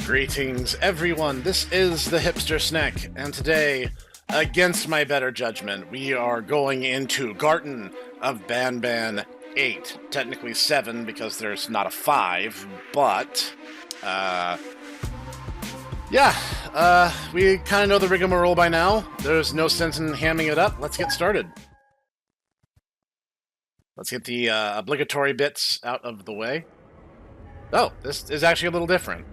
Greetings, everyone. This is the Hipster Snek, and today, against my better judgment, we are going into Garten of BanBan 8. Technically 7, because there's not a 5, but, we kind of know the rigmarole by now. There's no sense in hamming it up. Let's get started. Let's get the obligatory bits out of the way. Oh, this is actually a little different.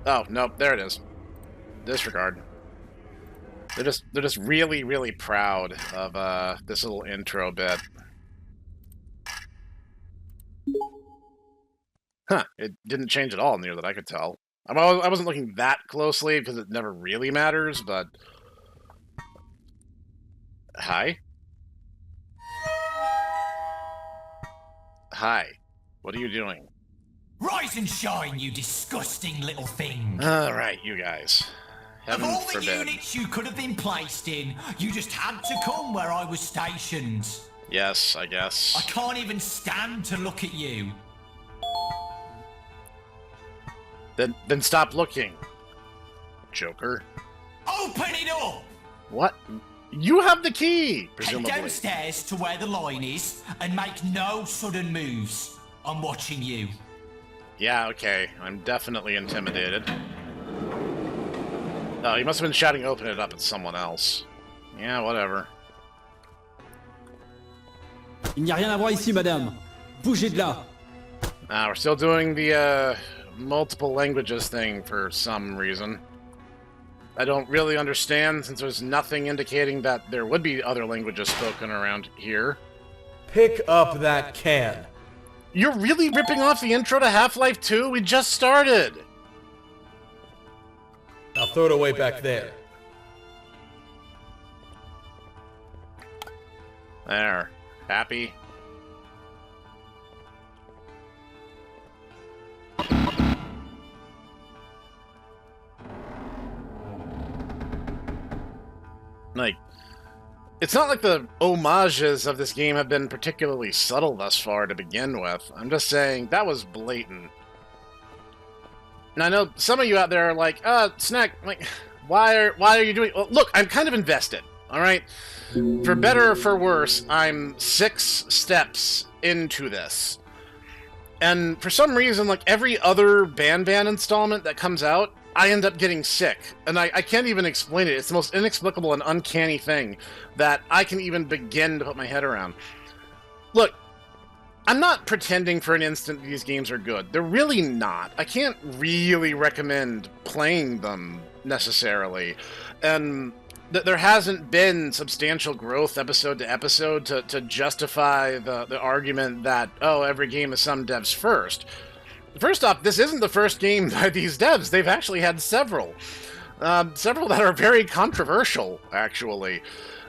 Oh, nope, there it is. Disregard. They're just really, really proud of this little intro bit. Huh, it didn't change at all near that I could tell. I wasn't looking that closely because it never really matters, but... Hi? Hi. What are you doing? Rise and shine, you disgusting little thing! Alright, you guys. Heaven of all the forbid. units you could have been placed in, you just had to come where I was stationed. Yes, I guess. I can't even stand to look at you. Then stop looking, Joker. Open it up! What? You have the key, presumably. Head downstairs to where the line is, and make no sudden moves. I'm watching you. Yeah, okay. I'm definitely intimidated. Oh, he must have been shouting open it up at someone else. Yeah, whatever. Il n'y a rien à voir ici, madame. Bougez de là. We're still doing the, multiple languages thing for some reason. I don't really understand, since there's nothing indicating that there would be other languages spoken around here. Pick up that can. You're really ripping off the intro to Half-Life 2? We just started! I'll throw it away back there. There. Happy? Like, it's not like the homages of this game have been particularly subtle thus far to begin with. I'm just saying, that was blatant. And I know some of you out there are like, Snek, like, why are you doing... Well, look, I'm kind of invested, alright? For better or for worse, I'm 6 steps into this. And for some reason, like, every other BanBan installment that comes out, I end up getting sick, and I can't even explain it. It's the most inexplicable and uncanny thing that I can even begin to put my head around. Look, I'm not pretending for an instant these games are good. They're really not. I can't really recommend playing them, necessarily. And there hasn't been substantial growth episode to episode to justify the argument that, oh, every game is some devs first. First off, this isn't the first game by these devs. They've actually had several. Several that are very controversial, actually.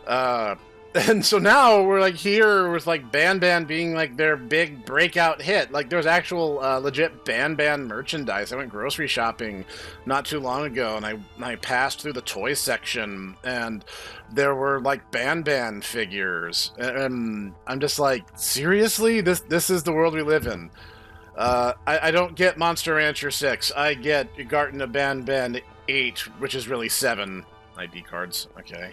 And so now we're like here with like BanBan being like their big breakout hit. Like there's actual legit BanBan merchandise. I went grocery shopping not too long ago, and I passed through the toy section, and there were like BanBan figures. And I'm just like, seriously? This is the world we live in. I don't get Monster Rancher 6. I get Garten of BanBan 8, which is really 7 ID cards. Okay.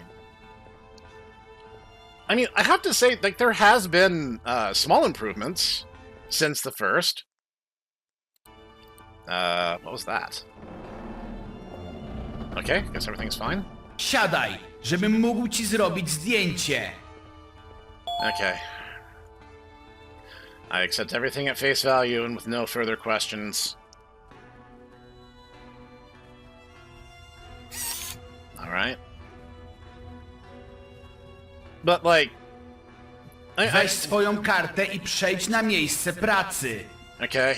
I mean, I have to say, like, there has been small improvements since the first. What was that? Okay, guess everything's fine. Siadaj, żebym mógł ci zrobić zdjęcie. Okay. I accept everything at face value and with no further questions. Alright. But, like... Weź swoją kartę i przejdź na miejsce pracy. Okay.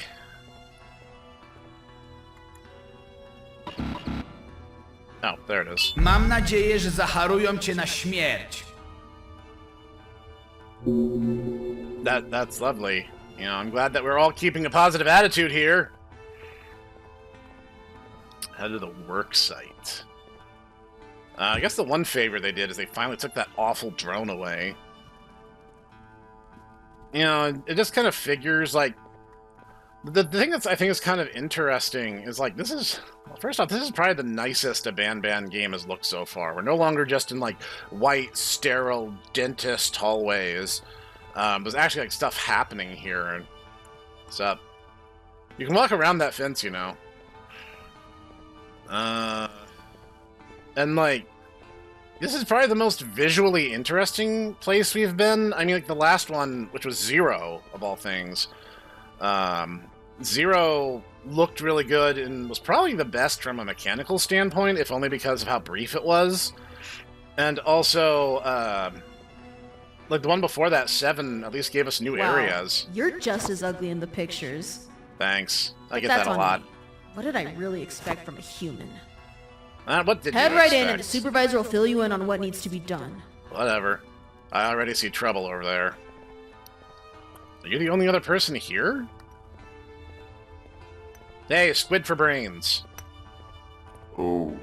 Oh, there it is. Mam nadzieję, że zaharują cię na śmierć. That's lovely. You know, I'm glad that we're all keeping a positive attitude here. Head to the work site. I guess the one favor they did is they finally took that awful drone away. You know, it just kind of figures, like, The thing that's I think is kind of interesting is like this is well, first off, this is probably the nicest a BanBan game has looked so far. We're no longer just in like white, sterile dentist hallways. There's actually like stuff happening here. And what's up? You can walk around that fence, you know. And like this is probably the most visually interesting place we've been. I mean, like the last one, which was Zero of all things. Zero looked really good and was probably the best from a mechanical standpoint, if only because of how brief it was. And also, like the one before that, 7, at least gave us new areas. You're just as ugly in the pictures. Thanks. I get That's that a on lot. me. What did I really expect from a human? What did Head you right expect? in and the supervisor will fill you in on what needs to be done. Whatever. I already see trouble over there. Are you the only other person here? Hey, squid for brains. Oh,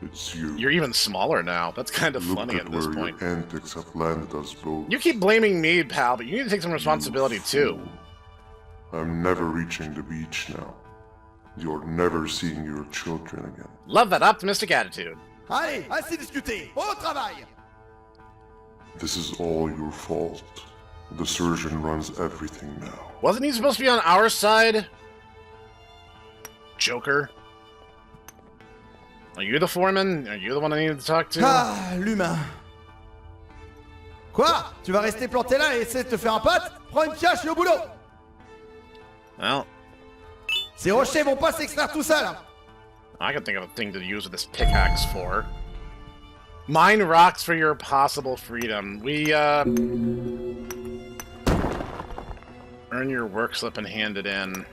it's you. You're even smaller now. That's kind of Look funny at this where point. your antics have landed us both. You keep blaming me, pal, but you need to take some responsibility too. I'm never reaching the beach now. You're never seeing your children again. Love that optimistic attitude. Allez, assez discuté. Au travail. This is all your fault. The surgeon runs everything now. Wasn't he supposed to be on our side? Joker. Are you the foreman? Are you the one I needed to talk to? Ah, l'humain. Quoi? Tu vas rester planté là et essayer de te faire un pote? Prends une pioche et au boulot. Well, Ces rochers vont pas s'extraire tout seuls. I can think of a thing to use with this pickaxe for. Mine rocks for your possible freedom. We, earn your work slip and hand it in.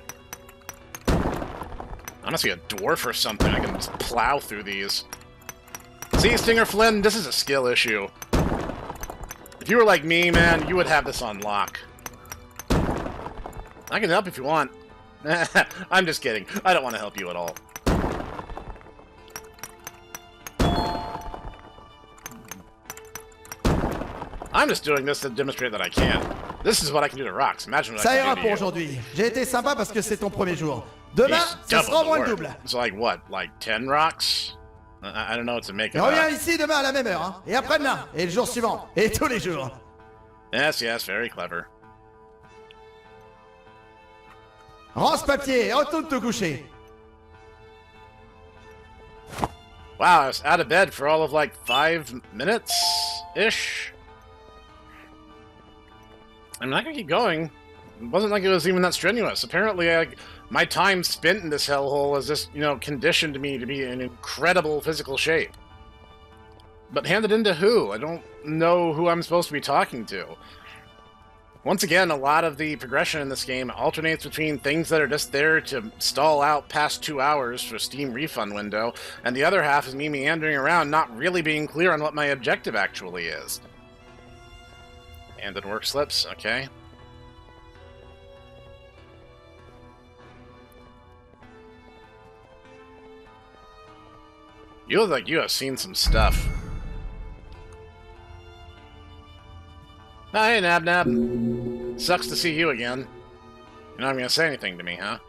Honestly, a dwarf or something. I can just plow through these. See, Stinger Flynn, this is a skill issue. If you were like me, man, you would have this on lock. I can help if you want. I'm just kidding. I don't want to help you at all. I'm just doing this to demonstrate that I can. This is what I can do to rocks. Imagine what Ça I ira can do pour to you. aujourd'hui. J'ai été sympa parce que c'est ton premier jour. Demain, He's ce sera double au moins the le work. double. It's like what? Like 10 rocks? I don't know what to make of Reviens that. ici demain à la même heure, hein. Et après-demain, et le jour suivant, et tous les jours. Yes, yes, very clever. Rends ce papier et retourne te coucher. Wow, I was out of bed for all of like 5 minutes-ish. I'm not gonna keep going. It wasn't like it was even that strenuous. Apparently, my time spent in this hellhole has just, you know, conditioned me to be in incredible physical shape. But handed into who? I don't know who I'm supposed to be talking to. Once again, a lot of the progression in this game alternates between things that are just there to stall out past 2 hours for Steam refund window, and the other half is me meandering around, not really being clear on what my objective actually is. Handed work slips, okay. You look like you have seen some stuff. Oh, hey, Nab Nab. Sucks to see you again. You're not gonna say anything to me, huh?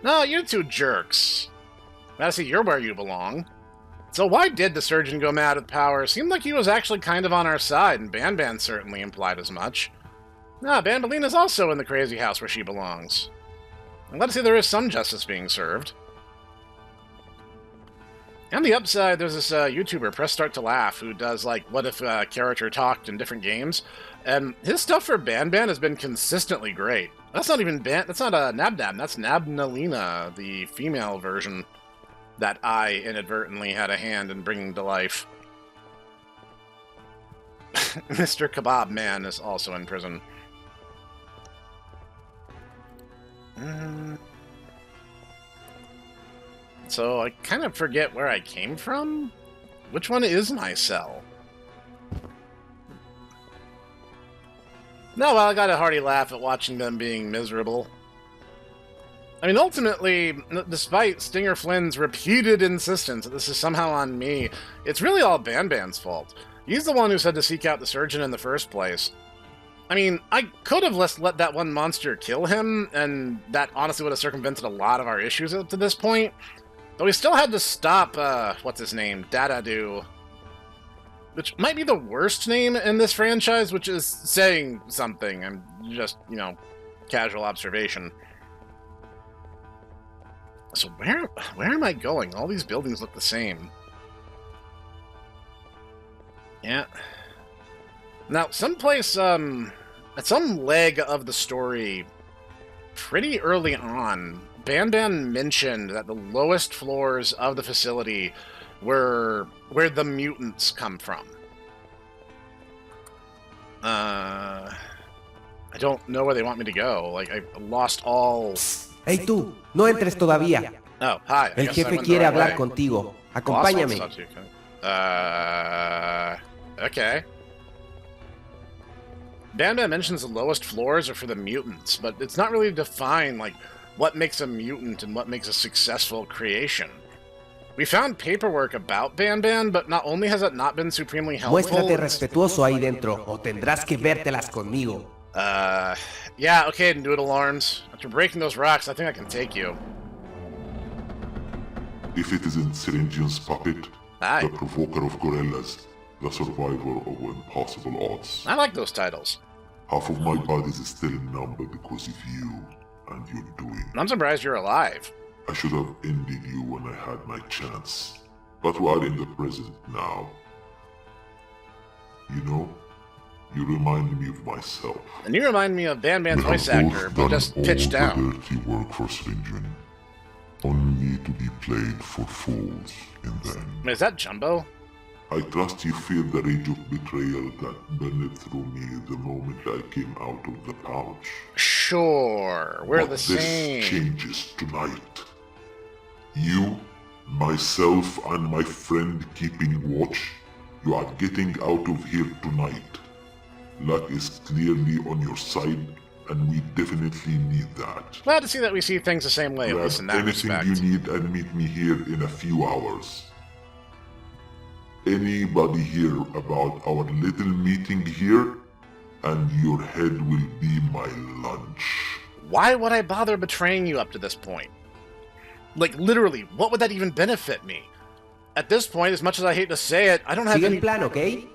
No, you two jerks. Gotta see you're where you belong. So why did the surgeon go mad with power? Seemed like he was actually kind of on our side, and BanBan certainly implied as much. Nah, Banbalina's also in the crazy house where she belongs. I'm glad to see there is some justice being served. On the upside, there's this YouTuber, Press Start to Laugh, who does, like, what if a character talked in different games. And his stuff for BanBan has been consistently great. That's not even that's not Nabnab, that's Nabnalina, the female version that I inadvertently had a hand in bringing to life. Mr. Kebab Man is also in prison. So I kind of forget where I came from? Which one is my cell? No, well, I got a hearty laugh at watching them being miserable. I mean, ultimately, despite Stinger Flynn's repeated insistence that this is somehow on me, it's really all BanBan's fault. He's the one who said to seek out the surgeon in the first place. I mean, I could have let that one monster kill him, and that honestly would have circumvented a lot of our issues up to this point. But we still had to stop, what's his name? Dadadu. Which might be the worst name in this franchise, which is saying something. I'm just, casual observation. So where am I going? All these buildings look the same. Yeah. Now, someplace, at some leg of the story, pretty early on, BanBan mentioned that the lowest floors of the facility were where the mutants come from. I don't know where they want me to go. Like, I lost all... Hey tú, no entres todavía. Oh, hi. El jefe quiere hablar contigo. Acompáñame. Okay. BanBan mentions the lowest floors are for the mutants, but it's not really defined, like, what makes a mutant and what makes a successful creation. We found paperwork about BanBan, but not only has it not been supremely helpful... Muéstrate respetuoso ahí dentro, o tendrás que vértelas conmigo. Yeah, okay, Noodle Arms. After breaking those rocks, I think I can take you. If it isn't Syringian's puppet, Hi. the provoker of gorillas, the survivor of impossible odds. I like those titles. Half of my body is still numb because of you and your doing. I'm surprised you're alive. I should have ended you when I had my chance, but we are in the present now. You know, you remind me of myself. And you remind me of BanBan's We voice have actor, both but done just all pitched the down. dirty work for Syringian, only to be played for fools in the end. Is that Jumbo? I trust you feel the rage of betrayal that burned through me the moment I came out of the pouch. Sure, we're But the this same. changes tonight. You, myself, and my friend keeping watch, you are getting out of here tonight. Luck is clearly on your side, and we definitely need that. Glad to see that we see things the same way, at Grab least in that anything respect. you need and meet me here in a few hours. Anybody hear about our little meeting here, and your head will be my lunch. Why would I bother betraying you up to this point? Like, literally, what would that even benefit me? At this point, as much as I hate to say it, I don't have Sigue any... el plan, ¿ok?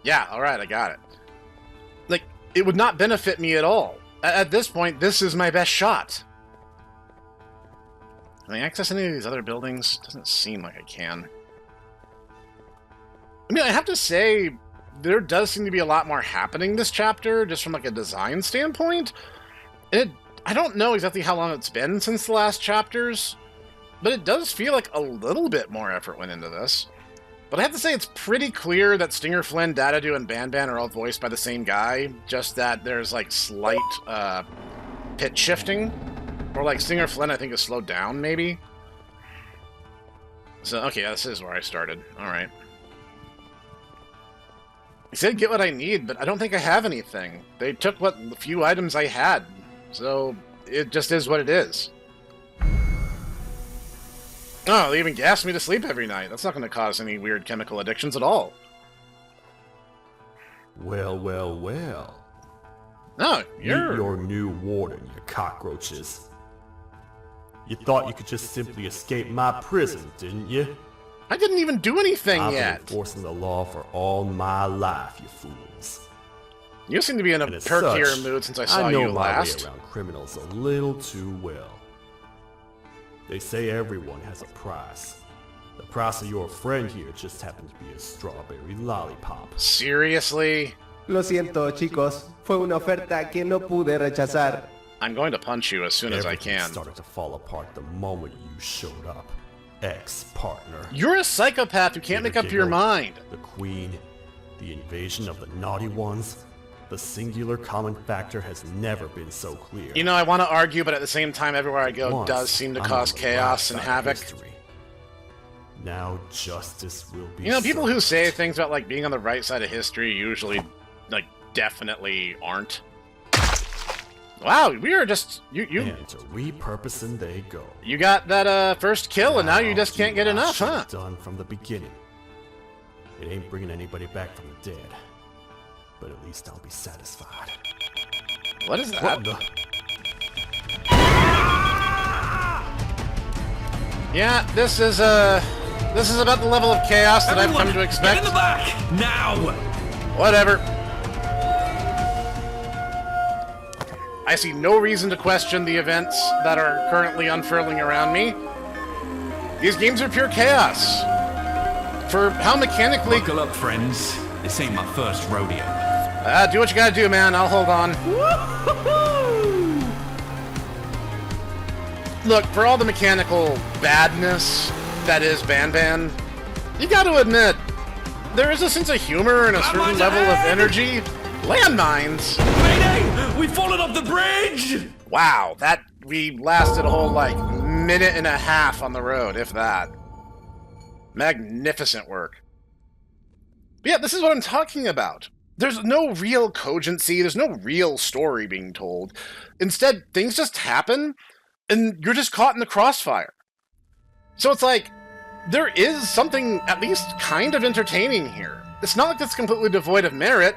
Yeah, alright, I got it. Like, it would not benefit me at all. At this point, this is my best shot. Can I access any of these other buildings? Doesn't seem like I can. I mean, I have to say, there does seem to be a lot more happening this chapter, just from like a design standpoint. I don't know exactly how long it's been since the last chapters, but it does feel like a little bit more effort went into this. But I have to say, it's pretty clear that Stinger Flynn, Dadadu, and BanBan are all voiced by the same guy, just that there's like slight pitch shifting. Or like Stinger Flynn, I think, is slowed down, maybe. So, okay, yeah, this is where I started. Alright. He said get what I need, but I don't think I have anything. They took what few items I had, so it just is what it is. Oh, they even gassed me to sleep every night. That's not going to cause any weird chemical addictions at all. Well, well, well. No, Meet you're... your new warden, you cockroaches. You thought you could just simply escape my prison, didn't you? I didn't even do anything I've yet. been enforcing the law for all my life, you fools. You seem to be in a And as perkier such, mood since I saw know you my last. way around criminals a little too well. They say everyone has a price. The price of your friend here just happens to be a strawberry lollipop. Seriously? Lo siento, chicos. Fue una oferta que no pude rechazar. I'm going to punch you as soon as I Everything can. started to fall apart the moment you showed up, ex-partner. You're a psychopath who can't make up your mind. The Queen, the invasion of the Naughty Ones, the singular common factor has never been so clear. You know, I want to argue, but at the same time, everywhere I go Once, does seem to I'm cause on the chaos right and side of havoc. history. Now justice will be You know, people who served. say things about, like, being on the right side of history usually, like, definitely aren't. Wow, we are just... You And to repurposing they go. you got that, first kill, and now you just can't get do what I enough, huh? should've done from the beginning. It ain't bringing anybody back from the dead. but at least I'll be satisfied. What is that? What the? Yeah, this is about the level of chaos that I've come to expect. Get in the back now. Whatever. I see no reason to question the events that are currently unfurling around me. These games are pure chaos. For how mechanically... Buckle up, friends. This ain't my first rodeo. Do what you gotta do, man. I'll hold on. Look, for all the mechanical badness that is BanBan, you gotta admit, there is a sense of humor and a certain level of energy. Landmines! Mayday! We've fallen off the bridge! Wow, we lasted a whole, minute and a half on the road, if that. Magnificent work. But yeah, this is what I'm talking about. There's no real cogency, there's no real story being told. Instead, things just happen, and you're just caught in the crossfire. So it's like, there is something at least kind of entertaining here. It's not like it's completely devoid of merit.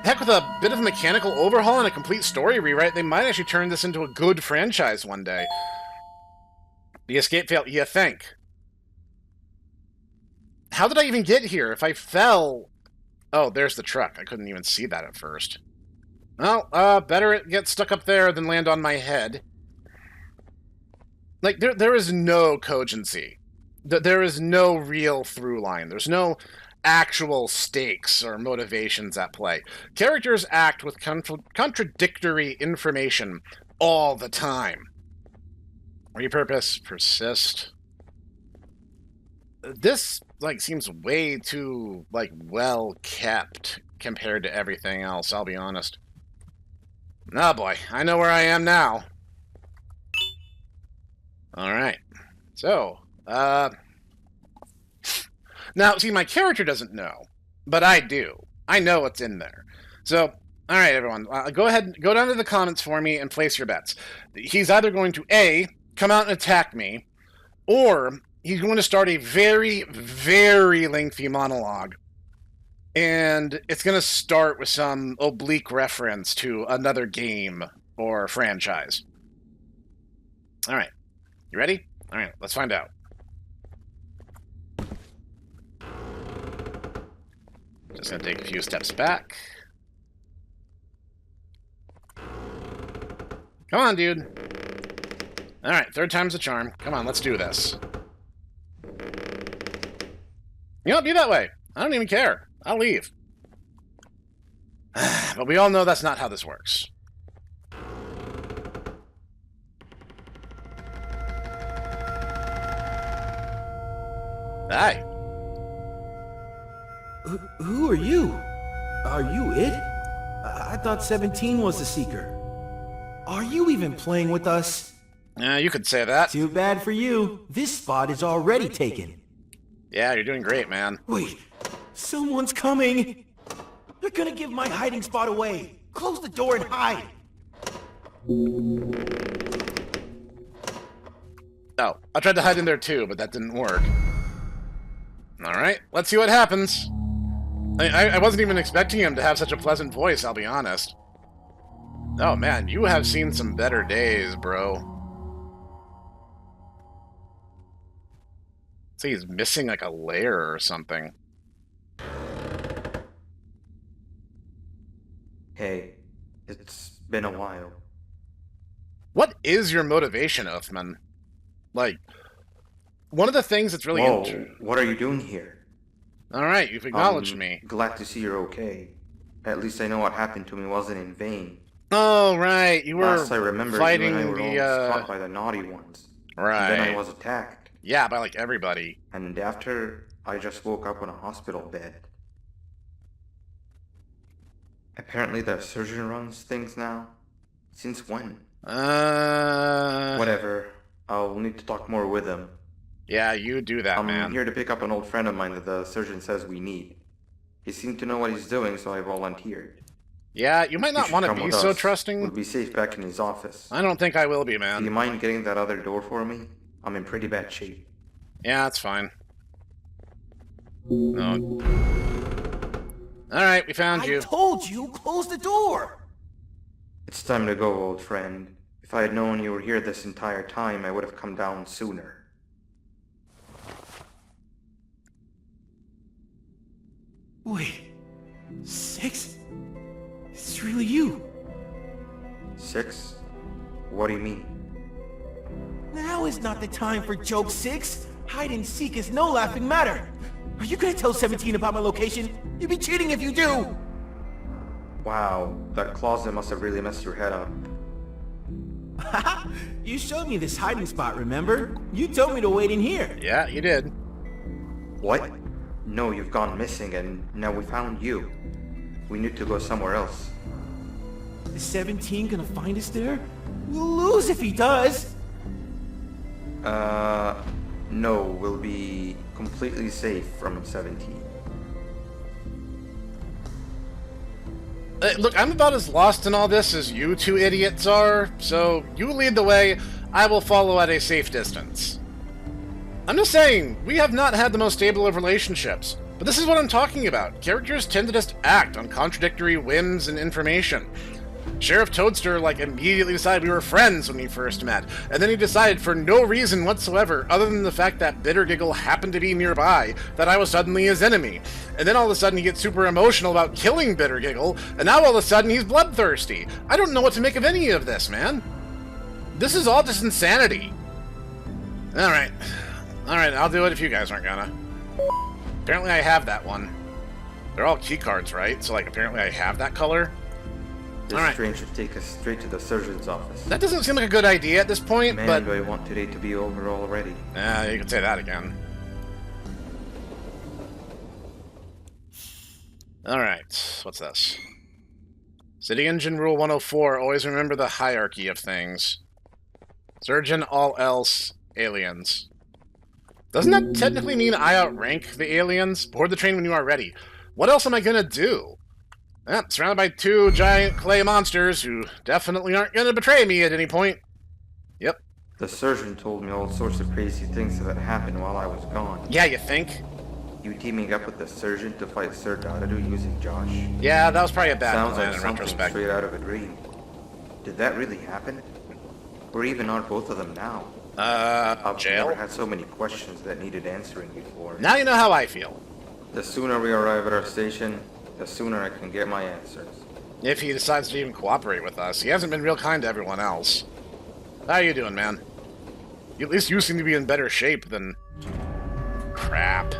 Heck, with a bit of a mechanical overhaul and a complete story rewrite, they might actually turn this into a good franchise one day. The escape failed, you think? How did I even get here? If I fell... Oh, there's the truck. I couldn't even see that at first. Well, better it get stuck up there than land on my head. Like, there is no cogency. There is no real through line. There's no actual stakes or motivations at play. Characters act with contradictory information all the time. Repurpose, persist. This, seems way too, well kept compared to everything else, I'll be honest. Oh boy, I know where I am now. Alright. So, now, see, my character doesn't know, but I do. I know what's in there. So, alright, everyone, go ahead, go down to the comments for me and place your bets. He's either going to, A, come out and attack me, or he's going to start a very, very lengthy monologue. And it's going to start with some oblique reference to another game or franchise. Alright, you ready? Alright, let's find out. Just gonna take a few steps back. Come on, dude. Alright, third time's a charm. Come on, let's do this. You know, be that way. I don't even care. I'll leave. But we all know that's not how this works. Hi. Who are you? Are you it? I thought 17 was the Seeker. Are you even playing with us? You could say that. Too bad for you. This spot is already taken. Yeah, you're doing great, man. Wait, someone's coming. They're gonna give my hiding spot away. Close the door and hide. Oh, I tried to hide in there too, but that didn't work. Alright, let's see what happens. I wasn't even expecting him to have such a pleasant voice, I'll be honest. Oh man, you have seen some better days, bro. See, he's missing a layer or something. Hey, it's been a while. What is your motivation, Uthman? One of the things that's really... Whoa, what are you doing here? Alright, you've acknowledged me. Glad to see you're okay. At least I know what happened to me wasn't in vain. Oh, right, you were Last I remember, fighting you and I were the, almost caught by the naughty ones. Right. And then I was attacked. Yeah, by, everybody. And after, I just woke up on a hospital bed. Apparently the surgeon runs things now. Since when? Whatever. I'll need to talk more with him. Yeah, you do that, man. I'm here to pick up an old friend of mine that the surgeon says we need. He seemed to know what he's doing, so I volunteered. Yeah, you might not want to be so trusting. We'll be safe back in his office. I don't think I will be, man. Do you mind getting that other door for me? I'm in pretty bad shape. Yeah, that's fine. Oh. Alright, we found I you. told you, close the door! It's time to go, old friend. If I had known you were here this entire time, I would have come down sooner. Wait, 6? It's really you. 6? What do you mean? Now is not the time for joke, 6. Hide and seek is no laughing matter. Are you gonna tell 17 about my location? You'd be cheating if you do! Wow, that closet must have really messed your head up. Haha, you showed me this hiding spot, remember? You told me to wait in here. Yeah, you did. What? No, you've gone missing and now we found you. We need to go somewhere else. Is 17 gonna find us there? We'll lose if he does! No, we'll be completely safe from 17. Look, I'm about as lost in all this as you two idiots are, so you lead the way, I will follow at a safe distance. I'm just saying, we have not had the most stable of relationships, but this is what I'm talking about. Characters tend to just act on contradictory whims and information. Sheriff Toadster, immediately decided we were friends when we first met, and then he decided for no reason whatsoever, other than the fact that Bittergiggle happened to be nearby, that I was suddenly his enemy. And then all of a sudden he gets super emotional about killing Bittergiggle, and now all of a sudden he's bloodthirsty. I don't know what to make of any of this, man. This is all just insanity. Alright, I'll do it if you guys aren't gonna. Apparently I have that one. They're all keycards, right? So, apparently I have that color. This train should take us straight to the surgeon's office. That doesn't seem like a good idea at this point, Man, but... do I want today to be over already. You could say that again. Alright, what's this? City Engine Rule 104, always remember the hierarchy of things. Surgeon, all else, aliens. Doesn't that technically mean I outrank the aliens? Board the train when you are ready. What else am I gonna do? Surrounded by 2 giant clay monsters who definitely aren't gonna betray me at any point. Yep. The surgeon told me all sorts of crazy things that happened while I was gone. Yeah, you think? You teaming up with the surgeon to fight Sir Dadadu using Josh? Yeah, that was probably a bad Sounds plan like in something retrospect. straight out of a dream. Did that really happen? Or even are both of them now? I've jail? never had so many questions that needed answering before. Now you know how I feel. The sooner we arrive at our station, the sooner I can get my answers. If he decides to even cooperate with us. He hasn't been real kind to everyone else. How you doing, man? At least you seem to be in better shape than... crap.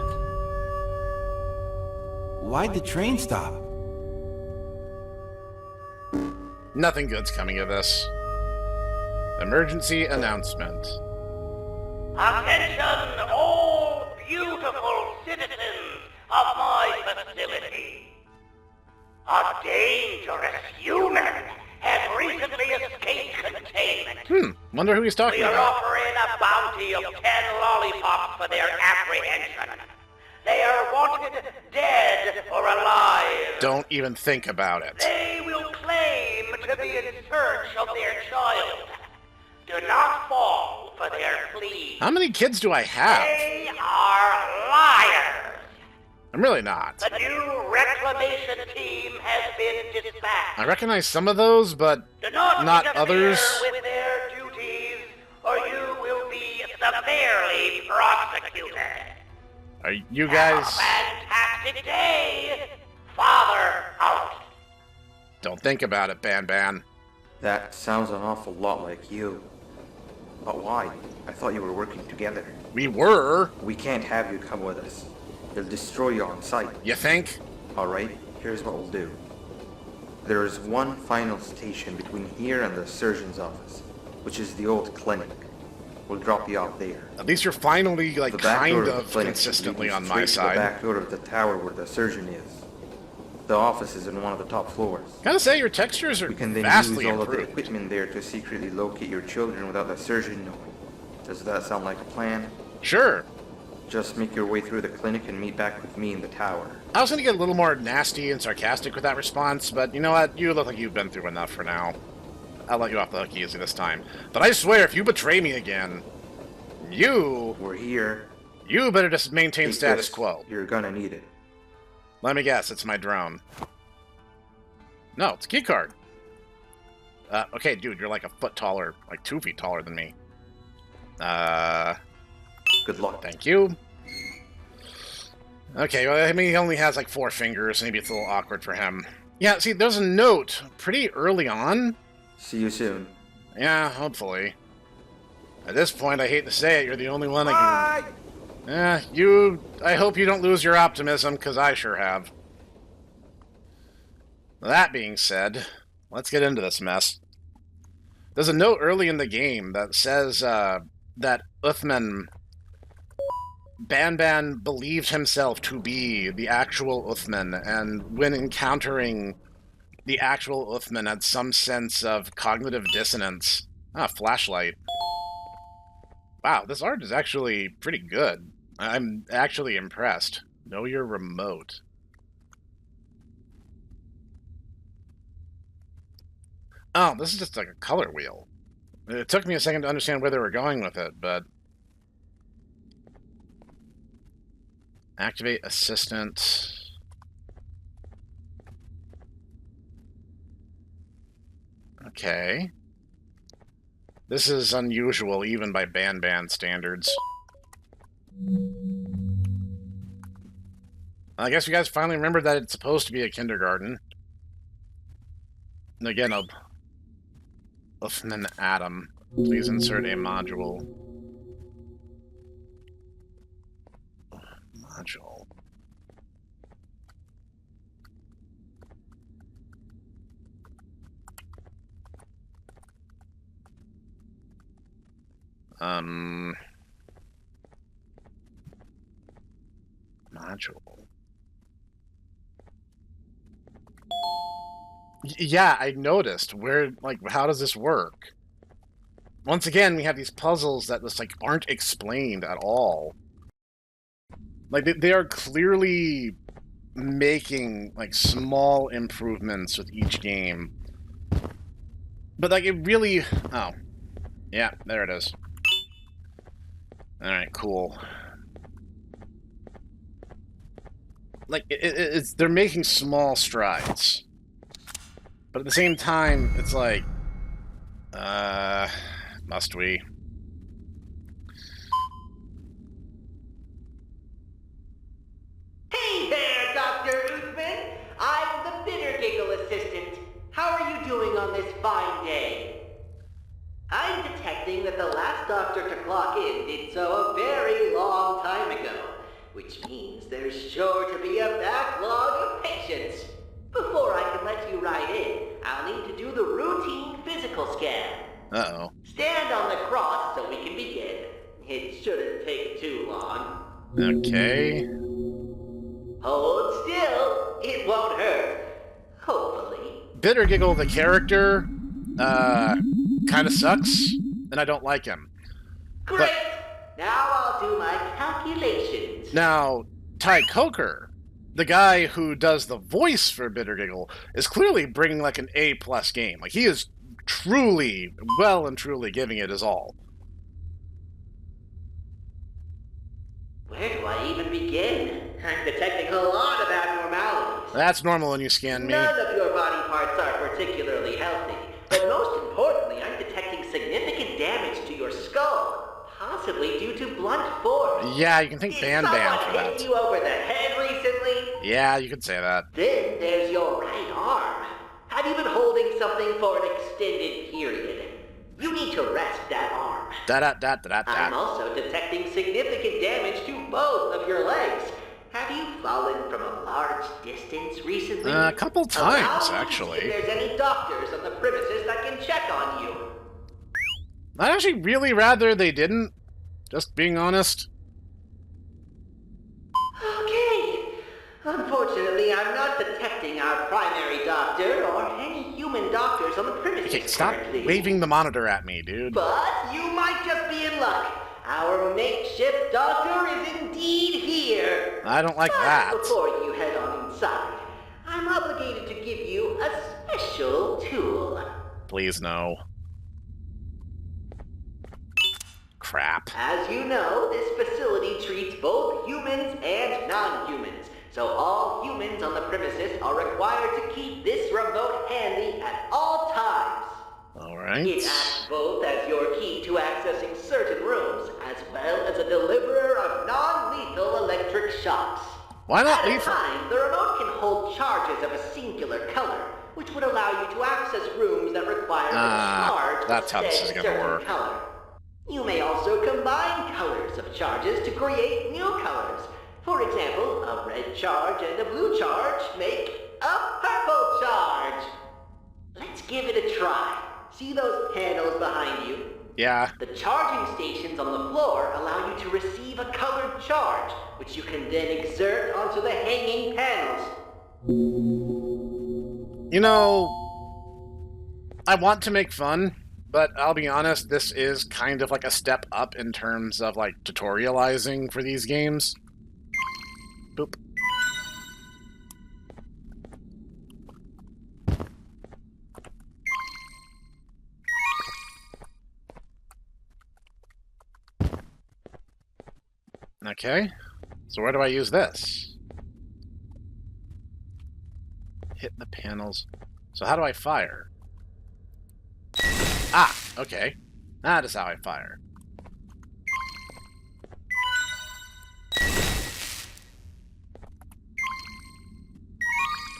Why'd the train stop? Nothing good's coming of this. Emergency announcement. Attention, all beautiful citizens of my facility. A dangerous human has recently escaped containment. Wonder who he's talking We are about. offering a bounty of 10 lollipops for their apprehension. They are wanted dead or alive. Don't even think about it. They will claim to be in search of their child. Do not fall for their plea. How many kids do I have? They are liars. I'm really not. The new reclamation team has been dispatched. I recognize some of those, but Do not interfere others. with their duties, or you will be severely prosecuted. Are you Have a guys... fantastic day. Father out. Don't think about it, BanBan. That sounds an awful lot like you. But why? I thought you were working together. We were. We can't have you come with us. They'll destroy you on sight. You think? Alright, here's what we'll do. There is one final station between here and the surgeon's office, which is the old clinic. We'll drop you off there. At least you're finally, The back kind door of the of clinic consistently leads on straight my to side. the back door of the tower where the surgeon is. The office is in one of the top floors. Gotta say, your textures are We can then vastly use all of the improved. equipment there to secretly locate your children without the surgeon knowing. Does that sound like a plan? Sure. Just make your way through the clinic and meet back with me in the tower. I was gonna get a little more nasty and sarcastic with that response, but you know what? You look like you've been through enough for now. I'll let you off the hook easy this time. But I swear, if you betray me again, We're here. you better just maintain Take status this. quo. You're gonna need it. Let me guess, it's my drone. No, it's a key card. Okay, dude, you're like a foot taller, like 2 feet taller than me. Good luck. Thank you. Okay, well, I mean, he only has like 4 fingers. Maybe it's a little awkward for him. Yeah, see, there's a note pretty early on. See you soon. Yeah, hopefully. At this point, I hate to say it, you're the only one I can... I hope you don't lose your optimism, because I sure have. That being said, let's get into this mess. There's a note early in the game that says that BanBan believed himself to be the actual Uthman, and when encountering the actual Uthman had some sense of cognitive dissonance. Ah, flashlight. Wow, this art is actually pretty good. I'm actually impressed. Know your remote. Oh, this is just like a color wheel. It took me a second to understand where they were going with it, but... Activate assistant. Okay. This is unusual, even by BanBan standards. I guess you guys finally remembered that it's supposed to be a kindergarten. And again, Uthman Adam. Please insert a module. Module. Module. Yeah, I noticed. Where, like, how does this work? Once again, we have these puzzles that just, like, aren't explained at all. Like, they are clearly making, like, small improvements with each game. But, like, it really... Oh. Yeah, there it is. Alright, cool. Like, they're making small strides. But at the same time, it's like... must we? Hey there, Dr. Uthman! I'm the Bitter Giggle assistant. How are you doing on this fine day? I'm detecting that the last doctor to clock in did so a very long time ago, which means there's sure to be a backlog of patients. Before I can let you right in, I'll need to do the routine physical scan. Uh-oh. Stand on the cross so we can begin. It shouldn't take too long. Okay. Hold still. It won't hurt. Hopefully. Bitter Giggle, the character, kind of sucks, and I don't like him. Great! Now I'll do my calculations. Now, Ty Coker, the guy who does the voice for Bitter Giggle, is clearly bringing like an A+ game. Like, he is truly, well and truly giving it his all. Where do I even begin? I'm detecting a lot of abnormalities. That's normal when you scan me. None of your body parts are particularly healthy, but most importantly, I'm detecting significant damage to your skull, possibly due to blunt force. Yeah, you can thank BanBan for that. Did someone hit you over the head recently? Yeah, you could say that. Then there's your right arm. Have you been holding something for an extended period? You need to rest that arm. I'm also detecting significant damage to both of your legs. Have you fallen from a large distance recently? A couple times, actually. If there's any doctors on the premises that can check on you. I'd actually really rather they didn't. Just being honest. Okay. Unfortunately, I'm not detecting our primary doctor or any human doctors on the premises. Okay, stop currently. waving the monitor at me, dude. But you might just be in luck. Our makeshift doctor is indeed here. I don't like that. Before you head on inside, I'm obligated to give you a special tool. Please, no. Crap. As you know, this facility treats both humans and non-humans, so all humans on the premises are required to keep this remote handy at all times. Alright. It acts both as your key to accessing certain rooms, as well as a deliverer of non-lethal electric shocks. Why not At a lethal? time, the remote can hold charges of a singular color, which would allow you to access rooms that require a charge that's how of this is said gonna certain work. color. You may also combine colors of charges to create new colors. For example, a red charge and a blue charge make a purple charge. Let's give it a try. See those panels behind you? Yeah. The charging stations on the floor allow you to receive a colored charge, which you can then exert onto the hanging panels. You know, I want to make fun, but I'll be honest, this is kind of like a step up in terms of, like, tutorializing for these games. Boop. Okay, so where do I use this? Hit the panels. So how do I fire? Ah, okay. That is how I fire.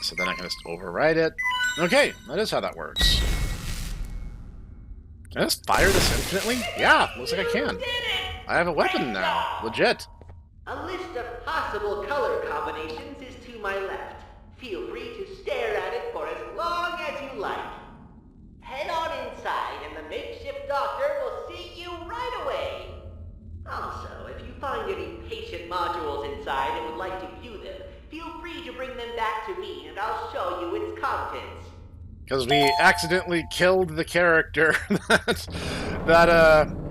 So then I can just override it. Okay, that is how that works. Can I just fire this infinitely? Yeah, looks like I can. I have a weapon now. Legit. A list of possible color combinations is to my left. Feel free to stare at it for as long as you like. Head on inside and the makeshift doctor will see you right away. Also, if you find any patient modules inside and would like to view them, feel free to bring them back to me and I'll show you its contents. Because we accidentally killed the character that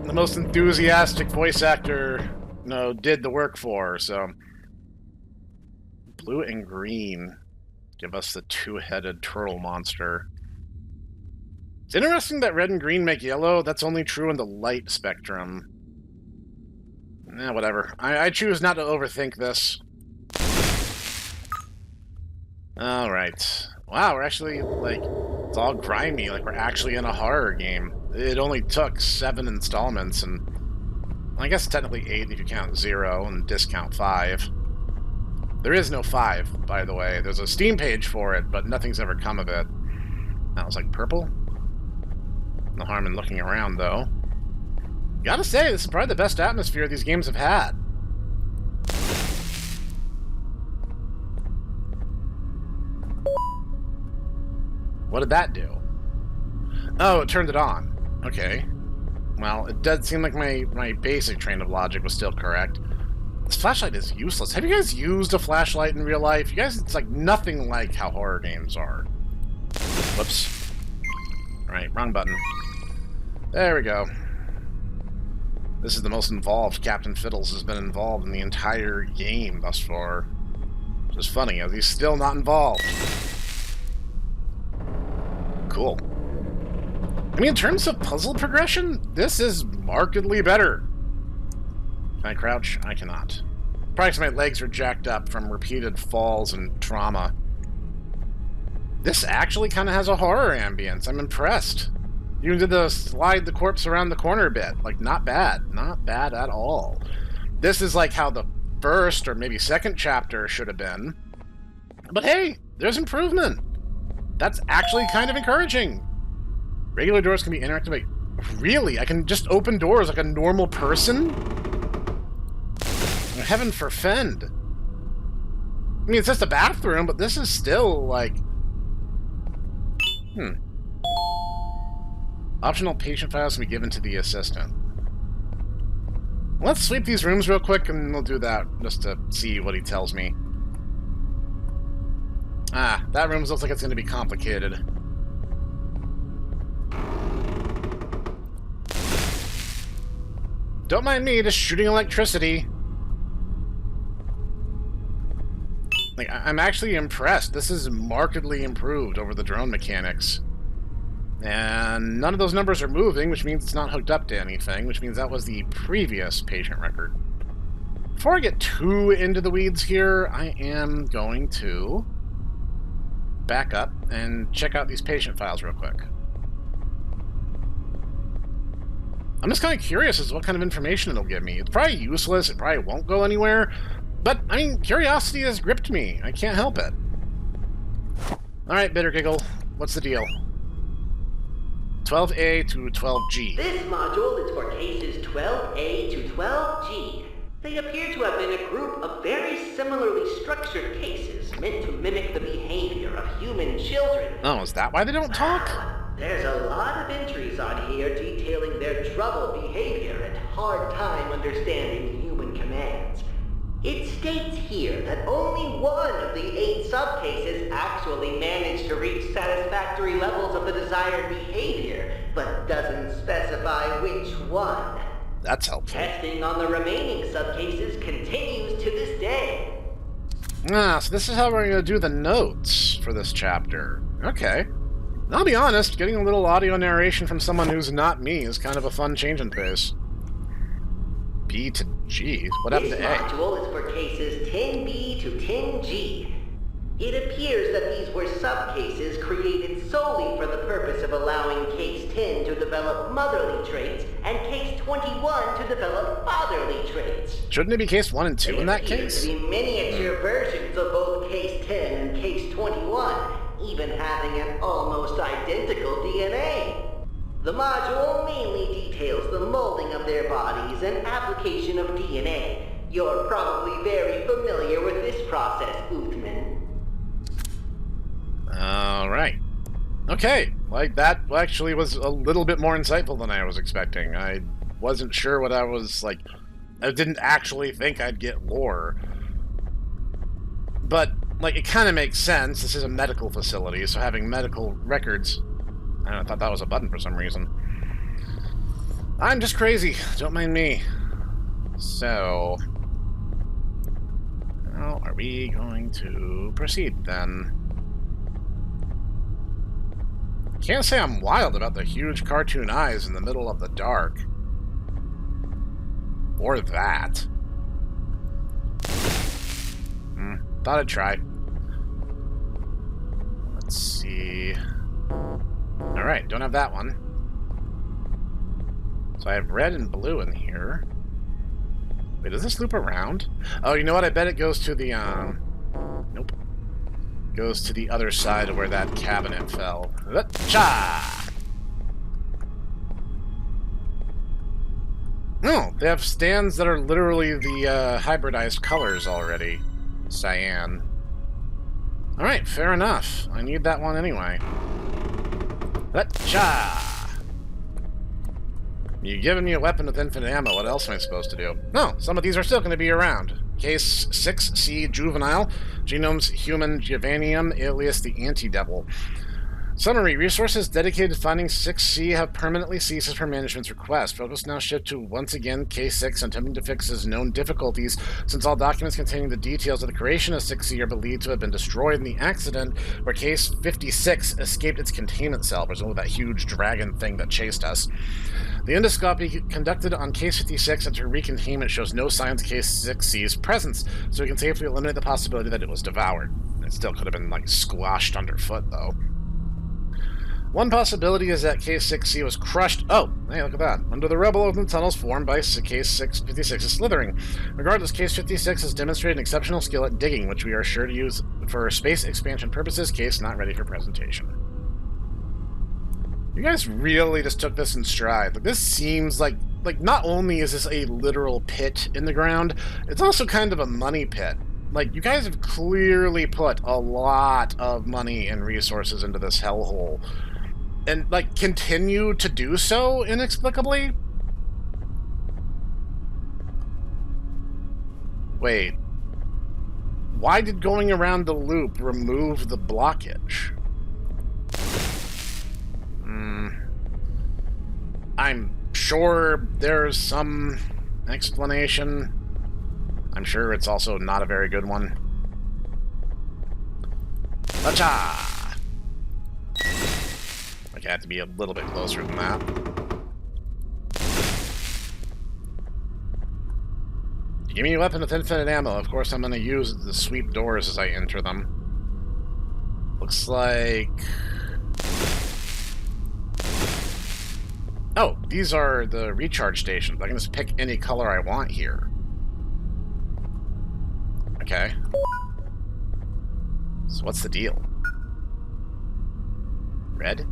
the most enthusiastic voice actor, did the work for, so. Blue and green give us the two-headed turtle monster. It's interesting that red and green make yellow. That's only true in the light spectrum. Whatever. I choose not to overthink this. Alright. Wow, we're actually, like, it's all grimy, like we're actually in a horror game. It only took 7 installments, and I guess technically 8 if you count 0 and discount 5. There is no 5, by the way. There's a Steam page for it, but nothing's ever come of it. That was like purple. No harm in looking around, though. Gotta say, this is probably the best atmosphere these games have had. What did that do? Oh, it turned it on. Okay. Well, it does seem like my basic train of logic was still correct. This flashlight is useless. Have you guys used a flashlight in real life? You guys, it's like nothing like how horror games are. Whoops. Right, wrong button. There we go. This is the most involved Captain Fiddles has been involved in the entire game thus far. Which is funny, as he's still not involved. Cool. I mean, in terms of puzzle progression, this is markedly better. Can I crouch? I cannot. Probably because my legs are jacked up from repeated falls and trauma. This actually kind of has a horror ambience. I'm impressed. You even did the slide the corpse around the corner bit. Like, not bad. Not bad at all. This is like how the first or maybe second chapter should have been. But hey, there's improvement. That's actually kind of encouraging. Regular doors can be interacted by... Really? I can just open doors like a normal person? Heaven forfend. I mean, it's just a bathroom, but this is still, like... Optional patient files can be given to the assistant. Let's sweep these rooms real quick, and we'll do that just to see what he tells me. Ah, that room looks like it's going to be complicated. Don't mind me, just shooting electricity. Like, I'm actually impressed. This is markedly improved over the drone mechanics. And none of those numbers are moving, which means it's not hooked up to anything, which means that was the previous patient record. before I get too into the weeds here, I am going to back up and check out these patient files real quick. I'm just kind of curious as to what kind of information it'll give me. It's probably useless, it probably won't go anywhere, but, I mean, curiosity has gripped me. I can't help it. Alright, Bitter Giggle, what's the deal? 12A to 12G. This module is for cases 12A to 12G. They appear to have been a group of very similarly structured cases meant to mimic the behavior of human children. Oh, is that why they don't talk? There's a lot of entries on here detailing their troubled behavior and hard time understanding human commands. It states here that only one of the 8 subcases actually managed to reach satisfactory levels of the desired behavior, but doesn't specify which one. That's helpful. Testing on the remaining subcases continues to this day. Ah, so this is how we're going to do the notes for this chapter. Okay. I'll be honest, getting a little audio narration from someone who's not me is kind of a fun change in pace. B to G? What happened to A? This module is for cases 10B to 10G. It appears that these were subcases created solely for the purpose of allowing Case 10 to develop motherly traits and Case 21 to develop fatherly traits. Shouldn't it be Case 1 and 2 in that case? There appear to be miniature versions of both Case 10 and Case 21, even having an almost identical DNA. The module mainly details the molding of their bodies and application of DNA. You're probably very familiar with this process, Uthman. Alright. Okay, like that actually was a little bit more insightful than I was expecting. I wasn't sure what I was, like, I didn't actually think I'd get lore. But, like, it kind of makes sense. This is a medical facility, so having medical records... I don't know, I thought that was a button for some reason. I'm just crazy, don't mind me. So... how are we going to proceed, then? Can't say I'm wild about the huge cartoon eyes in the middle of the dark. Or that. Thought I'd try. Let's see. Alright, don't have that one. So I have red and blue in here. Wait, does this loop around? Oh, you know what? I bet it goes to the, nope. Goes to the other side of where that cabinet fell. Cha! No, they have stands that are literally the hybridized colors already. Cyan. Alright, fair enough. I need that one anyway. Cha! You've given me a weapon with infinite ammo. What else am I supposed to do? No, some of these are still going to be around. Case 6C Juvenile, Genome's Human Givanium, alias the Anti-Devil. Summary: resources dedicated to finding 6C have permanently ceased as per management's request. Focus now shift to, once again, Case 6, attempting to fix his known difficulties, since all documents containing the details of the creation of 6C are believed to have been destroyed in the accident where Case 56 escaped its containment cell, presumably that huge dragon thing that chased us. The endoscopy conducted on Case 56 after recontainment shows no signs of Case 6C's presence, so we can safely eliminate the possibility that it was devoured. It still could have been, like, squashed underfoot, though. One possibility is that Case 6C was crushed... Oh, hey, look at that. Under the rubble of the tunnels formed by Case 656's slithering. Regardless, Case 56 has demonstrated an exceptional skill at digging, which we are sure to use for space expansion purposes. Case not ready for presentation. You guys really just took this in stride. Like, this seems like not only is this a literal pit in the ground, it's also kind of a money pit. Like, you guys have clearly put a lot of money and resources into this hellhole. And, like, continue to do so inexplicably? Wait. Why did going around the loop remove the blockage? I'm sure there's some explanation. I'm sure it's also not a very good one. Acha! Like, I have to be a little bit closer than that. Give me a weapon with infinite ammo. Of course, I'm going to use the sweep doors as I enter them. Looks like... Oh, these are the recharge stations. I can just pick any color I want here. Okay. So what's the deal? Red?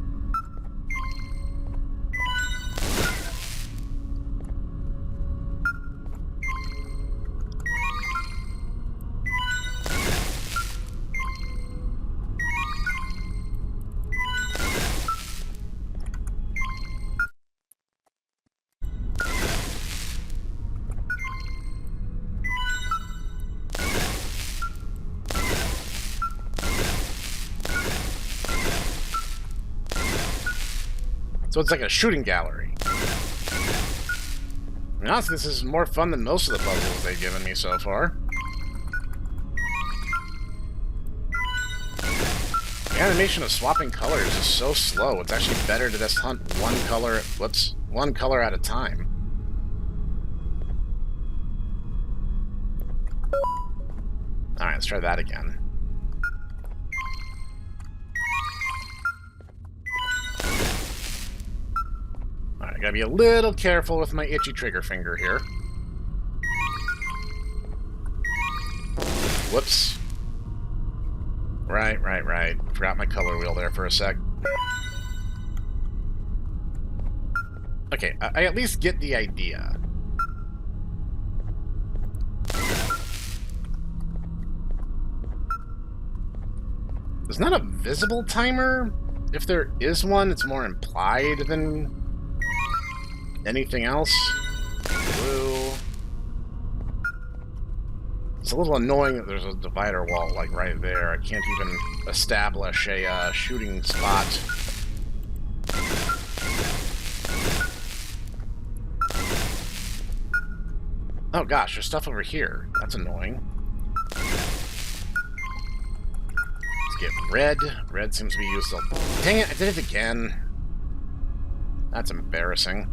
So it's like a shooting gallery. I mean, honestly, this is more fun than most of the puzzles they've given me so far. The animation of swapping colors is so slow. It's actually better to just hunt one color at a time. Alright, let's try that again. Alright, I gotta be a little careful with my itchy trigger finger here. Whoops. Right. Forgot my color wheel there for a sec. Okay, I at least get the idea. There's not a visible timer. If there is one, it's more implied than anything else. Blue. It's a little annoying that there's a divider wall, like, right there. I can't even establish a shooting spot. Oh gosh, there's stuff over here. That's annoying. Let's get red. Red seems to be useful. Dang it, I did it again. That's embarrassing.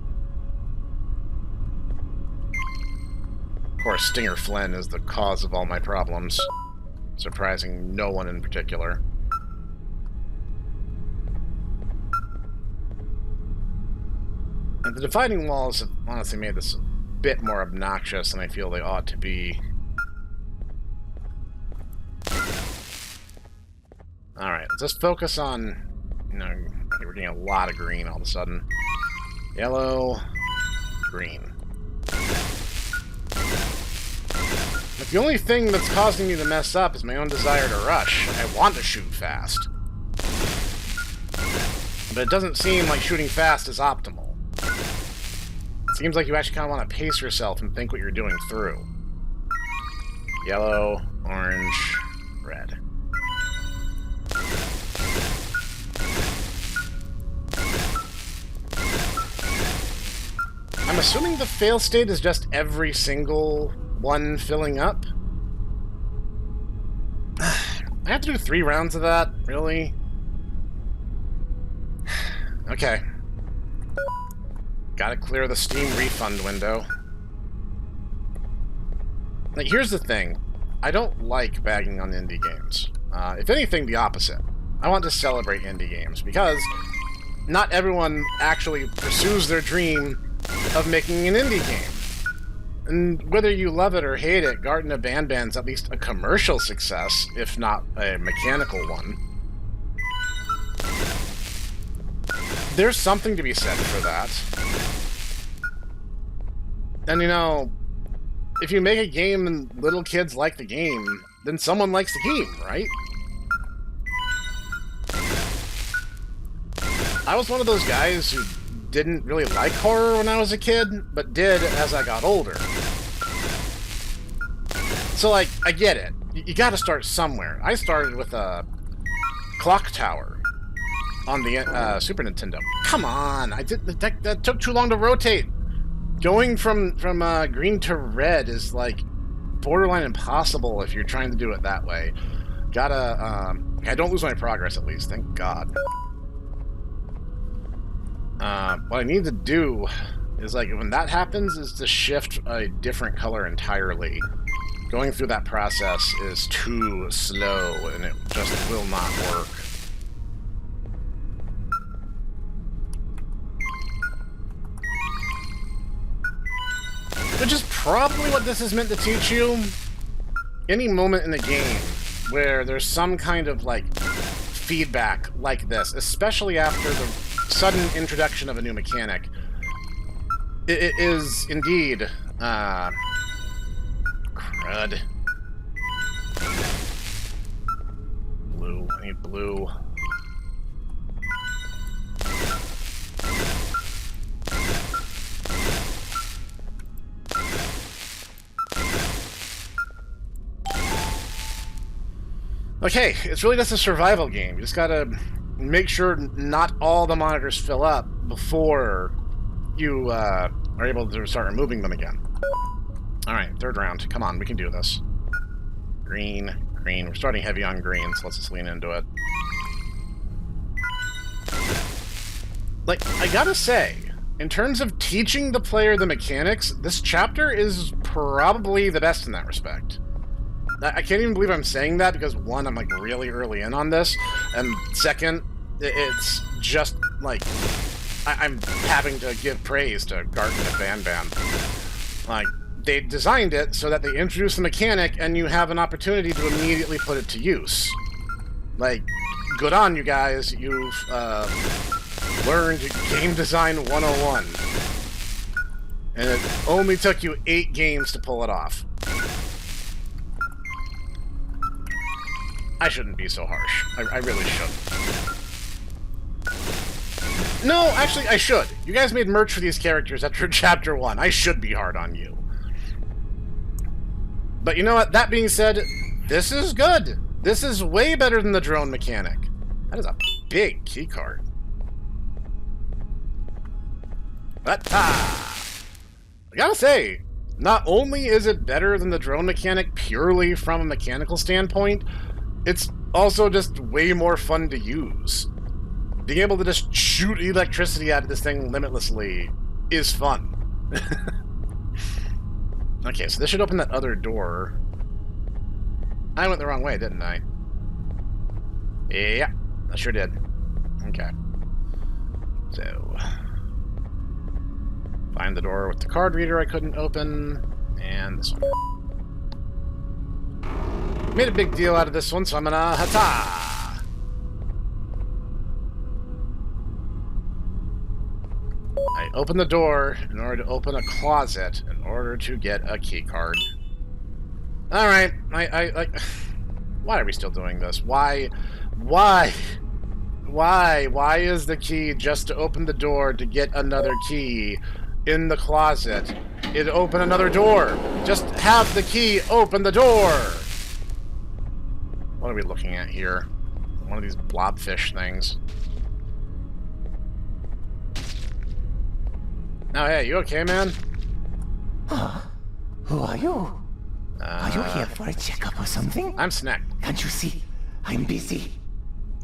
Of course, Stinger Flynn is the cause of all my problems, surprising no one in particular. And the dividing walls have honestly made this a bit more obnoxious than I feel they ought to be. Alright, let's just focus on... we're getting a lot of green all of a sudden. Yellow, green. But the only thing that's causing me to mess up is my own desire to rush. I want to shoot fast. But it doesn't seem like shooting fast is optimal. It seems like you actually kind of want to pace yourself and think what you're doing through. Yellow, orange, red. I'm assuming the fail state is just every single one filling up. I have to do 3 rounds of that? Really? Okay. Gotta clear the Steam refund window. Like, here's the thing. I don't like bagging on indie games. If anything, the opposite. I want to celebrate indie games, because not everyone actually pursues their dream of making an indie game. And whether you love it or hate it, Garten of BanBan's at least a commercial success, if not a mechanical one. There's something to be said for that. And if you make a game and little kids like the game, then someone likes the game, right? I was one of those guys who didn't really like horror when I was a kid, but did as I got older. So, like, I get it. You gotta start somewhere. I started with a Clock Tower on the Super Nintendo. Come on! That took too long to rotate. Going from green to red is, like, borderline impossible if you're trying to do it that way. Gotta, I don't lose my progress, at least. Thank God. What I need to do is like when that happens is to shift a different color entirely. Going through that process is too slow and it just will not work. Which is probably what this is meant to teach you. Any moment in the game where there's some kind of like feedback like this, especially after the sudden introduction of a new mechanic, it is indeed crud. Blue, I need blue. Okay, it's really just a survival game. You just gotta make sure not all the monitors fill up before you are able to start removing them again. Alright, third round. Come on, we can do this. Green, green. We're starting heavy on green, so let's just lean into it. Like, I gotta say, in terms of teaching the player the mechanics, this chapter is probably the best in that respect. I can't even believe I'm saying that because, one, I'm like really early in on this, and second, it's just like I'm having to give praise to Garten and BanBan. Like, they designed it so that they introduce the mechanic and you have an opportunity to immediately put it to use. Like, good on you guys, you've learned Game Design 101. And it only took you 8 games to pull it off. I shouldn't be so harsh. I really shouldn't. No, actually, I should. You guys made merch for these characters after Chapter 1. I should be hard on you. But you know what? That being said, this is good. This is way better than the drone mechanic. That is a big keycard. But, I gotta say, not only is it better than the drone mechanic purely from a mechanical standpoint, it's also just way more fun to use. Being able to just shoot electricity out of this thing limitlessly is fun. Okay, so this should open that other door. I went the wrong way, didn't I? Yeah, I sure did. Okay. So... find the door with the card reader I couldn't open, and this one. Made a big deal out of this one, so I'm gonna hata! I open the door in order to open a closet in order to get a key card. Alright, I like... Why are we still doing this? Why is the key just to open the door to get another key in the closet? It'd open another door. Just have the key open the door. What are we looking at here? One of these blobfish things. Oh, hey, you okay, man? Huh? Who are you? Are you here for a checkup or something? I'm Snek. Can't you see? I'm busy.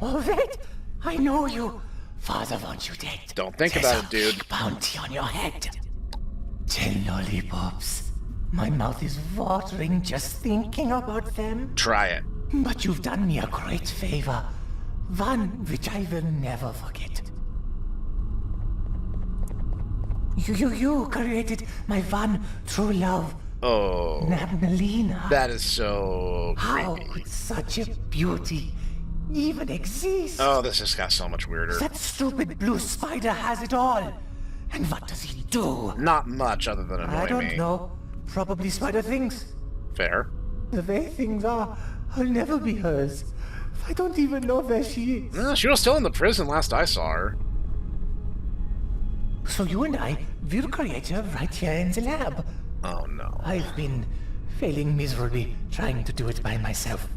All right, I know you. Father wants you dead. Don't think There's about it, a dude. big bounty on your head. 10 lollipops. My mouth is watering just thinking about them. Try it. But you've done me a great favor. One which I will never forget. You created my one true love. Oh. Nabnalina. That is so How creepy. could such a beauty even exist? Oh, this just got so much weirder. That stupid blue spider has it all. And what does he do? Not much other than annoy me. I don't know. Probably spider things. Fair. The way things are, I'll never be hers. I don't even know where she is. She was still in the prison last I saw her. So you and I will create her right here in the lab. Oh no. I've been failing miserably trying to do it by myself.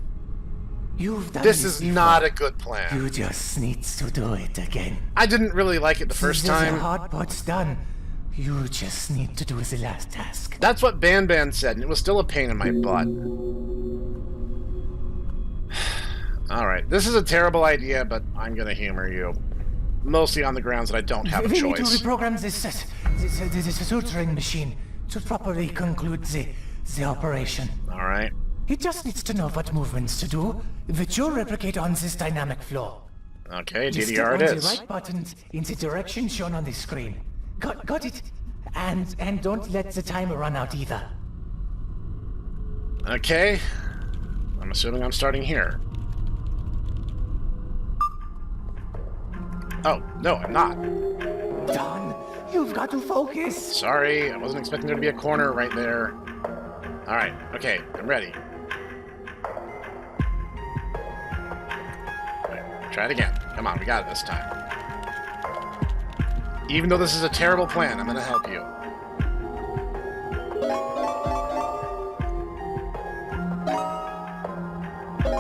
You've done This is before. not a good plan. You just need to do it again. I didn't really like it the first time. The hard part's done. You just need to do the last task. That's what BanBan said, and it was still a pain in my butt. Alright, this is a terrible idea, but I'm gonna humor you. mostly on the grounds that I don't have a We need to choice. reprogram this suturing machine to properly conclude the operation. All right. It just needs to know what movements to do, which you'll replicate on this dynamic floor. Okay, Just DDR it stick on is. the right buttons in the direction shown on the screen. Got it? And don't let the timer run out either. Okay. I'm assuming I'm starting here. Oh, no, I'm not. Don, you've got to focus. Sorry, I wasn't expecting there to be a corner right there. Alright, okay, I'm ready. Alright, try it again. Come on, we got it this time. Even though this is a terrible plan, I'm gonna help you.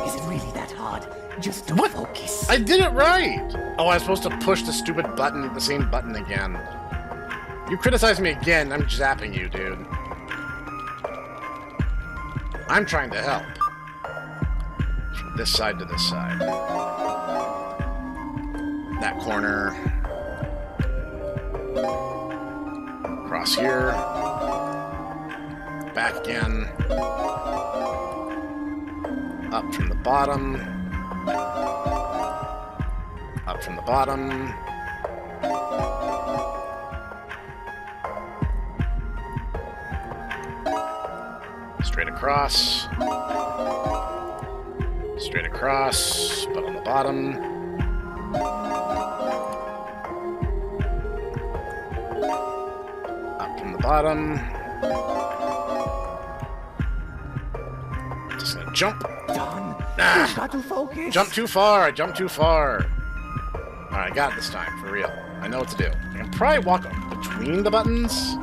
Is it really that hard? Just don't focus. I did it right! Oh, I was supposed to push the stupid button, the same button again. You criticize me again, I'm zapping you, dude. I'm trying to help. From this side to this side. That corner. Across here. Back again. Up from the bottom. Up from the bottom. Straight across. Straight across, but on the bottom. Up from the bottom. Just gonna jump. Don, you've got to focus. Jump too far. I jumped too far. Alright, I got it this time, for real. I know what to do. I can probably walk between the buttons.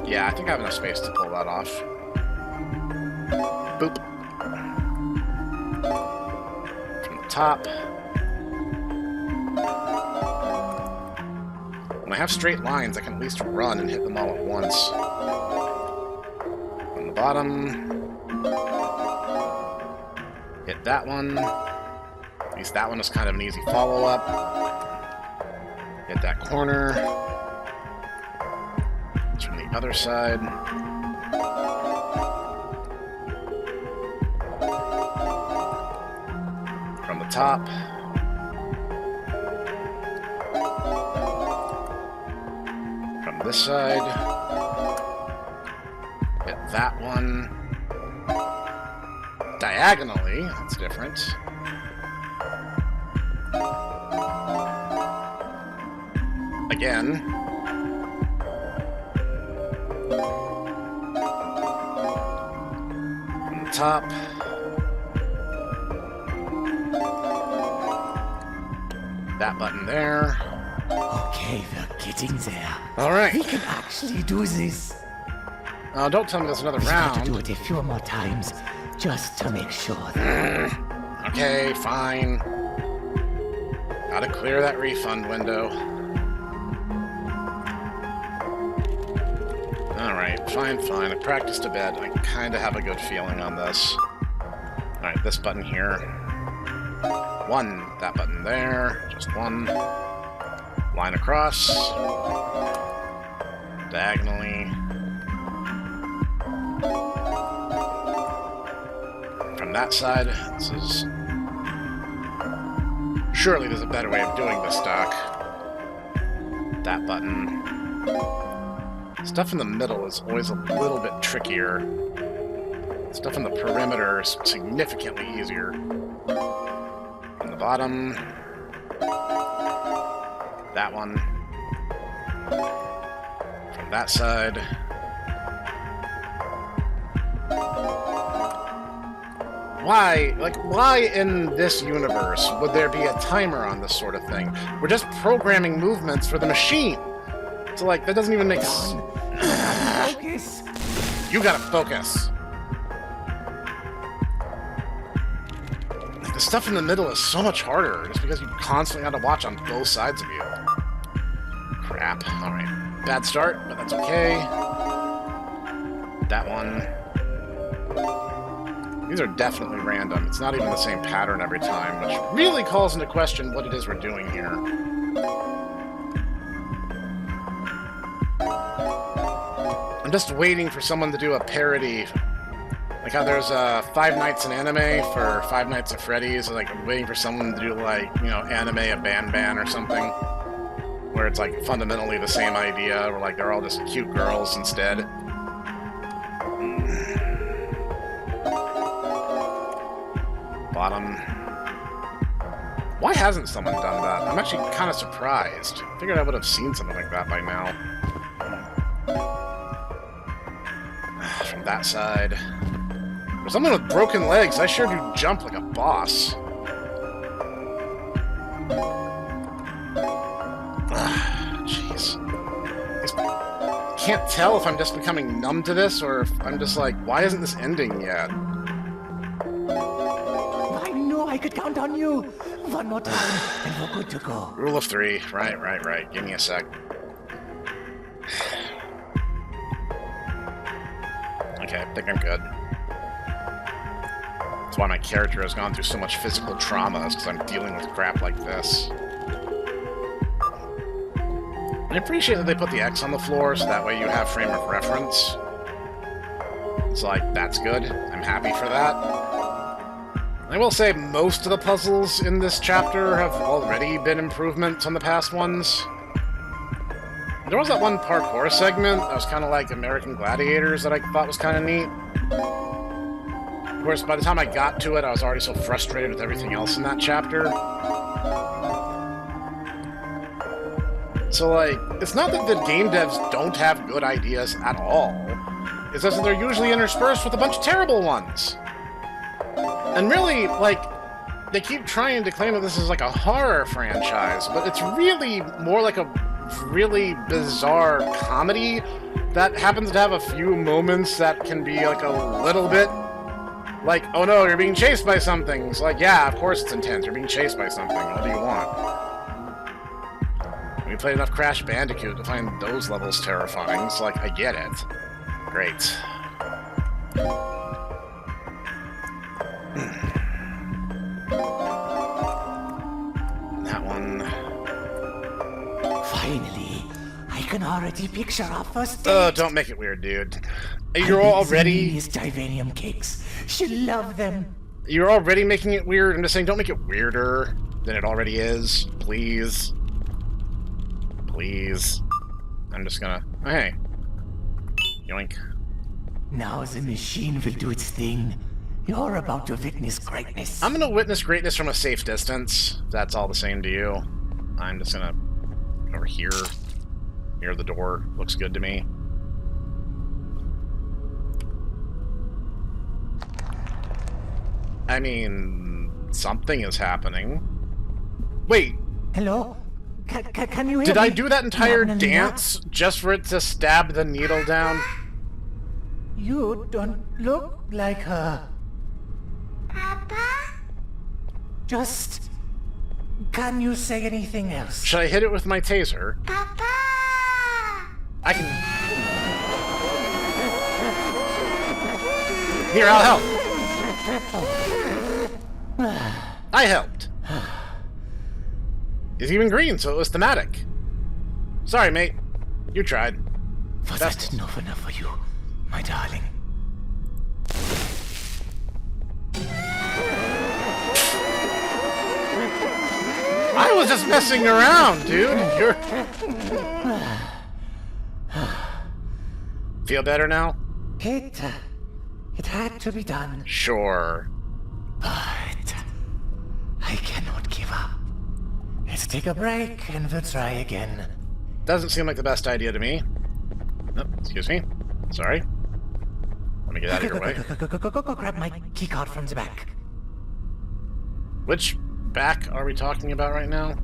Yeah, I think I have enough space to pull that off. Boop. From the top. When I have straight lines, I can at least run and hit them all at once. From the bottom. Hit that one. At least that one was kind of an easy follow-up. Hit that corner. It's from the other side. From the top. From this side. Hit that one. Diagonally, that's different. Again. From the top. That button there. Okay, we're getting there. Alright. We can actually do this. Oh, don't tell me there's another We round. have to do it a few more times, just to make sure. Okay, fine. Gotta clear that refund window. Alright, fine. I practiced a bit. I kinda have a good feeling on this. Alright, this button here. One. That button there. Just one. Line across. Diagonally. From that side, this is... Surely there's a better way of doing this, Doc. That button. Stuff in the middle is always a little bit trickier. Stuff in the perimeter is significantly easier. On the bottom. That one. From that side. Why in this universe would there be a timer on this sort of thing? We're just programming movements for the machine. So, like, that doesn't even make sense. Focus. You gotta focus. Like, the stuff in the middle is so much harder, just because you constantly gotta watch on both sides of you. Crap. Alright. Bad start, but that's okay. That one. These are definitely random. It's not even the same pattern every time, which really calls into question what it is we're doing here. I'm just waiting for someone to do a parody. Like how there's Five Nights in Anime for Five Nights at Freddy's. Like, I'm waiting for someone to do, like, you know, anime of BanBan or something. Where it's, like, fundamentally the same idea, where, like, they're all just cute girls instead. Bottom. Why hasn't someone done that? I'm actually kind of surprised. I figured I would have seen something like that by now. From that side. For someone with broken legs, I sure do jump like a boss. Jeez. I can't tell if I'm just becoming numb to this, or if I'm just like, why isn't this ending yet? I knew I could count on you. One more time, and we're good to go. Rule of 3. Right. Give me a sec. Okay, I think I'm good. That's why my character has gone through so much physical trauma, is because I'm dealing with crap like this. I appreciate that they put the X on the floor, so that way you have frame of reference. It's like, that's good. I'm happy for that. I will say most of the puzzles in this chapter have already been improvements on the past ones. There was that one parkour segment that was kind of like American Gladiators that I thought was kind of neat. Of course, by the time I got to it, I was already so frustrated with everything else in that chapter. So, like, it's not that the game devs don't have good ideas at all. It's just that they're usually interspersed with a bunch of terrible ones. And really, like, they keep trying to claim that this is like a horror franchise, but it's really more like a really bizarre comedy that happens to have a few moments that can be like a little bit like, oh no, you're being chased by something. It's like, yeah, of course it's intense. You're being chased by something. What do you want? We played enough Crash Bandicoot to find those levels terrifying. It's like, I get it. Great. That one. Finally, I can already picture our first date. Oh, don't make it weird, dude. You're already... These Divanium cakes. She'll love them. You're already making it weird. I'm just saying, don't make it weirder than it already is. Please. Please. I'm just gonna... Oh, hey. Yoink. Now the machine will do its thing. You're about to witness greatness. I'm gonna witness greatness from a safe distance. If that's all the same to you. I'm just gonna... over here. Near the door. Looks good to me. I mean... something is happening. Wait. Hello? Can you hear Did me? I do that entire dance just for it to stab the needle down? You don't look like her. Papa? Just... can you say anything else? Should I hit it with my taser? Papa! I can... Here, I'll help. I helped. It's even green, so it was thematic. Sorry, mate. You tried. Was that not enough for you, my darling? I was just messing around, dude. You're... Feel better now? It had to be done. Sure. But I cannot give up. Let's take a break and we'll try again. Doesn't seem like the best idea to me. Oh, excuse me. Sorry. Let me get out of your way. Go grab my keycard from the back. Which back are we talking about right now?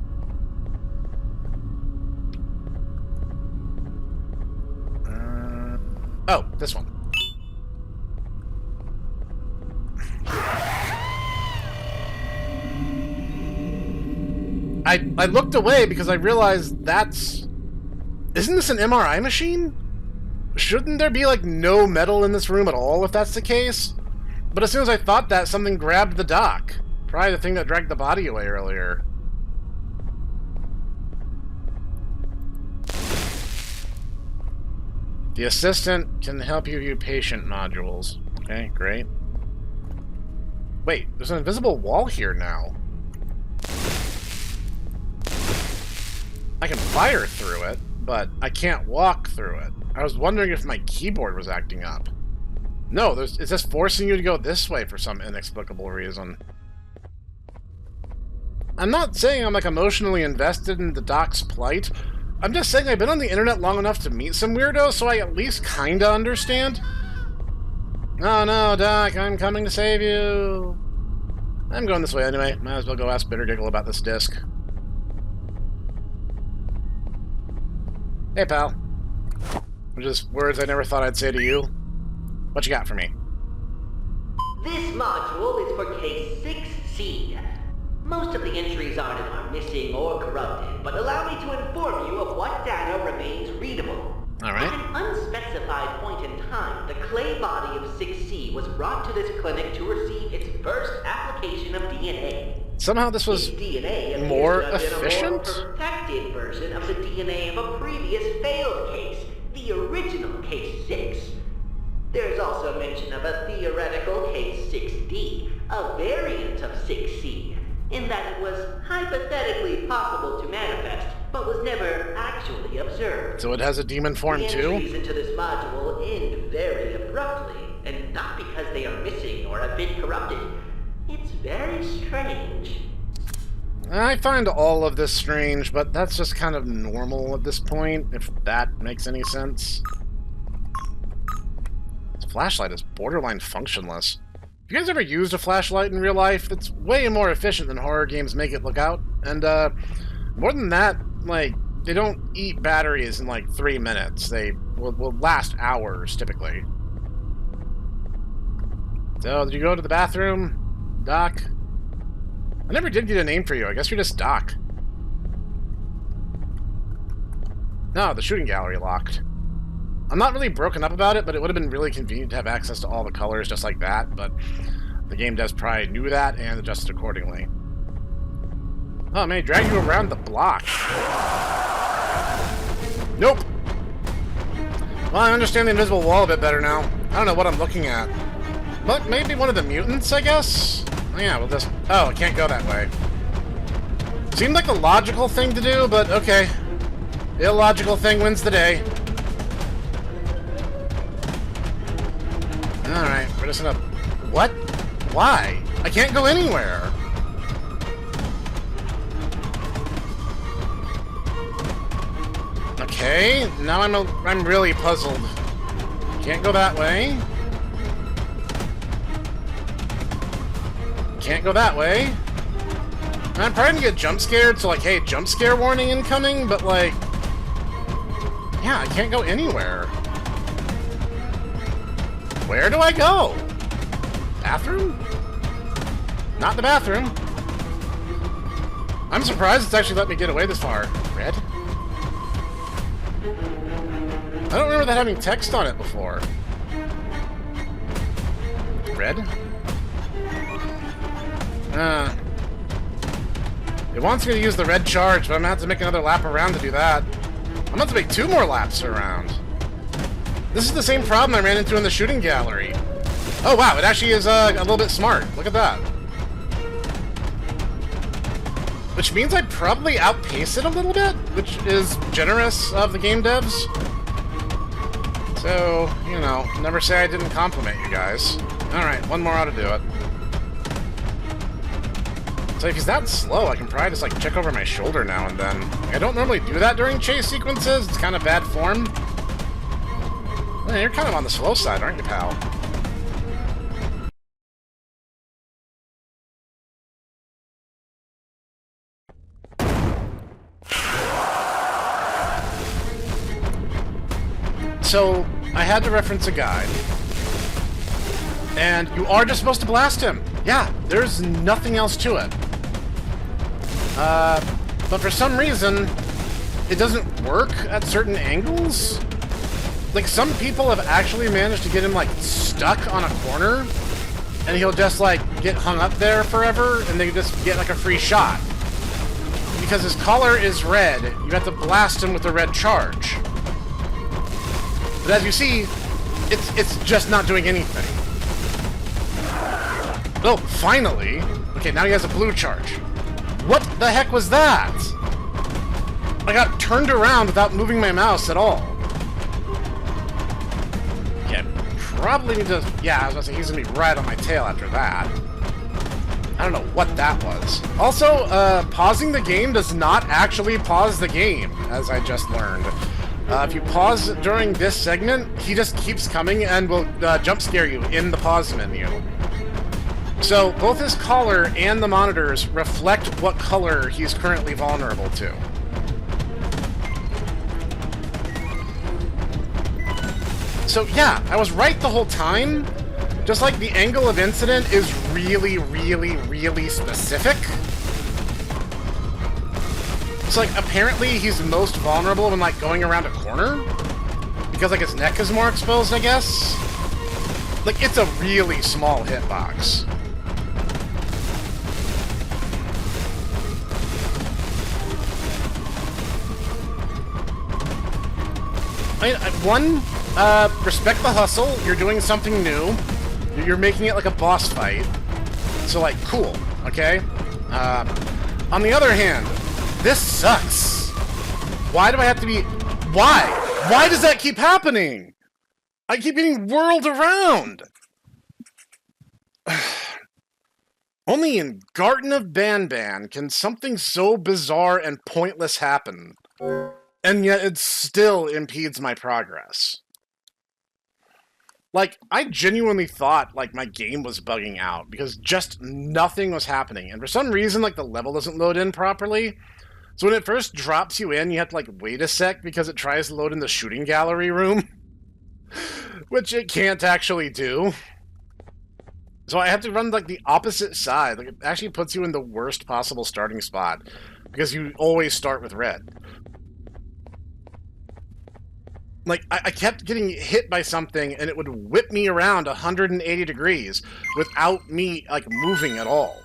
Oh, this one. I looked away because I realized that's... Isn't this an MRI machine? Shouldn't there be, like, no metal in this room at all if that's the case? But as soon as I thought that, something grabbed the dock. Probably the thing that dragged the body away earlier. The assistant can help you view patient modules. Okay, great. Wait, there's an invisible wall here now. I can fire through it, but I can't walk through it. I was wondering if my keyboard was acting up. No, it's just forcing you to go this way for some inexplicable reason. I'm not saying I'm like emotionally invested in the doc's plight. I'm just saying I've been on the internet long enough to meet some weirdos, so I at least kinda understand. Oh no, Doc, I'm coming to save you. I'm going this way anyway. Might as well go ask Bitter Giggle about this disc. Hey, pal. Just words I never thought I'd say to you. What you got for me? This module is for case 6C. Most of the entries on it are missing or corrupted, but allow me to inform you of what data remains readable. Alright. At an unspecified point in time, the clay body of 6C was brought to this clinic to receive its first application of DNA. Somehow this was DNA more appears to have been a more efficient? perfected version of the DNA of a previous failed case, the original case 6. There's also mention of a theoretical case 6D, a variant of 6C, in that it was hypothetically possible to manifest, but was never actually observed. So it has a demon form too? The entries into this module end very abruptly, and not because they are missing or have been corrupted. It's very strange. I find all of this strange, but that's just kind of normal at this point, if that makes any sense. This flashlight is borderline functionless. Have you guys ever used a flashlight in real life? It's way more efficient than horror games make it look out. And, more than that, like, they don't eat batteries in, like, 3 minutes. They will last hours, typically. So, did you go to the bathroom, Doc? I never did get a name for you. I guess you're just Doc. No, the shooting gallery locked. I'm not really broken up about it, but it would have been really convenient to have access to all the colors just like that, but the game devs probably knew that and adjusted accordingly. Oh, man, drag you around the block. Nope. Well, I understand the invisible wall a bit better now. I don't know what I'm looking at. But maybe one of the mutants, I guess? Oh, yeah, we'll just... Oh, I can't go that way. Seemed like a logical thing to do, but okay. The illogical thing wins the day. Alright, we're just gonna... What? Why? I can't go anywhere! Okay, now I'm really puzzled. Can't go that way. Can't go that way. And I'm probably gonna get jump scared, so like, hey, jump scare warning incoming, but like... Yeah, I can't go anywhere. Where do I go? Bathroom? Not the bathroom. I'm surprised it's actually let me get away this far. Red? I don't remember that having text on it before. Red? It wants me to use the red charge, but I'm gonna have to make another lap around to do that. I'm gonna have to make 2 more laps around. This is the same problem I ran into in the shooting gallery. Oh wow, it actually is a little bit smart. Look at that. Which means I probably outpace it a little bit, which is generous of the game devs. So, you know, never say I didn't compliment you guys. Alright, 1 more ought to do it. So if he's that slow, I can probably just like check over my shoulder now and then. I don't normally do that during chase sequences, it's kind of bad form. Well, you're kind of on the slow side, aren't you, pal? So, I had to reference a guide. And you are just supposed to blast him. Yeah, there's nothing else to it. But for some reason, it doesn't work at certain angles. Like, some people have actually managed to get him, like, stuck on a corner. and he'll just, like, get hung up there forever, and they just get, like, a free shot. Because his collar is red, you have to blast him with a red charge. But as you see, it's just not doing anything. Oh, finally! Okay, now he has a blue charge. What the heck was that? I got turned around without moving my mouse at all. Yeah, probably need to... Yeah, I was gonna say, he's gonna be right on my tail after that. I don't know what that was. Also, pausing the game does not actually pause the game, as I just learned. If you pause during this segment, he just keeps coming and will jump scare you in the pause menu. So, both his collar and the monitors reflect what color he's currently vulnerable to. So yeah, I was right the whole time. Just like the angle of incident is really, really, really specific. It's like, apparently he's most vulnerable when, like, going around a corner. Because, like, his neck is more exposed, I guess. Like, it's a really small hitbox. One, respect the hustle. You're doing something new. You're making it like a boss fight. So, like, cool, okay? On the other hand, this sucks. Why do I have to be... Why? Why does that keep happening? I keep getting whirled around. Only in Garten of BanBan can something so bizarre and pointless happen. And yet it still impedes my progress. Like, I genuinely thought, like, my game was bugging out, because just nothing was happening. And for some reason, like, the level doesn't load in properly. So when it first drops you in, you have to, like, wait a sec, because it tries to load in the shooting gallery room. Which it can't actually do. So I have to run, like, the opposite side. Like, it actually puts you in the worst possible starting spot, because you always start with red. Like, I kept getting hit by something, and it would whip me around 180 degrees without me, like, moving at all.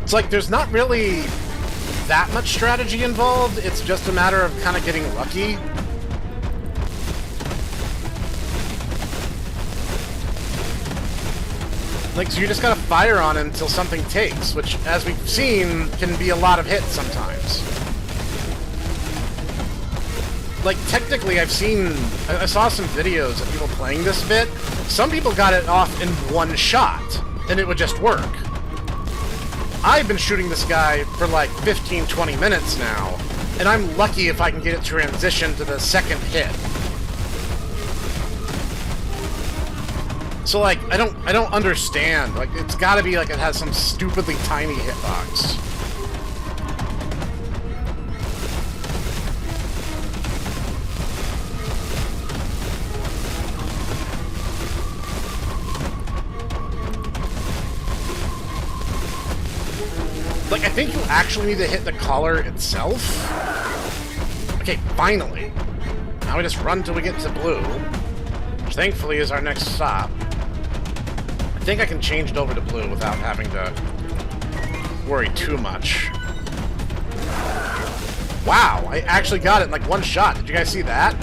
It's like, there's not really that much strategy involved. It's just a matter of kind of getting lucky. Like, so you just gotta fire on it until something takes, which, as we've seen, can be a lot of hits sometimes. Like, technically, I saw some videos of people playing this bit. Some people got it off in one shot, and it would just work. I've been shooting this guy for like 15-20 minutes now, and I'm lucky if I can get it to transition to the second hit. So, like, I don't understand. Like, it's gotta be like it has some stupidly tiny hitbox. Like, I think you actually need to hit the collar itself. Okay, finally. Now we just run till we get to blue, which thankfully is our next stop. I think I can change it over to blue without having to worry too much. Wow, I actually got it in like one shot. Did you guys see that?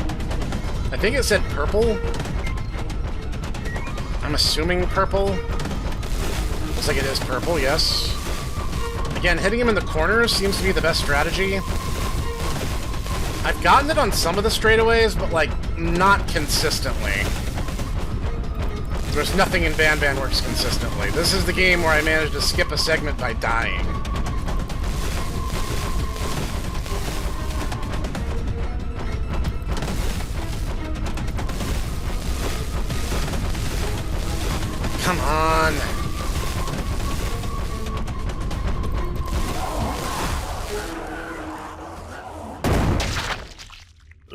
I think it said purple. I'm assuming purple. Looks like it is purple, yes. Again, hitting him in the corners seems to be the best strategy. I've gotten it on some of the straightaways, but, like, not consistently. There's nothing in BanBan works consistently. This is the game where I managed to skip a segment by dying. Come on.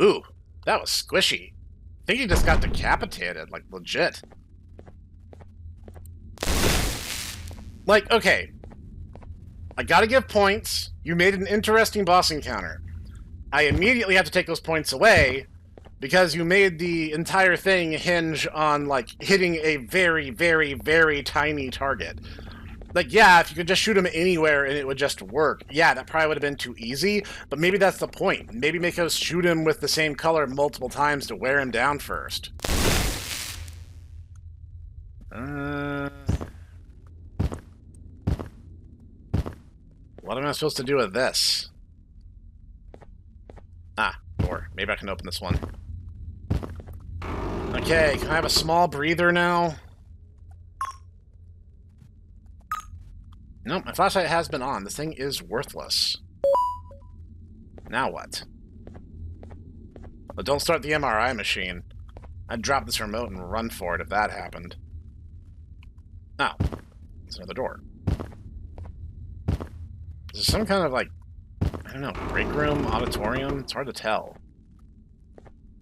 Ooh, that was squishy. I think he just got decapitated, like, legit. Like, okay. I gotta give points. You made an interesting boss encounter. I immediately have to take those points away Because you made the entire thing hinge on, like, hitting a very, very, very tiny target. Like, yeah, if you could just shoot him anywhere and it would just work, yeah, that probably would have been too easy, but maybe that's the point. Maybe make us shoot him with the same color multiple times to wear him down first. What am I supposed to do with this? Ah, door. Maybe I can open this one. Okay, can I have a small breather now? Nope, my flashlight has been on. This thing is worthless. Now what? But don't start the MRI machine. I'd drop this remote and run for it if that happened. Oh. There's another door. Is this some kind of, like, I don't know, break room, auditorium? It's hard to tell.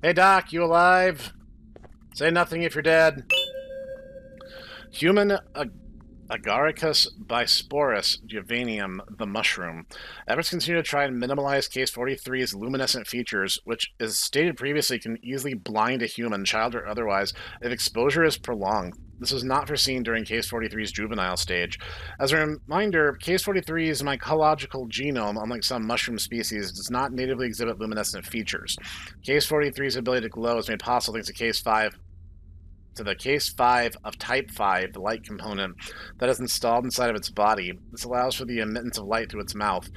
Hey, Doc, you alive? Say nothing if you're dead. Human Agaricus bisporus giovannium, the mushroom. Efforts continue to try and minimize Case 43's luminescent features, which, as stated previously, can easily blind a human, child or otherwise, if exposure is prolonged. This was not foreseen during Case 43's juvenile stage. As a reminder, Case 43's mycological genome, unlike some mushroom species, does not natively exhibit luminescent features. Case 43's ability to glow is made possible thanks to the Case 5 of Type 5, the light component, that is installed inside of its body. This allows for the emittance of light through its mouth.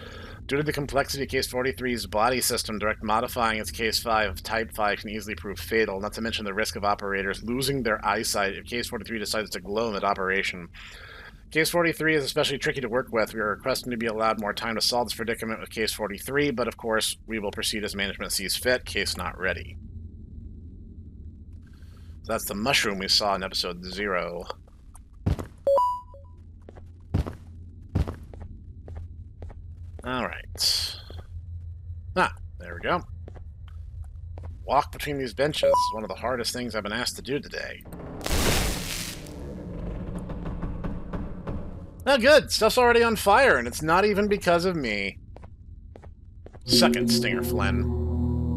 Due to the complexity of Case 43's body system, direct modifying its Case 5 of Type 5 can easily prove fatal, not to mention the risk of operators losing their eyesight if Case 43 decides to glow mid-operation. Case 43 is especially tricky to work with. We are requesting to be allowed more time to solve this predicament with Case 43, but of course, we will proceed as management sees fit, case not ready. So that's the mushroom we saw in episode 0. Alright. Ah, there we go. Walk between these benches is one of the hardest things I've been asked to do today. Oh, good. Stuff's already on fire, and it's not even because of me. Suck it, Stinger Flynn.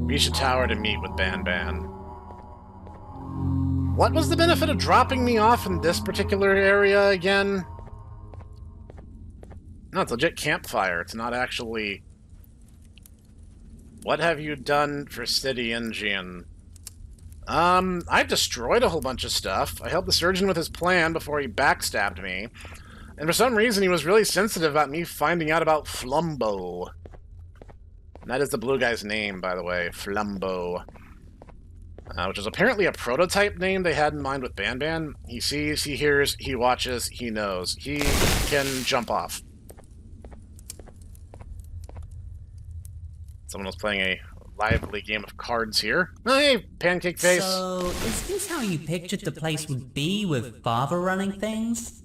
Reach the tower to meet with BanBan. What was the benefit of dropping me off in this particular area again? No, it's a legit campfire. It's not actually... What have you done for City Engine? I've destroyed a whole bunch of stuff. I helped the surgeon with his plan before he backstabbed me. And for some reason, he was really sensitive about me finding out about Flumbo. And that is the blue guy's name, by the way. Flumbo. Which is apparently a prototype name they had in mind with BanBan. He sees, he hears, he watches, he knows. He can jump off. Someone was playing a lively game of cards here. Oh, hey, pancake face. So, is this how you pictured the place would be with Father running things?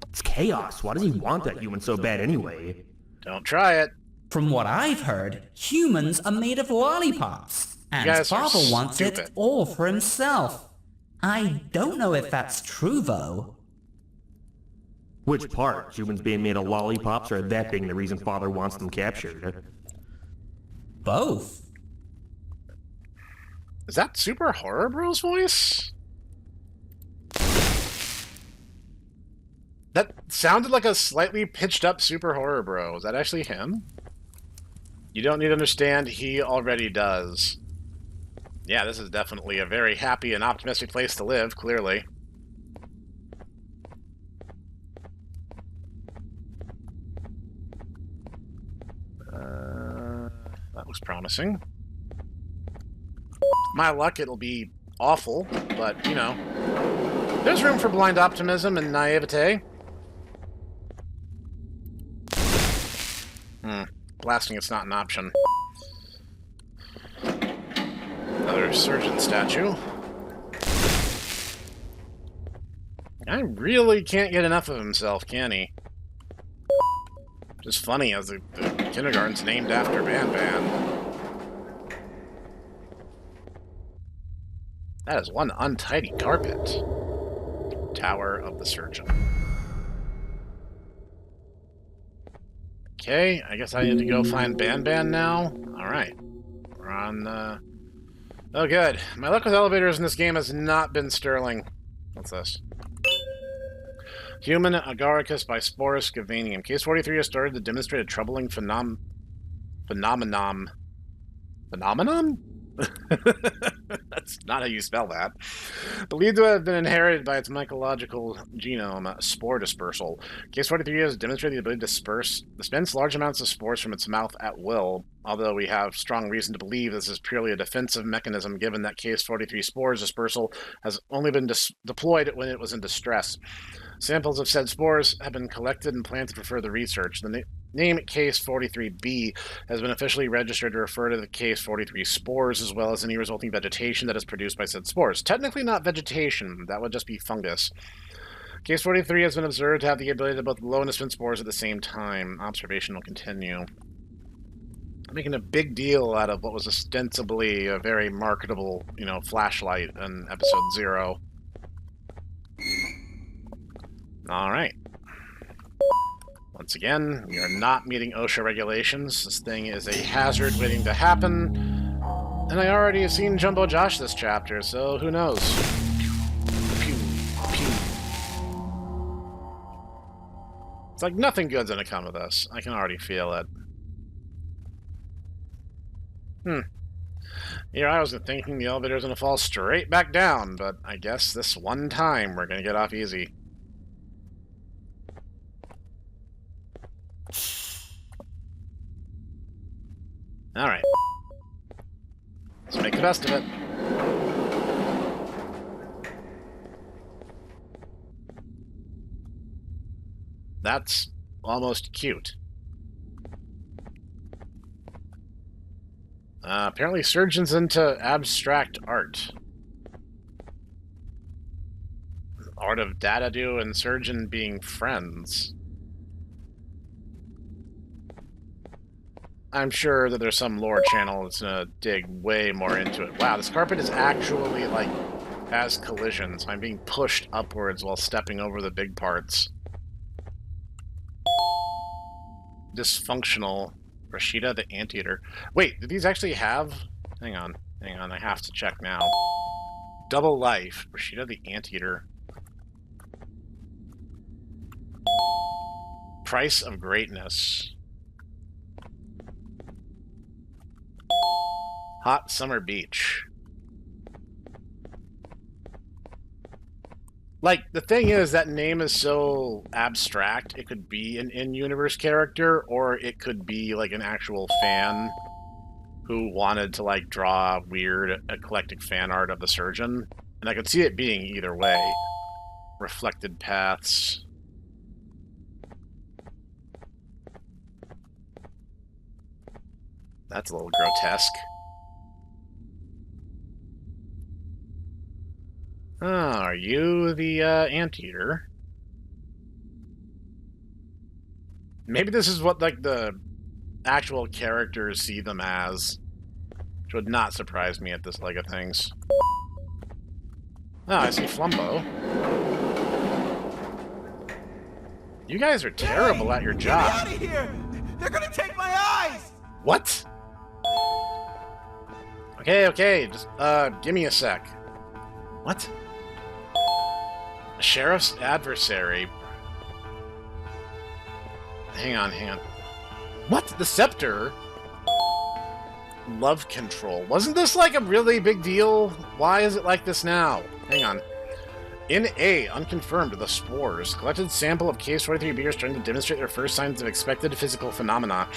It's chaos. Why does he want that human so bad anyway? Don't try it. From what I've heard, humans are made of lollipops. And Father wants it all for himself. I don't know if that's true, though. Which part? Humans being made of lollipops, or that being the reason Father wants them captured? Both. Is that Super Horror Bros' voice? That sounded like a slightly pitched up Super Horror Bro. Is that actually him? You don't need to understand, he already does. Yeah, this is definitely a very happy and optimistic place to live, clearly. That looks promising. My luck, it'll be awful, but, you know, there's room for blind optimism and naivete. Blasting it's not an option. Another surgeon statue. I really can't get enough of himself, can he? Just funny, as the kindergarten's named after BanBan. That is one untidy carpet. Tower of the Surgeon. Okay, I guess I need to go find BanBan now. Alright. We're on Oh, good. My luck with elevators in this game has not been sterling. What's this? Human agaricus by Sporus Gavanium. Case 43 has started to demonstrate a troubling phenomenon? That's not how you spell that. Believed to have been inherited by its mycological genome, spore dispersal. Case 43 has demonstrated the ability to dispense large amounts of spores from its mouth at will, although we have strong reason to believe this is purely a defensive mechanism given that Case 43 spores dispersal has only been deployed when it was in distress. Samples of said spores have been collected and planted for further research. The name Case 43B has been officially registered to refer to the Case 43 spores as well as any resulting vegetation that is produced by said spores. Technically not vegetation, that would just be fungus. Case 43 has been observed to have the ability to both blow and dispense spores at the same time. Observation will continue. I'm making a big deal out of what was ostensibly a very marketable, flashlight in episode 0. Alright. Once again, we are not meeting OSHA regulations. This thing is a hazard waiting to happen. And I already have seen Jumbo Josh this chapter, so who knows? Pew, pew. It's like nothing good's gonna come of this. I can already feel it. Here I was thinking the elevator's gonna fall straight back down, but I guess this one time we're gonna get off easy. Alright. Let's make the best of it. That's almost cute. Apparently Surgeon's into abstract art. Art of Dadadu and Surgeon being friends. I'm sure that there's some lore channel that's gonna dig way more into it. Wow, this carpet is actually, like, has collisions. I'm being pushed upwards while stepping over the big parts. Dysfunctional. Rashida the Anteater. Wait, do these actually have... Hang on, I have to check now. Double Life. Rashida the Anteater. Price of Greatness. Hot Summer Beach. Like, the thing is, that name is so abstract, it could be an in-universe character, or it could be, like, an actual fan who wanted to, like, draw weird, eclectic fan art of the Surgeon. And I could see it being either way. Reflected Paths. That's a little grotesque. Ah, are you the Anteater? Maybe this is what, like, the actual characters see them as. Which would not surprise me at this leg of things. Ah, I see Flumbo. You guys are terrible at your job. Get me out of here! They're gonna take my eyes! What? Okay, just, give me a sec. What? A sheriff's adversary. Hang on. What? The scepter? Love control. Wasn't this like a really big deal? Why is it like this now? Hang on. In A, unconfirmed, the spores. Collected sample of Case 43 beers trying to demonstrate their first signs of expected physical phenomena.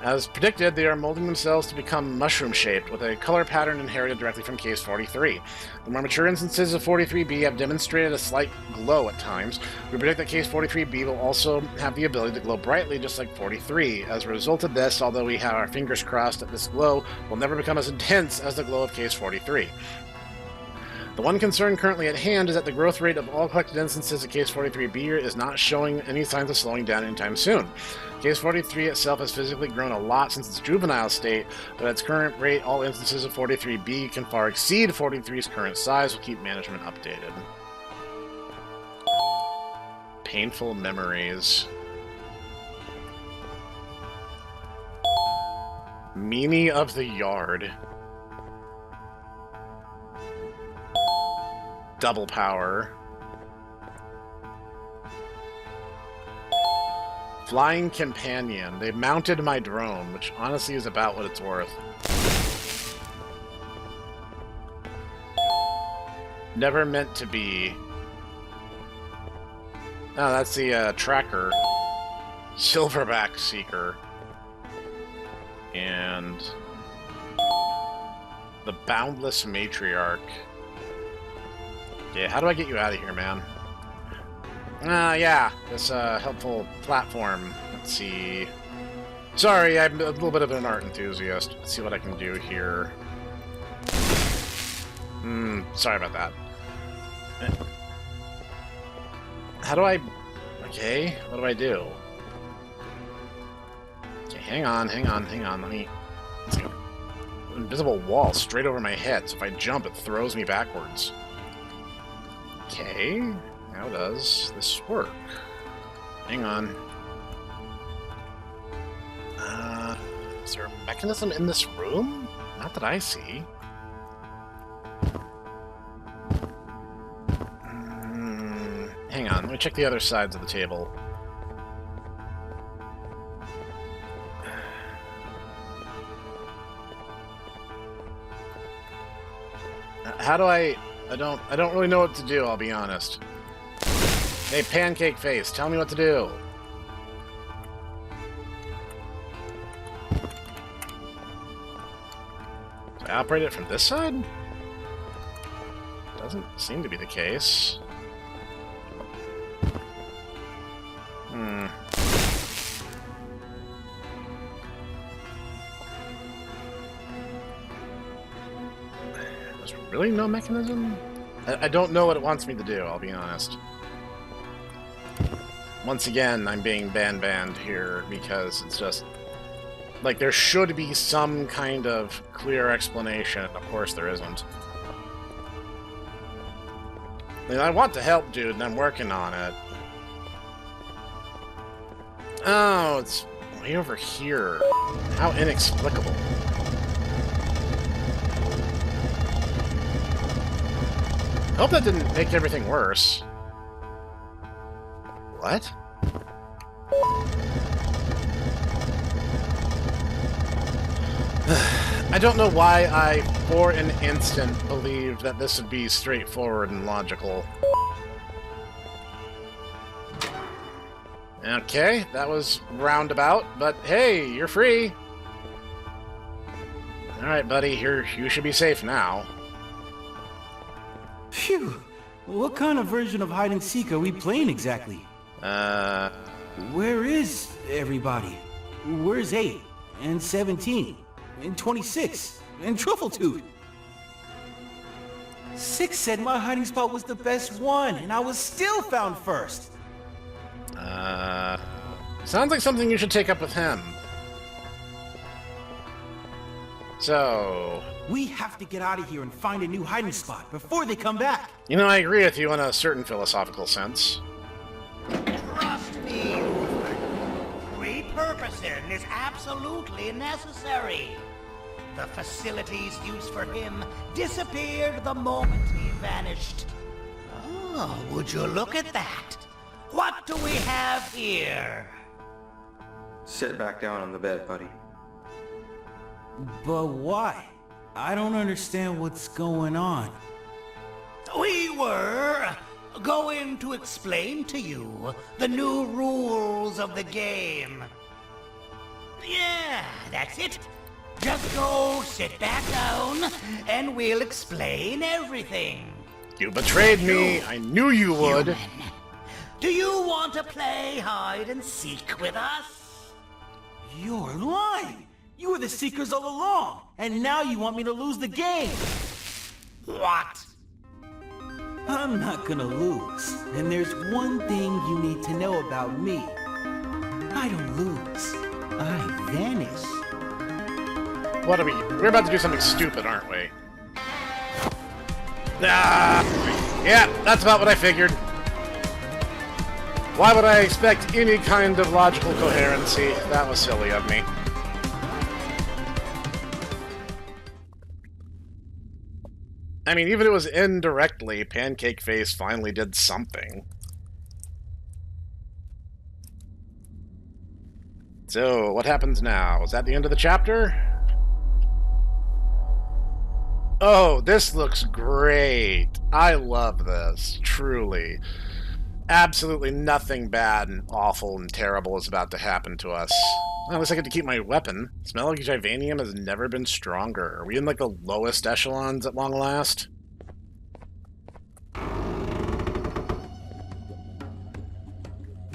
As predicted, they are molding themselves to become mushroom-shaped, with a color pattern inherited directly from Case 43. The more mature instances of 43B have demonstrated a slight glow at times. We predict that Case 43B will also have the ability to glow brightly, just like 43. As a result of this, although we have our fingers crossed that this glow will never become as intense as the glow of Case 43. The one concern currently at hand is that the growth rate of all collected instances of Case 43B is not showing any signs of slowing down anytime soon. Case 43 itself has physically grown a lot since its juvenile state, but at its current rate, all instances of 43B can far exceed 43's current size. We'll keep management updated. Painful memories. Meanie of the Yard. double power. Flying companion. They mounted my drone, which honestly is about what it's worth. Never meant to be. Oh, that's the tracker. Silverback Seeker. And the Boundless Matriarch. Yeah, how do I get you out of here, man? Yeah, this helpful platform. Let's see. Sorry, I'm a little bit of an art enthusiast. Let's see what I can do here. Sorry about that. How do I... Okay, what do I do? Okay, hang on. Let me... Let's go. Invisible wall straight over my head, so if I jump, it throws me backwards. Okay, how does this work? Hang on. Is there a mechanism in this room? Not that I see. Hang on, let me check the other sides of the table. How do I don't really know what to do, I'll be honest. Hey, Pancake Face, tell me what to do. Do I operate it from this side? Doesn't seem to be the case. There's really no mechanism? I don't know what it wants me to do, I'll be honest. Once again, I'm being BanBanned here because it's just... Like, there should be some kind of clear explanation. Of course there isn't. I mean, I want to help, dude, and I'm working on it. Oh, it's way over here. How inexplicable. I hope that didn't make everything worse. What? I don't know why I, for an instant, believed that this would be straightforward and logical. Okay, that was roundabout, but hey, you're free! Alright, buddy, you should be safe now. Phew! What kind of version of hide-and-seek are we playing exactly? Where is everybody? Where's 8? And 17? And 26? And Truffletooth? 6 said my hiding spot was the best one, and I was still found first! Sounds like something you should take up with him. So... We have to get out of here and find a new hiding spot before they come back! You know, I agree with you in a certain philosophical sense. Trust me, repurposing is absolutely necessary. The facilities used for him disappeared the moment he vanished. Oh, would you look at that? What do we have here? Sit back down on the bed, buddy. But why? I don't understand what's going on. We were going to explain to you the new rules of the game. Yeah, that's it. Just go sit back down and we'll explain everything. You betrayed me. I knew you would. Human. Do you want to play hide and seek with us? You're lying. You were the Seekers all along, and now you want me to lose the game. What? I'm not gonna lose, and there's one thing you need to know about me. I don't lose. I vanish. What are we? We're about to do something stupid, aren't we? Yeah, that's about what I figured. Why would I expect any kind of logical coherency? That was silly of me. I mean, even if it was indirectly, Pancake Face finally did something. So, what happens now? Is that the end of the chapter? Oh, this looks great. I love this, truly. Absolutely nothing bad and awful and terrible is about to happen to us. At least I get to keep my weapon. Smell like Givanium has never been stronger. Are we in like the lowest echelons at long last?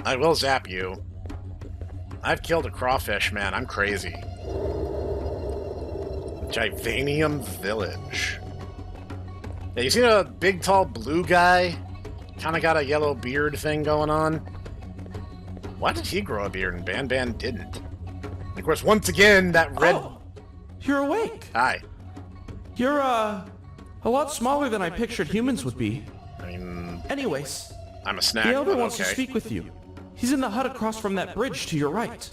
I will zap you. I've killed a crawfish, man. I'm crazy. Givanium Village. Yeah, you see a big, tall, blue guy? Kind of got a yellow beard thing going on. Why did he grow a beard and BanBan didn't? And of course, once again, that red... Oh, you're awake. Hi. You're, a lot smaller than I pictured humans would be. I mean... Anyways. I'm a snack, The Elder but wants to okay. speak with you. He's in the hut across from that bridge to your right.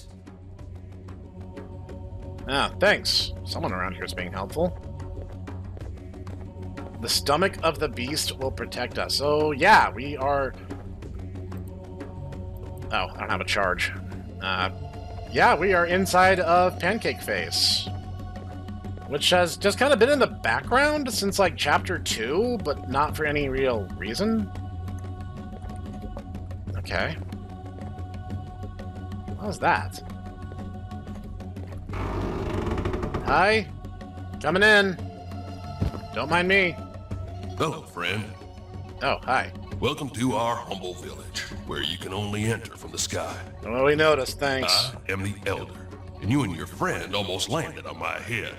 Ah, thanks. Someone around here is being helpful. The stomach of the beast will protect us. So, yeah, we are... Oh, I don't have a charge. Yeah, we are inside of Pancake Face. Which has just kind of been in the background since, like, Chapter 2, but not for any real reason. Okay. What was that? Hi. Coming in. Don't mind me. Hello, friend. Oh, hi. Welcome to our humble village, where you can only enter from the sky. Well, we noticed, thanks. I am the Elder, and you and your friend almost landed on my head.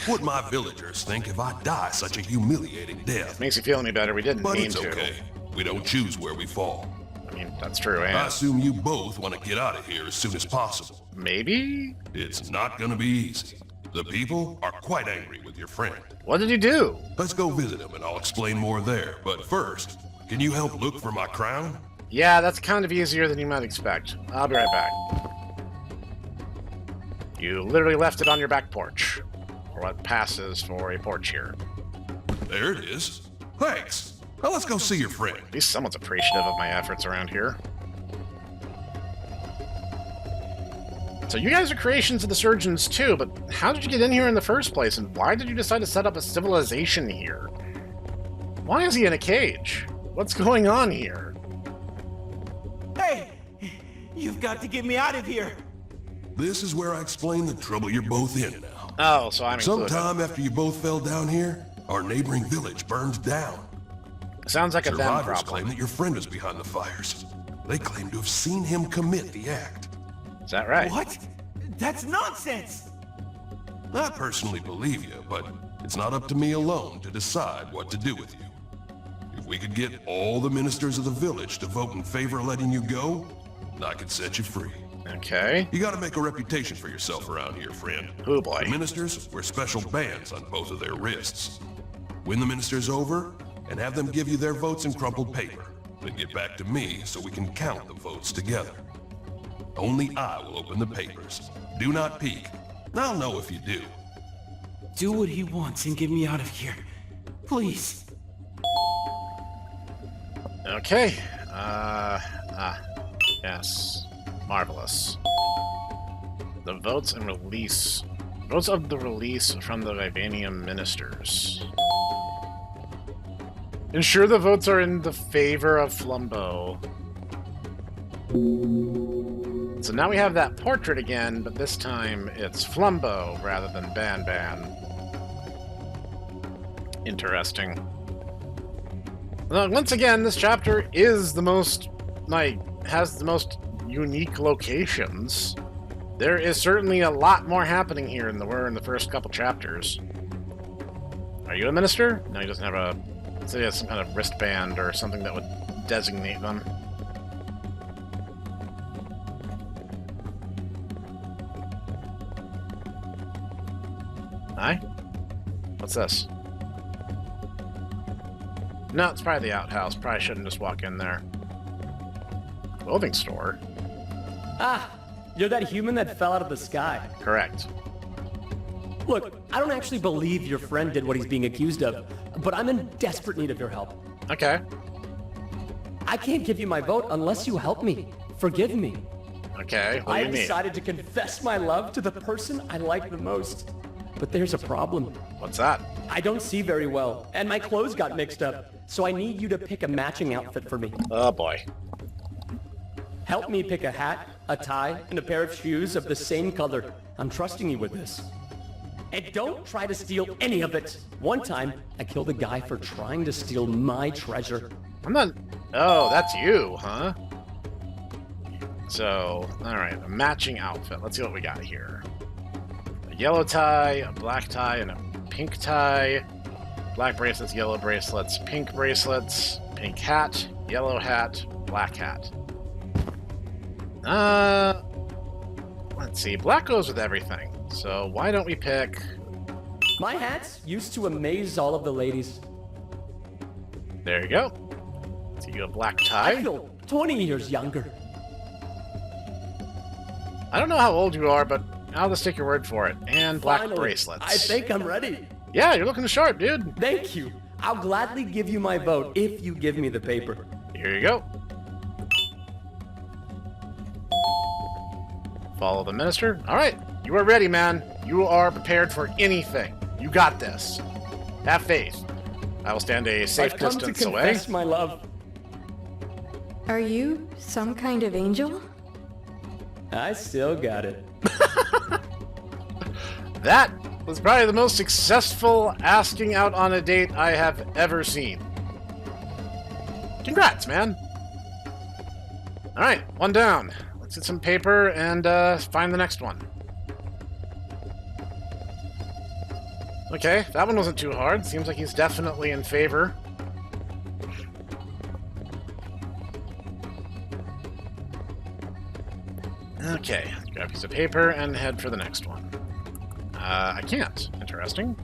What my villagers think if I die such a humiliating death? Makes you feel any better. We didn't But mean it's to. okay. We don't choose where we fall. I mean, that's true, I and... assume you both want to get out of here as soon as possible. Maybe? It's not gonna be easy. The people are quite angry with your friend. What did he do? Let's go visit him and I'll explain more there. But first, can you help look for my crown? Yeah, that's kind of easier than you might expect. I'll be right back. You literally left it on your back porch. Or what passes for a porch here. There it is. Thanks. Now let's go see your friend. At least someone's appreciative of my efforts around here. So you guys are creations of the Surgeons too, but how did you get in here in the first place, and why did you decide to set up a civilization here? Why is he in a cage? What's going on here? Hey! You've got to get me out of here! This is where I explain the trouble you're both in now. Oh, so I'm included. Sometime after you both fell down here, our neighboring village burned down. Sounds like a them Survivors problem. claim that your friend was behind the fires. They claim to have seen him commit the act. Is that right? What? That's nonsense! I personally believe you, but it's not up to me alone to decide what to do with you. If we could get all the ministers of the village to vote in favor of letting you go, I could set you free. Okay. You gotta make a reputation for yourself around here, friend. Oh boy. The ministers wear special bands on both of their wrists. Win the ministers over, and have them give you their votes in crumpled paper. Then get back to me so we can count the votes together. Only I will open the papers. Do not peek. I'll know if you do. Do what he wants and get me out of here. Please. Okay. Yes. Marvelous. The votes and release. Votes of the release from the Vivanium ministers. Ensure the votes are in the favor of Flumbo. So now we have that portrait again, but this time it's Flumbo rather than BanBan. Interesting. Well, once again, this chapter is the most, has the most unique locations. There is certainly a lot more happening here than there were in the first couple chapters. Are you a minister? No, he doesn't have a... So he has some kind of wristband or something that would designate them. Hi? What's this? No, it's probably the outhouse. Probably shouldn't just walk in there. Clothing store? Ah, you're that human that fell out of the sky. Correct. Look, I don't actually believe your friend did what he's being accused of. but I'm in desperate need of your help. Okay. I can't give you my vote unless you help me. Forgive me. Okay, what do you I mean? decided to confess my love to the person I like the most. But there's a problem. What's that? I don't see very well, and my clothes got mixed up. So I need you to pick a matching outfit for me. Oh boy. Help me pick a hat, a tie, and a pair of shoes of the same color. I'm trusting you with this. And don't try to steal any of it. One time, I killed a guy for trying to steal my treasure. I'm not... Oh, that's you, huh? So, alright, a matching outfit. Let's see what we got here. A yellow tie, a black tie, and a pink tie. Black bracelets, yellow bracelets, pink bracelets, pink hat, black hat. Let's see. Black goes with everything. So why don't we pick... My hats used to amaze all of the ladies. There you go. So you get a black tie. I feel 20 years younger. I don't know how old you are, but I'll just take your word for it. And black Finally, bracelets. I think I'm ready. Yeah, you're looking sharp, dude. Thank you. I'll gladly give you my vote if you give me the paper. Here you go. Follow the minister. All right, you are ready, man. You are prepared for anything. You got this. Have faith. I will stand a safe I've come distance to away. confess my love. Are you some kind of angel? I still got it. That was probably the most successful asking out on a date I have ever seen. Congrats, man. All right, one down. Let's get some paper and find the next one. Okay, that one wasn't too hard. Seems like he's definitely in favor. Okay, grab a piece of paper and head for the next one. I can't. Interesting.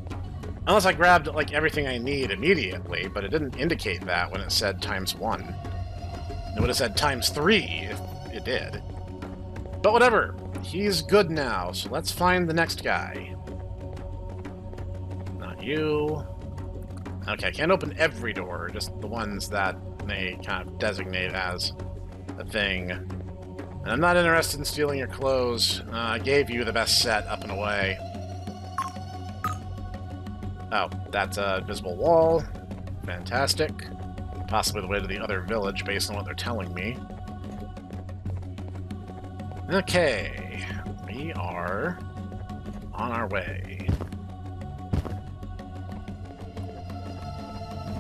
Unless I grabbed, like, everything I need immediately, but it didn't indicate that when it said ×1. It would have said ×3 if it did. But whatever. He's good now, so let's find the next guy. Not you. Okay, I can't open every door, just the ones that they kind of designate as a thing. And I'm not interested in stealing your clothes. I gave you the best set up and away. Oh, that's a visible wall. Fantastic. Possibly the way to the other village based on what they're telling me. Okay. We are on our way.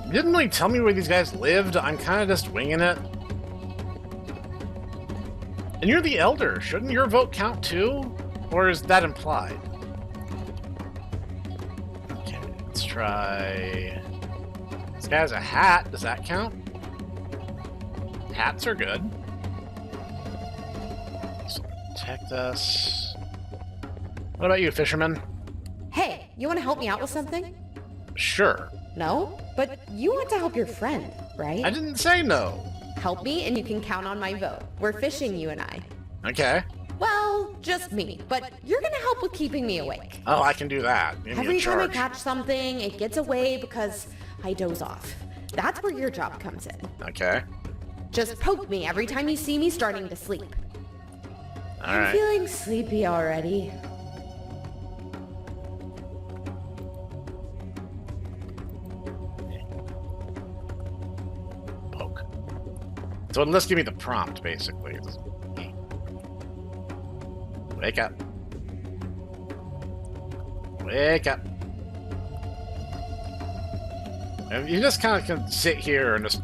You didn't really tell me where these guys lived. I'm kind of just winging it. And you're the elder. Shouldn't your vote count too? Or is that implied? Okay, let's try... This guy has a hat. Does that count? Hats are good. This will protect us. What about you, fisherman? Hey, you want to help me out with something? Sure. No? But you want to help your friend, right? I didn't say no. Help me and you can count on my vote. We're fishing, you and I. Okay. Well, just me, but you're gonna help with keeping me awake. Oh, I can do that. Give me Every a time I charge. catch something, it gets away because I doze off. That's where your job comes in. Okay. Just poke me every time you see me starting to sleep. All I'm right. feeling sleepy already. Poke. So let's give me the prompt, basically. Wake up. Wake up. And you just kind of can sit here and just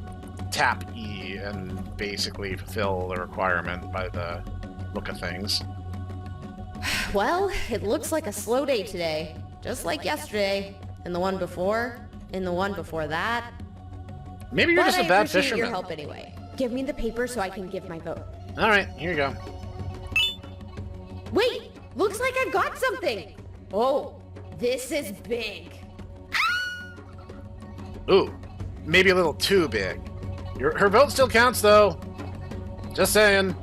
tap E and basically fulfill the requirement by the look of things. Well, it looks like a slow day today. Just like yesterday. And the one before. And the one before that. Maybe you're But just a I bad appreciate fisherman. your help anyway. Give me the paper so I can give my vote. Alright, here you go. Wait! Looks like I've got something! Oh, this is big. Ooh, maybe a little too big. Her vote still counts, though. Just saying.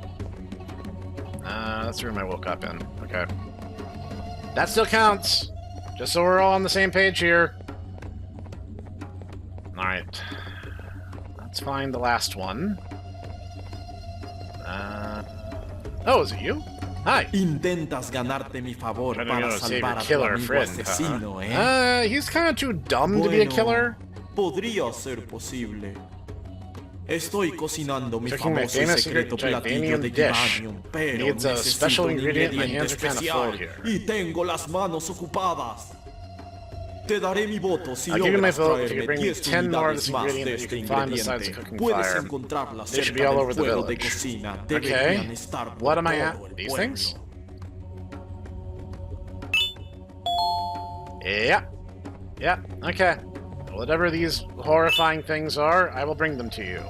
That's the room I woke up in. Okay. That still counts. Just so we're all on the same page here. Alright. Let's find the last one. Oh, is it you? Hi. Intentas ganarte mi favor para salvar a tu amigo asesino, ¿eh? He's kind of too dumb to be a killer. Podría ser posible. Estoy cocinando mi famoso y secreto platillo de Gibanium, pero necesito un ingrediente especial y tengo las manos ocupadas. Te daré mi voto si logras traerme 10 unidades más de este ingrediente. Puedes encontrarlas cerca del fuego de cocina. Deberían estar por what am I todo at? el These pueblo. things? Yeah. Yeah, okay. Whatever these horrifying things are, I will bring them to you.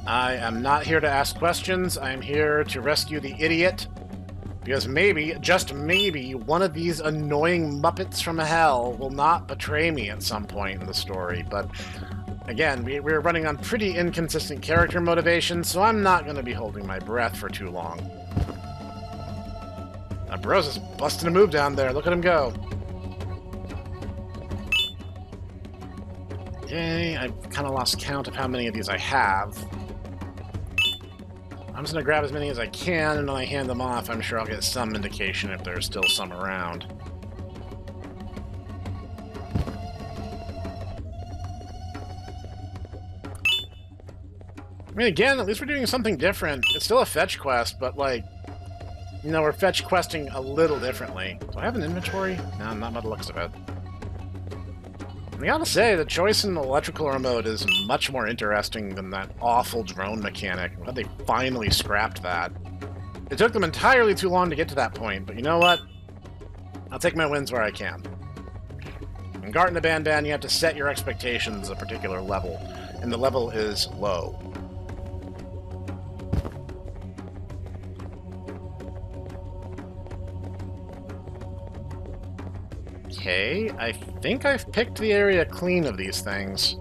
I am not here to ask questions. I am here to rescue the idiot. Because maybe, just maybe, one of these annoying Muppets from hell will not betray me at some point in the story. But again, we're running on pretty inconsistent character motivations, so I'm not going to be holding my breath for too long. Now, Bros is busting a move down there. Look at him go. Okay, I've kind of lost count of how many of these I have. I'm just going to grab as many as I can, and when I hand them off, I'm sure I'll get some indication if there's still some around. I mean, again, at least we're doing something different. It's still a fetch quest, but, like, you know, we're fetch questing a little differently. Do I have an inventory? No, not by the looks of it. I gotta say, the choice in the electrical remote is much more interesting than that awful drone mechanic. I'm glad they finally scrapped that. It took them entirely too long to get to that point, but you know what? I'll take my wins where I can. In Garten the BanBan, you have to set your expectations a particular level, and the level is low. Okay, I think I've picked the area clean of these things.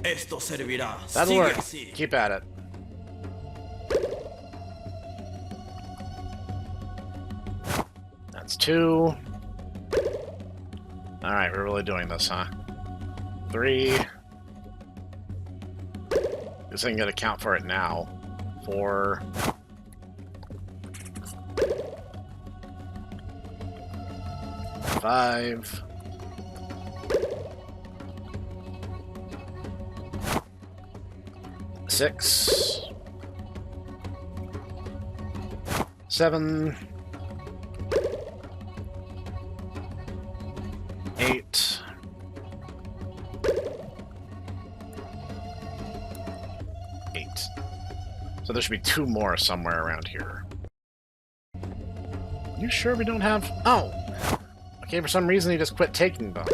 Esto servirá. That'll work. Keep at it. That's 2. Alright, we're really doing this, huh? 3. Guess I can get a count for it now. 4. 5. 6. 7. 8. 8. So there should be 2 more somewhere around here. You sure we don't have... Oh! Okay, for some reason he just quit taking them.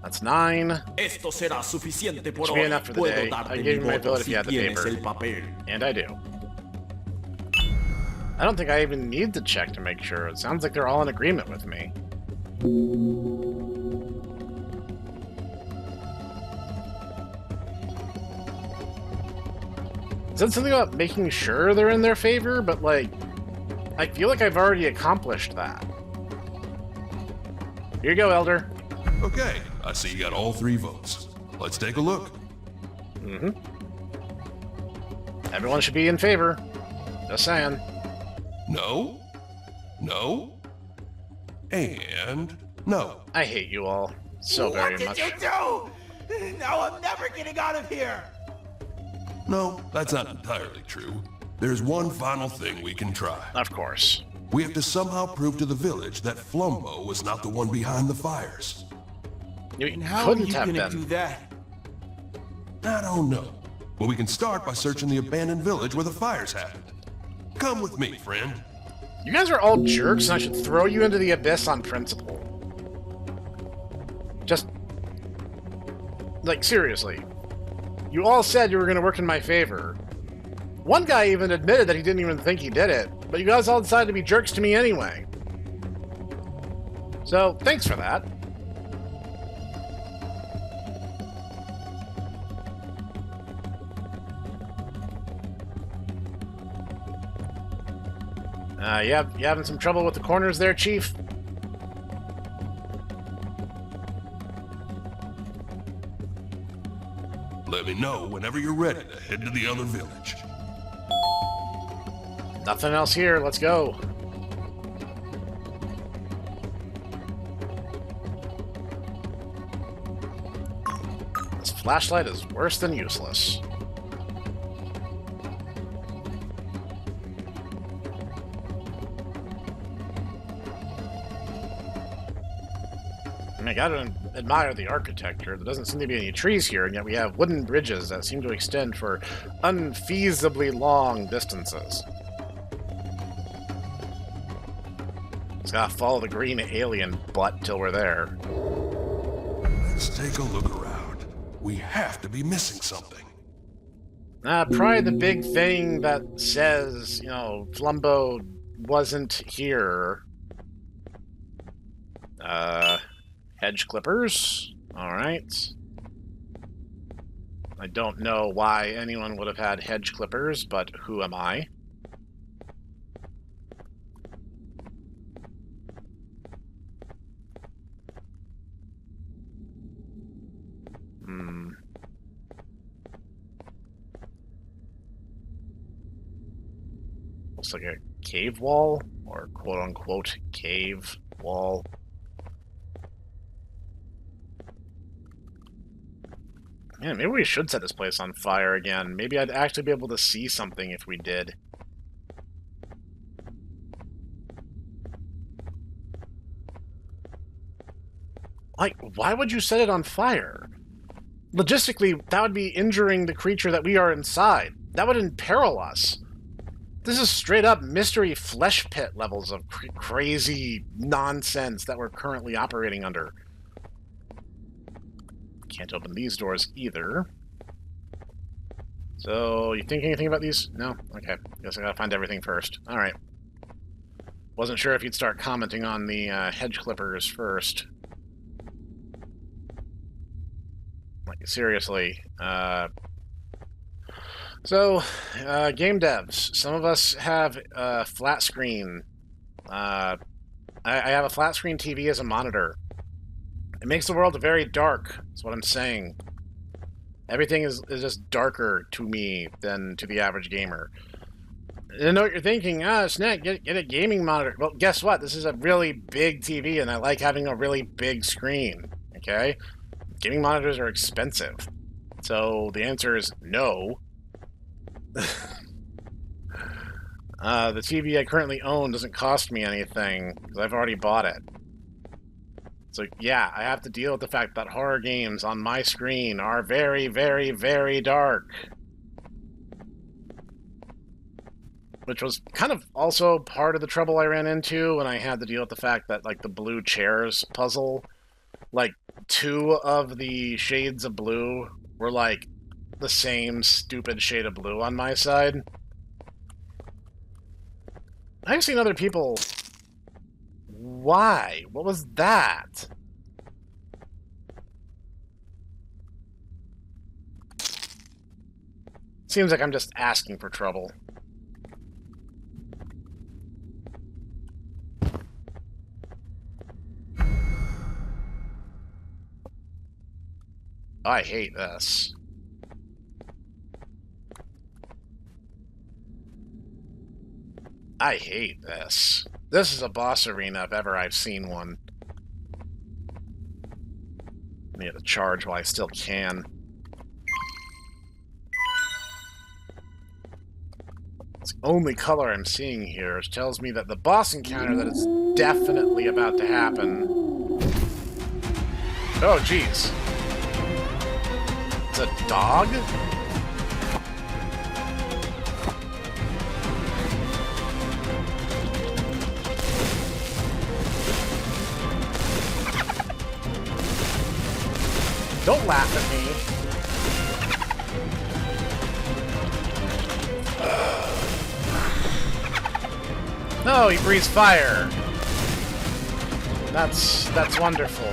That's 9. Esto será suficiente por Should be hoy. enough for the day. I gave you my vote if you had the paper. And I do. I don't think I even need to check to make sure. It sounds like they're all in agreement with me. It said something about making sure they're in their favor, but, like, I feel like I've already accomplished that. Here you go, Elder. Okay, I see you got all 3 votes. Let's take a look. Mm-hmm. Everyone should be in favor. Just saying. No. No. And no. I hate you all so very much. What did you do? Now I'm never getting out of here. No, that's not entirely true. There's one final thing we can try. Of course. We have to somehow prove to the village that Flumbo was not the one behind the fires. And how are you gonna do that? I don't know. But we can start by searching the abandoned village where the fires happened. Come with me, friend. You guys are all jerks, and I should throw you into the abyss on principle. Just... like, seriously. You all said you were going to work in my favor. One guy even admitted that he didn't even think he did it, but you guys all decided to be jerks to me anyway. So, thanks for that. You having some trouble with the corners there, Chief? Let me know whenever you're ready to head to the other village. Nothing else here. Let's go. This flashlight is worse than useless. I gotta admire the architecture. There doesn't seem to be any trees here, and yet we have wooden bridges that seem to extend for unfeasibly long distances. Just gotta follow the green alien butt till we're there. Let's take a look around. We have to be missing something. Probably the big thing that says, you know, Flumbo wasn't here. Hedge clippers. Alright. I don't know why anyone would have had hedge clippers, but who am I? Looks like a cave wall, or quote-unquote cave wall. Man, maybe we should set this place on fire again. Maybe I'd actually be able to see something if we did. Like, why would you set it on fire? Logistically, that would be injuring the creature that we are inside. That would imperil us. This is straight up mystery flesh pit levels of crazy nonsense that we're currently operating under. Can't open these doors either. So, you think anything about these? No? Okay. Guess I gotta find everything first. Alright. Wasn't sure if you'd start commenting on the hedge clippers first. Like, seriously. Game devs. Some of us have a flat screen. I have a flat screen TV as a monitor. It makes the world very dark, is what I'm saying. Everything is just darker to me than to the average gamer. I know what you're thinking, Snek, get a gaming monitor. Well, guess what? This is a really big TV, and I like having a really big screen, okay? Gaming monitors are expensive. So the answer is no. The TV I currently own doesn't cost me anything, because I've already bought it. So yeah, I have to deal with the fact that horror games on my screen are very, very, very dark. Which was kind of also part of the trouble I ran into when I had to deal with the fact that, like, the blue chairs puzzle, like, 2 of the shades of blue were, like, the same stupid shade of blue on my side. I've seen other people... Why? What was that? Seems like I'm just asking for trouble. I hate this. I hate this. This is a boss arena if ever I've seen one. I need to charge while I still can. It's the only color I'm seeing here, which tells me that the boss encounter that is definitely about to happen... Oh, jeez. It's a dog? Don't laugh at me. No, he breathes fire. That's wonderful.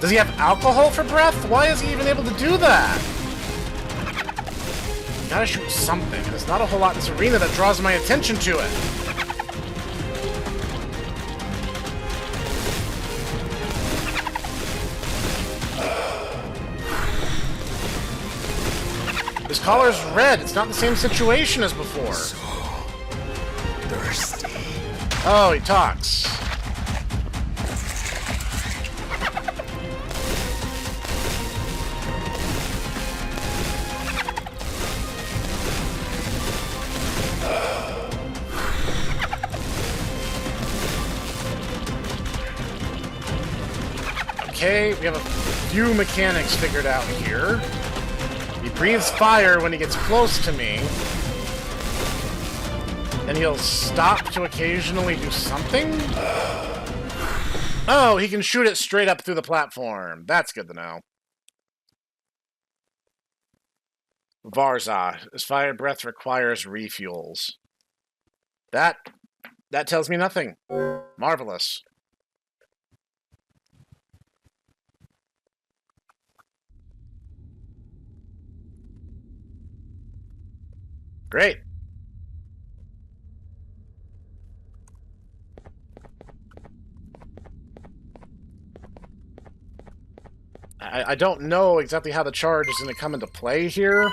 Does he have alcohol for breath? Why is he even able to do that? Gotta shoot something. There's not a whole lot in this arena that draws my attention to it. This collar's red. It's not the same situation as before. So thirsty. Oh, he talks. Okay, we have a few mechanics figured out here. He breathes fire when he gets close to me. Then he'll stop to occasionally do something? Oh, he can shoot it straight up through the platform. That's good to know. Varza. His fire breath requires refuels. That tells me nothing. Marvelous. Great. I don't know exactly how the charge is going to come into play here.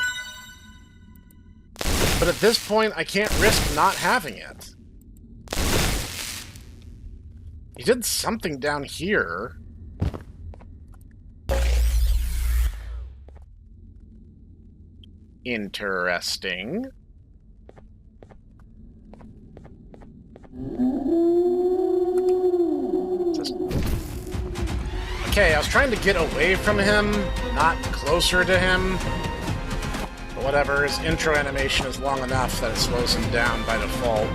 But at this point, I can't risk not having it. He did something down here. Interesting. Okay, I was trying to get away from him, not closer to him. But whatever, his intro animation is long enough that it slows him down by default.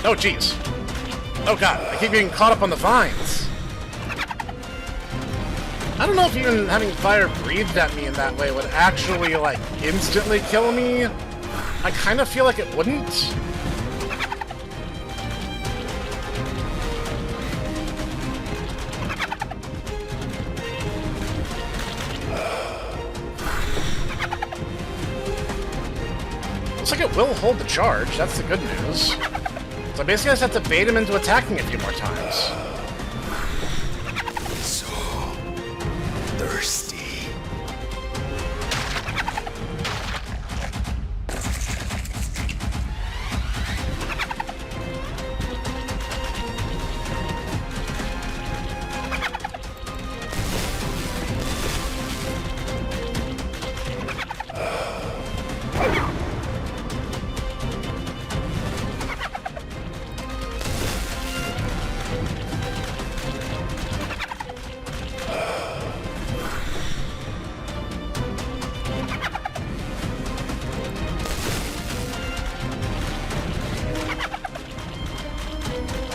Oh, jeez. Oh, God, I keep getting caught up on the vines. I don't know if even having fire breathed at me in that way would actually, like, instantly kill me. I kind of feel like it wouldn't. Looks like it will hold the charge. That's the good news. So basically I just have to bait him into attacking a few more times. Thirsty.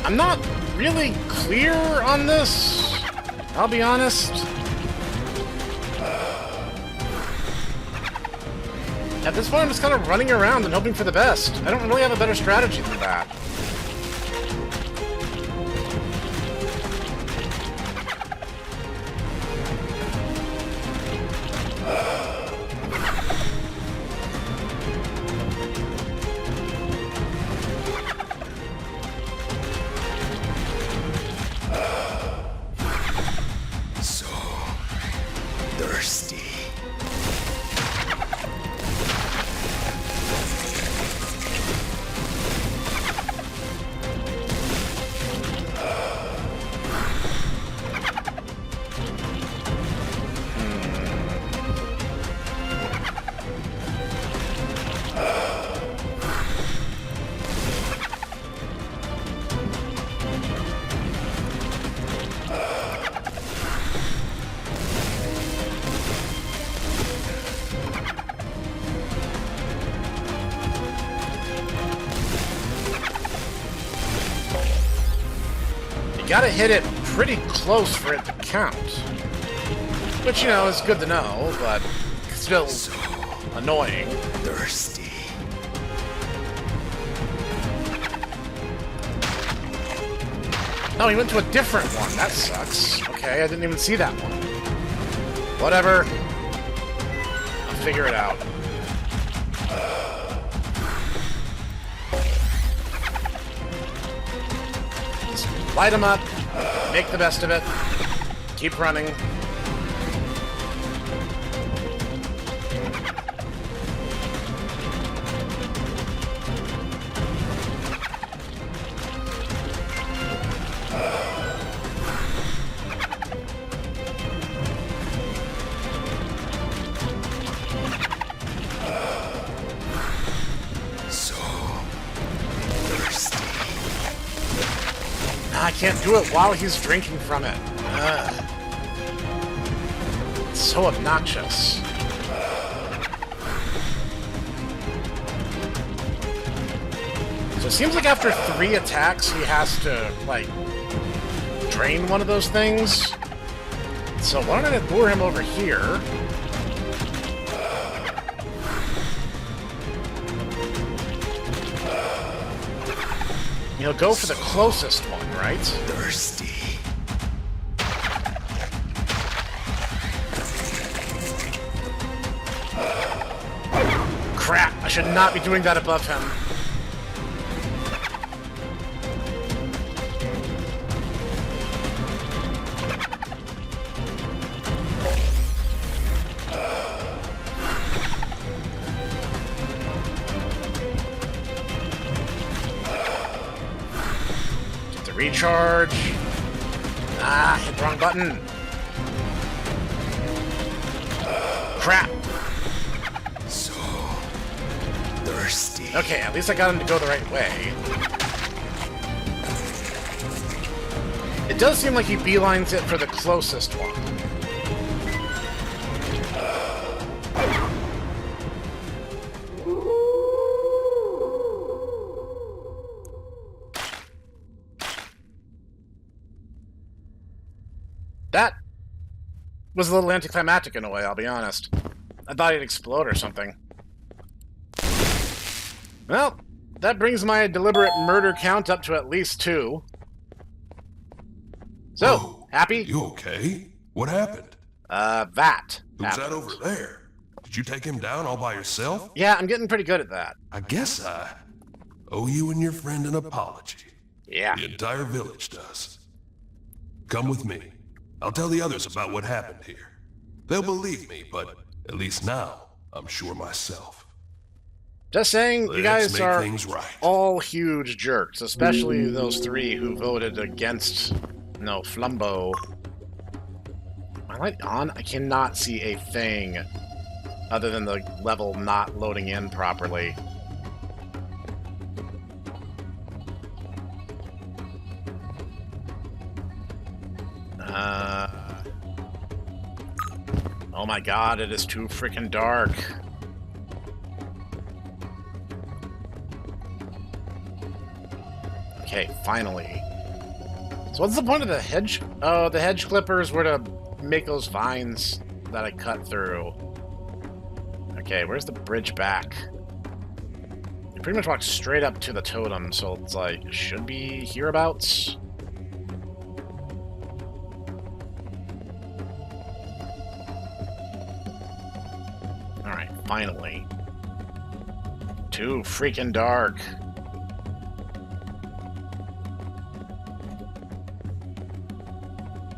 I'm not really clear on this, I'll be honest. At this point, I'm just kind of running around and hoping for the best. I don't really have a better strategy than that. Thirsty. Gotta hit it pretty close for it to count. Which, you know, is good to know, but still annoying. Thirsty. Oh, he went to a different one. That sucks. Okay, I didn't even see that one. Whatever. I'll figure it out. Light them up. Make the best of it. Keep running. I can't do it while he's drinking from it. It's so obnoxious. So it seems like after 3 attacks, he has to, like, drain one of those things. So why don't I lure him over here? He'll go for the closest one, right? Thirsty. Crap! I should not be doing that above him. Recharge. Ah, hit the wrong button. Crap. So thirsty. Okay, at least I got him to go the right way. It does seem like he beelines it for the closest one. That was a little anticlimactic in a way, I'll be honest. I thought he'd explode or something. Well, that brings my deliberate murder count up to at least 2. So, Whoa, happy? You okay? What happened? That. Who's that over there? Did you take him down all by yourself? Yeah, I'm getting pretty good at that. I guess I owe you and your friend an apology. Yeah. The entire village does. Come with me. I'll tell the others about what happened here. They'll believe me, but at least now, I'm sure myself. Just saying, you guys are right. all huge jerks, especially those 3 who voted against, no, Flumbo. My light on? I cannot see a thing other than the level not loading in properly. Oh my god, it is too freaking dark. Okay, finally. So what's the point of the hedge? Oh, the hedge clippers were to make those vines that I cut through. Okay, where's the bridge back? You pretty much walk straight up to the totem, so it's like, it should be hereabouts. Alright, finally. Too freaking dark.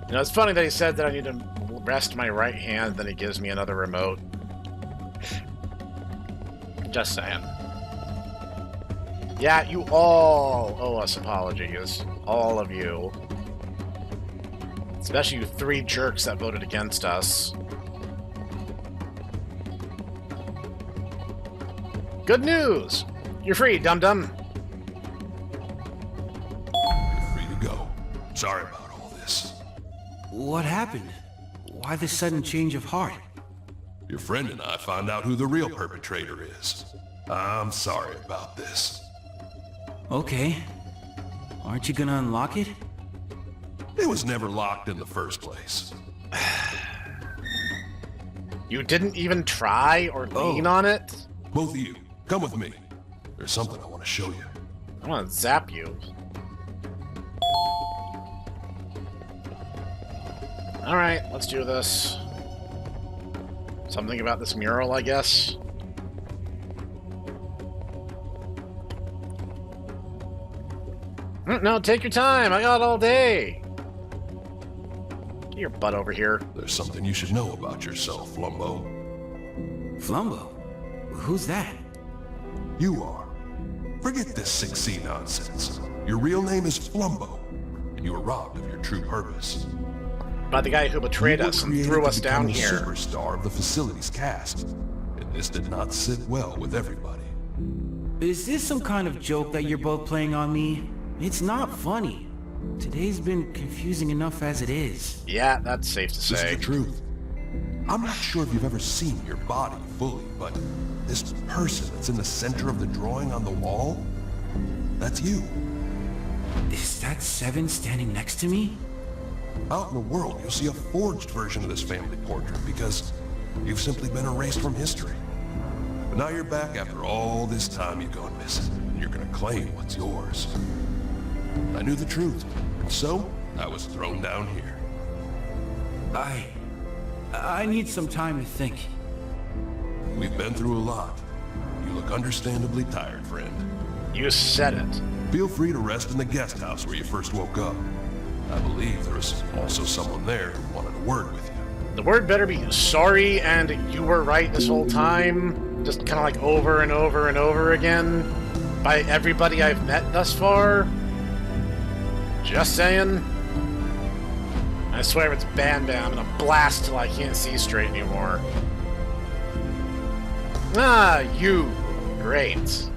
You know, it's funny that he said that I need to rest my right hand, then he gives me another remote. Just saying. Yeah, you all owe us apologies. All of you. Especially you 3 jerks that voted against us. Good news! You're free, dum-dum. Free to go. Sorry about all this. What happened? Why this sudden change of heart? Your friend and I found out who the real perpetrator is. I'm sorry about this. Okay. Aren't you gonna unlock it? It was never locked in the first place. You didn't even try or lean on it? Both of you, come with me. There's something I want to show you. I want to zap you. Alright, let's do this. Something about this mural, I guess. No, take your time. I got all day. Get your butt over here. There's something you should know about yourself, Flumbo. Flumbo? Who's that? You are. Forget this 6C nonsense. Your real name is Flumbo. You were robbed of your true purpose. By the guy who betrayed us and threw us down here. You were superstar of the facility's cast. And this did not sit well with everybody. Is this some kind of joke that you're both playing on me? It's not funny. Today's been confusing enough as it is. Yeah, that's safe to say. This is the truth. I'm not sure if you've ever seen your body fully, but this person that's in the center of the drawing on the wall, that's you. Is that Seven standing next to me? Out in the world, you'll see a forged version of this family portrait because you've simply been erased from history. But now you're back after all this time you've gone missing, and you're gonna claim what's yours. I knew the truth, and so I was thrown down here. I need some time to think. We've been through a lot. You look understandably tired, friend. You said it. Feel free to rest in the guest house where you first woke up. I believe there was also someone there who wanted a word with you. The word better be sorry and you were right this whole time. Just kind of like over and over and over again. By everybody I've met thus far. Just saying. I swear if it's BanBan, I'm gonna blast till I can't see straight anymore. Ah, you. Great.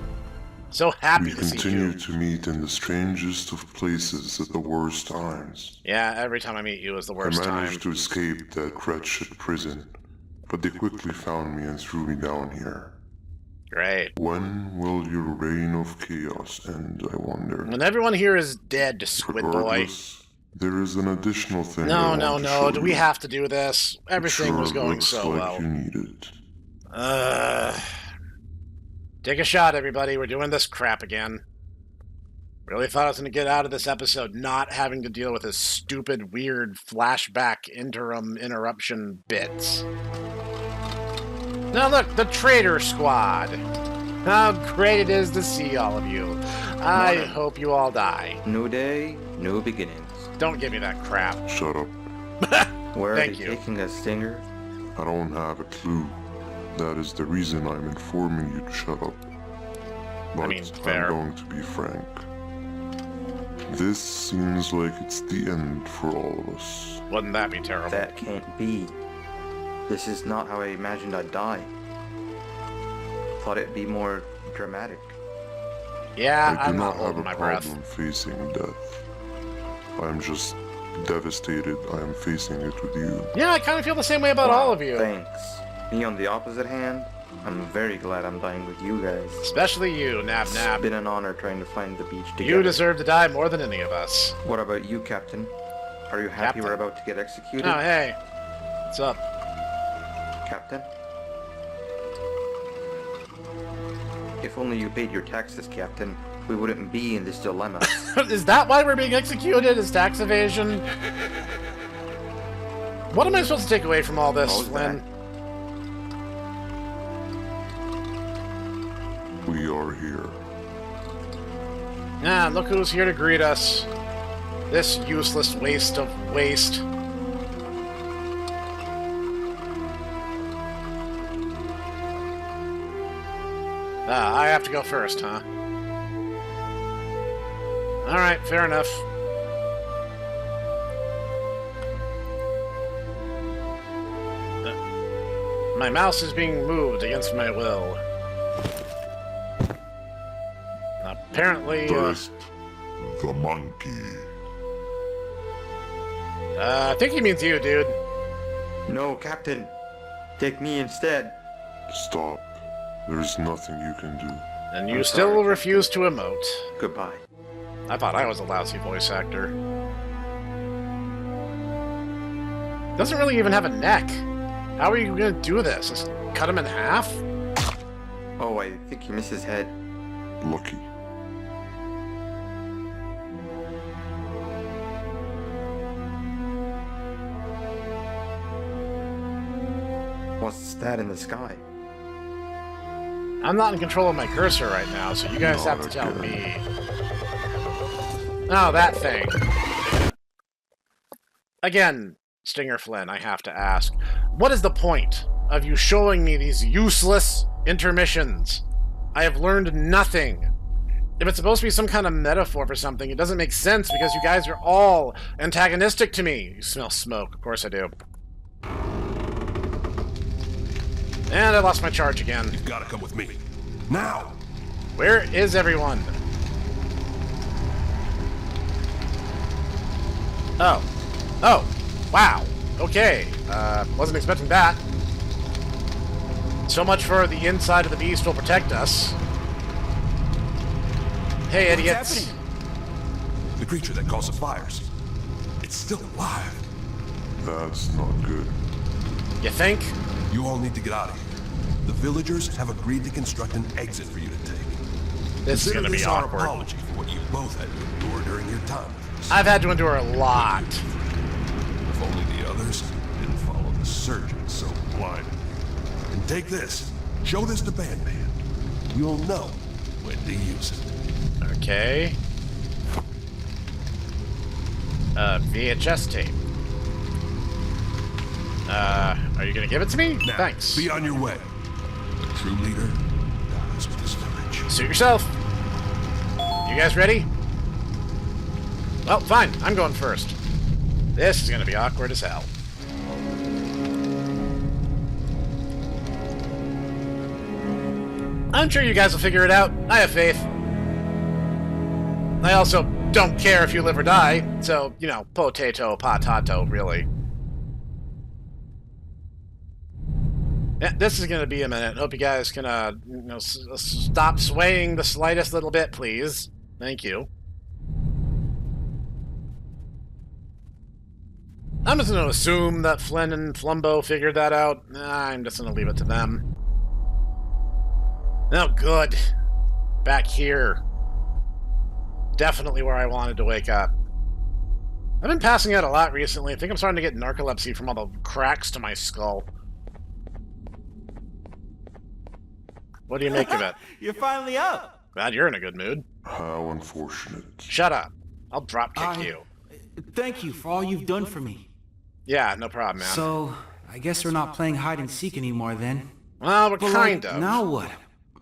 So happy to see you. We continue to meet in the strangest of places at the worst times. Yeah, every time I meet you is the worst time. I managed to escape that wretched prison, but they quickly found me and threw me down here. Great. When will your reign of chaos end, I wonder? When everyone here is dead, Squid Boy. There is an additional thing. No. Do we have to do this? Everything was going so so well. You need it. Take a shot, everybody. We're doing this crap again. Really thought I was going to get out of this episode not having to deal with this stupid, weird flashback interim interruption bits. Now look, the Traitor Squad. How great it is to see all of you. I hope you all die. New day, new beginnings. Don't give me that crap. Shut up. Where are they taking us, Stinger? I don't have a clue. That is the reason I'm informing you to shut up. But I mean, fair. I'm going to be frank. This seems like it's the end for all of us. Wouldn't that be terrible? That can't be. This is not how I imagined I'd die. Thought it'd be more dramatic. Yeah, I'm not holding my breath. I do not have a problem facing death. I'm just devastated I am facing it with you. Yeah, I kind of feel the same way about all of you. Thanks. Me on the opposite hand, I'm very glad I'm dying with you guys. Especially you, Nab Nab. It's been an honor trying to find the beach together. You deserve to die more than any of us. What about you, Captain? Are you happy we're about to get executed? Oh, hey. What's up? Captain? If only you paid your taxes, Captain, we wouldn't be in this dilemma. Is that why we're being executed? Is tax evasion? What am I supposed to take away from all this, Flynn? We are here. Ah, look who's here to greet us. This useless waste of waste. Ah, I have to go first, huh? Alright, fair enough. My mouse is being moved against my will. Apparently, First, the monkey. I think he means you, dude. No, Captain. Take me instead. Stop. There's nothing you can do. And you still refuse to emote. Goodbye. I thought I was a lousy voice actor. Doesn't really even have a neck. How are you gonna do this? Just cut him in half? Oh, I think he missed his head. Lucky. What's that in the sky? I'm not in control of my cursor right now, so you guys have to tell me. Oh, that thing. Again, Stinger Flynn, I have to ask, what is the point of you showing me these useless intermissions? I have learned nothing. If it's supposed to be some kind of metaphor for something, it doesn't make sense because you guys are all antagonistic to me. You smell smoke. Of course I do. And I lost my charge again. You've got to come with me. Now! Where is everyone? Oh. Oh. Wow. Okay. Wasn't expecting that. So much for the inside of the beast will protect us. Hey, idiots. The creature that causes fires. It's still alive. That's not good. You think? You all need to get out of here. The villagers have agreed to construct an exit for you to take. This is gonna be awkward. Our apology for what you both had to endure during your time with us. I've had to endure a lot. If only the others didn't follow the surgeon so blindly. And take this. Show this to BanBan. You'll know when to use it. Okay. VHS tape. Are you gonna give it to me? Now, thanks. Be on your way. The true leader dies with this village. Suit yourself. You guys ready? Well, fine. I'm going first. This is gonna be awkward as hell. I'm sure you guys will figure it out. I have faith. I also don't care if you live or die, so, you know, potato, really. Yeah, this is going to be a minute. Hope you guys can, stop swaying the slightest little bit, please. Thank you. I'm just going to assume that Flynn and Flumbo figured that out. I'm just going to leave it to them. Oh, good. Back here. Definitely where I wanted to wake up. I've been passing out a lot recently. I think I'm starting to get narcolepsy from all the cracks to my skull. What do you make of it? You're finally up. Glad you're in a good mood. How unfortunate. Shut up. I'll drop kick you. Thank you for all you've done for me. Yeah, no problem, man. So, I guess we're not playing hide and seek anymore then. Well, we're kind of. Now what?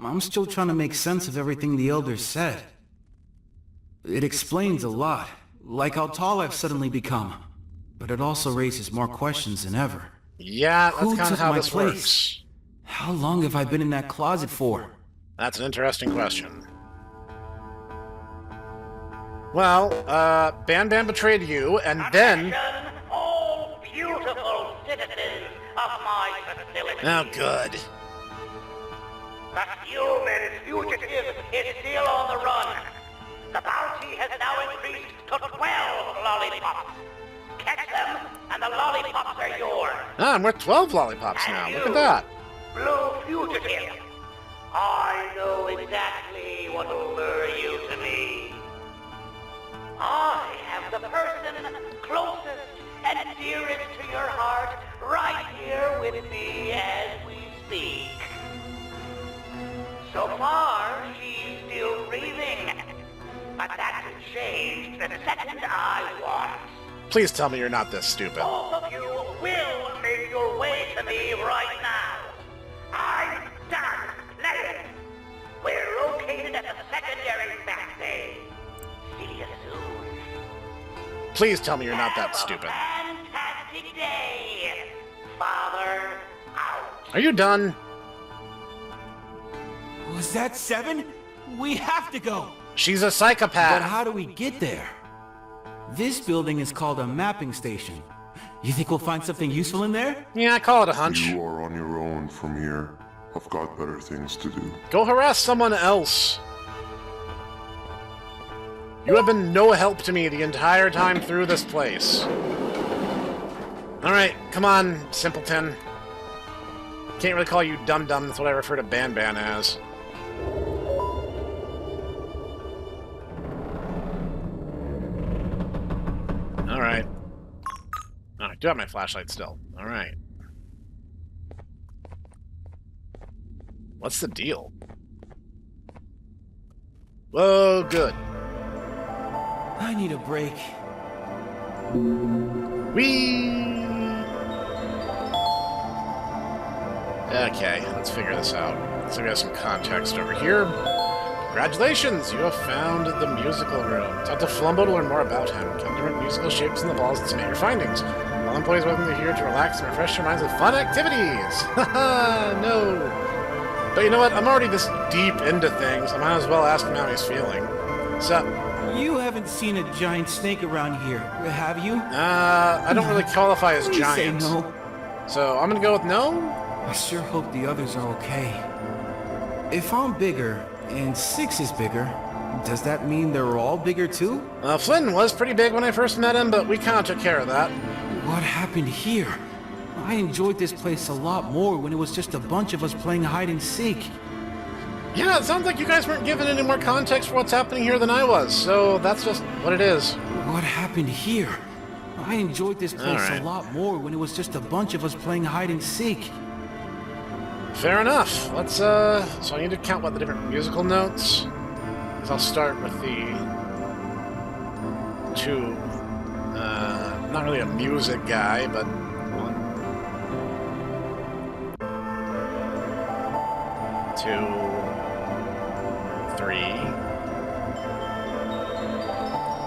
I'm still trying to make sense of everything the elders said. It explains a lot, like how tall I've suddenly become. But it also raises more questions than ever. Yeah, that's kind of how this works. How long have I been in that closet for? That's an interesting question. Well, BanBan betrayed you, and then... all beautiful citizens of my facility. Oh, good. The human fugitive is still on the run. The bounty has now increased to 12 lollipops. Catch them, and the lollipops are yours. Ah, I'm worth 12 lollipops now. Look at that. Blue fugitive. I know exactly what will lure you to me. I have the person closest and dearest to your heart right here with me as we speak. So far, she's still breathing. But that can change the second I want. Please tell me you're not this stupid. Both of you will make your way to me right now. I'm done playing. We're located at the secondary back bay. See you soon. Please tell me you're not that stupid. Fantastic day. Father, out. Are you done? Was that 7? We have to go. She's a psychopath. But how do we get there? This building is called a mapping station. You think we'll find something useful in there? Yeah, I call it a hunch. You are on your own from here. I've got better things to do. Go harass someone else. You have been no help to me the entire time through this place. Alright, come on, simpleton. Can't really call you dum-dum, that's what I refer to BanBan as. Alright. Oh, I do have my flashlight still. Alright. What's the deal? Whoa, good. I need a break. Okay, let's figure this out. So we got some context over here. Congratulations, you have found the musical room. Talk to Flumbo to learn more about him. Count different musical shapes in the balls and submit your findings. All employees welcome to here to relax and refresh your minds with fun activities. Haha, no. But you know what? I'm already this deep into things. I might as well ask him how he's feeling. So, you haven't seen a giant snake around here, have you? I don't really qualify as giant. Say no. So I'm gonna go with no. I sure hope the others are okay. If I'm bigger, and 6 is bigger, does that mean they're all bigger too? Flynn was pretty big when I first met him, but we kind of took care of that. What happened here? I enjoyed this place a lot more when it was just a bunch of us playing hide and seek. Yeah, it sounds like you guys weren't given any more context for what's happening here than I was, so that's just what it is. What happened here? I enjoyed this place a lot more when it was just a bunch of us playing hide and seek. Fair enough. Let's, so I need to count, what, the different musical notes? So I'll start with the 2, not really a music guy, but 1, 2, 3.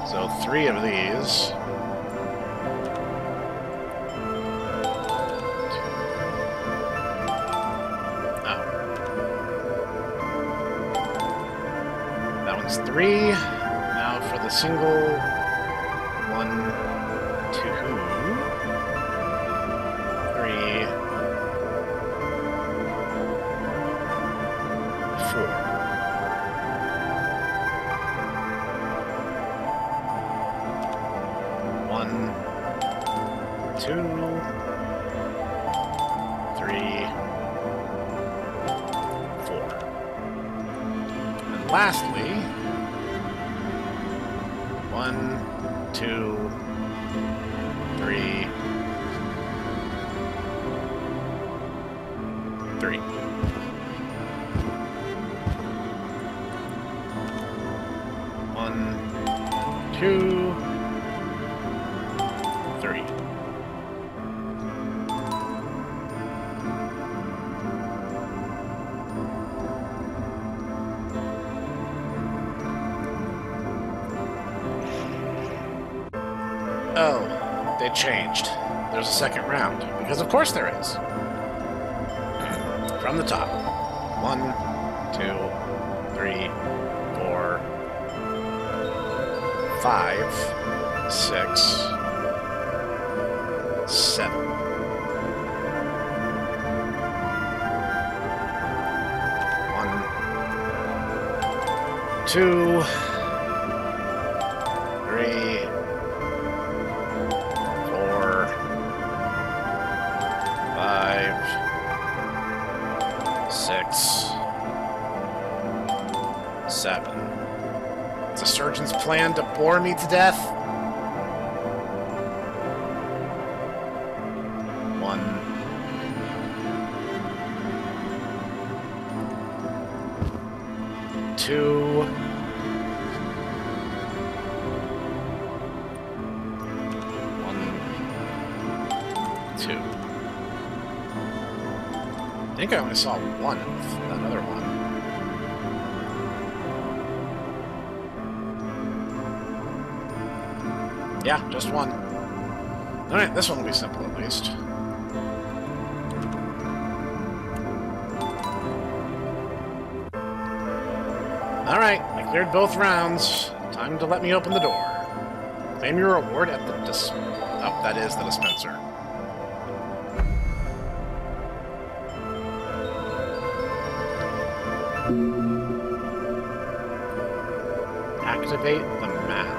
So 3 of these. That one's 3. Now for the single 1, 2, 3, 4. One, 2, 3, 4. And lastly, 1, 2, 3, 3. One, 2, 3. Oh, they changed. There's a second round. Because of course there is. From the top. 1, 2, 3, 4, 5, 6, 7. 1, 2, 3, 4, 5, 6, 7. It's a surgeon's plan to bore me to death. 1, 2, 2. I think I only saw one of that other one. Yeah, just one. Alright, this one will be simple at least. Alright, I cleared both rounds. Time to let me open the door. Claim your reward at the oh, that is the dispenser. Activate the map.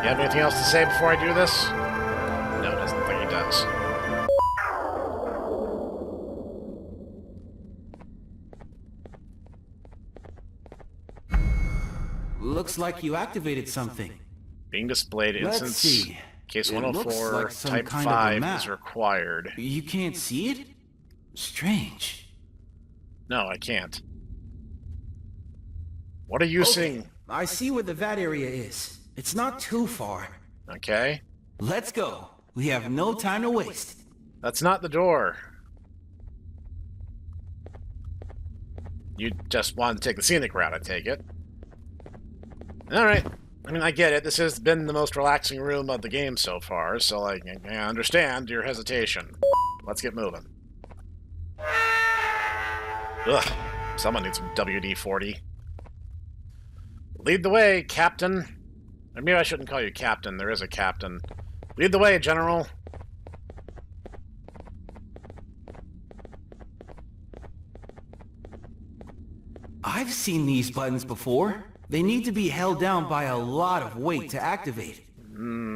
You have anything else to say before I do this? No, it doesn't look like he does. Looks like you activated something. Being displayed Let's instance see. case It 104 looks like some type kind of a 5 map. is required. You can't see it? Strange. No, I can't. What are you seeing? I see where the vat area is. It's not too far. Okay. Let's go. We have no time to waste. That's not the door. You just wanted to take the scenic route, I take it. Alright. I mean, I get it. This has been the most relaxing room of the game so far, so I understand your hesitation. Let's get moving. Ugh. Someone needs some WD-40. Lead the way, Captain. Or maybe I shouldn't call you Captain. There is a Captain. Lead the way, General. I've seen these buttons before. They need to be held down by a lot of weight to activate.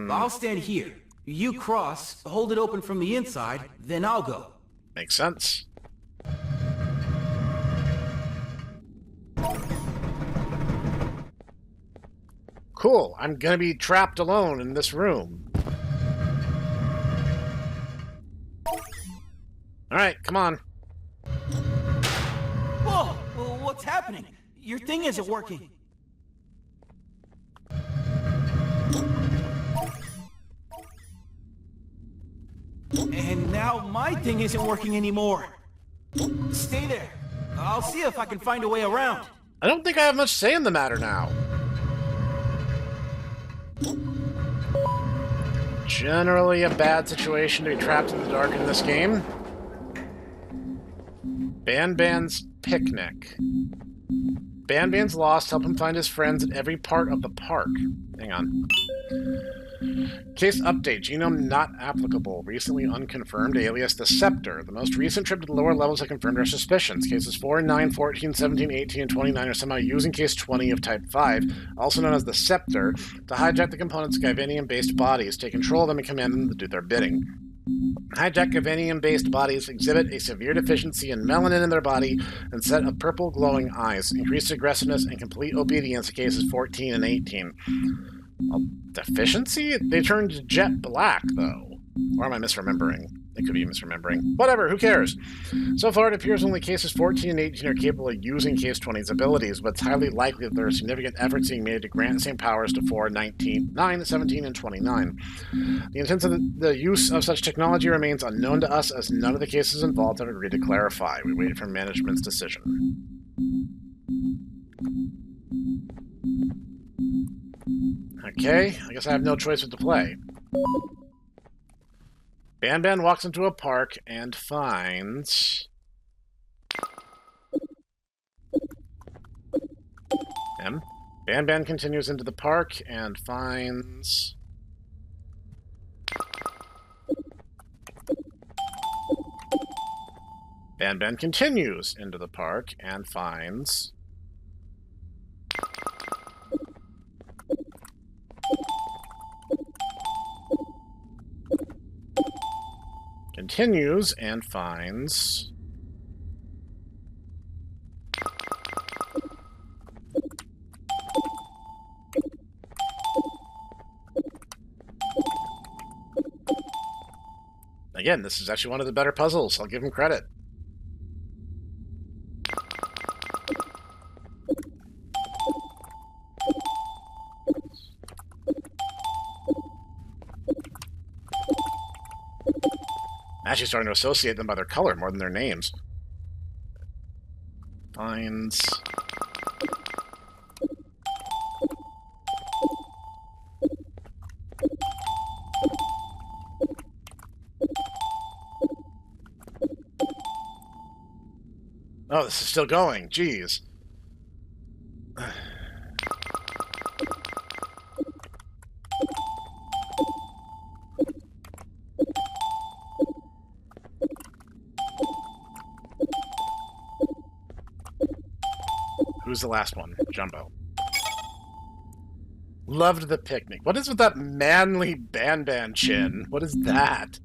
I'll stand here. You cross, hold it open from the inside, then I'll go. Makes sense. Cool. I'm gonna be trapped alone in this room. Alright, come on. Whoa! What's happening? Your thing isn't working. And now my thing isn't working anymore. Stay there. I'll see if I can find a way around. I don't think I have much say in the matter now. Generally a bad situation to be trapped in the dark in this game. BanBan's picnic. BanBan's lost. Help him find his friends at every part of the park. Hang on. Case update. Genome not applicable. Recently unconfirmed. Alias the Scepter. The most recent trip to the lower levels have confirmed our suspicions. Cases 4, 9, 14, 17, 18, and 29 are somehow using case 20 of Type 5, also known as the Scepter, to hijack the components of Givanium-based bodies, take control of them, and command them to do their bidding. Hijack Givanium-based bodies exhibit a severe deficiency in melanin in their body and set of purple glowing eyes, increased aggressiveness, and complete obedience in cases 14 and 18. Deficiency? They turned jet black, though. Or am I misremembering? It could be misremembering. Whatever, who cares? So far, it appears only cases 14 and 18 are capable of using Case 20's abilities, but it's highly likely that there are significant efforts being made to grant the same powers to 4, 19, 9, 17, and 29. The intent of the use of such technology remains unknown to us, as none of the cases involved have agreed to clarify. We wait for management's decision. Okay, I guess I have no choice but to play. BanBan walks into a park and finds... him. BanBan continues into the park and finds... BanBan continues into the park and finds... continues and finds... Again, this is actually one of the better puzzles. I'll give him credit. I'm actually starting to associate them by their color more than their names. Finds... Oh, this is still going. Jeez. Who's the last one? Jumbo. Loved the picnic. What is with that manly BanBan chin? What is that?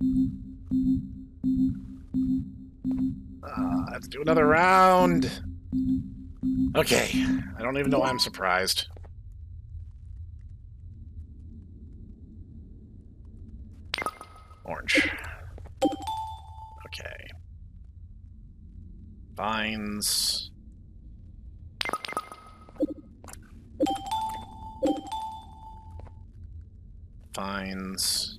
I have to do another round. Okay. I don't even know why I'm surprised. Orange. Okay. Vines. Fines.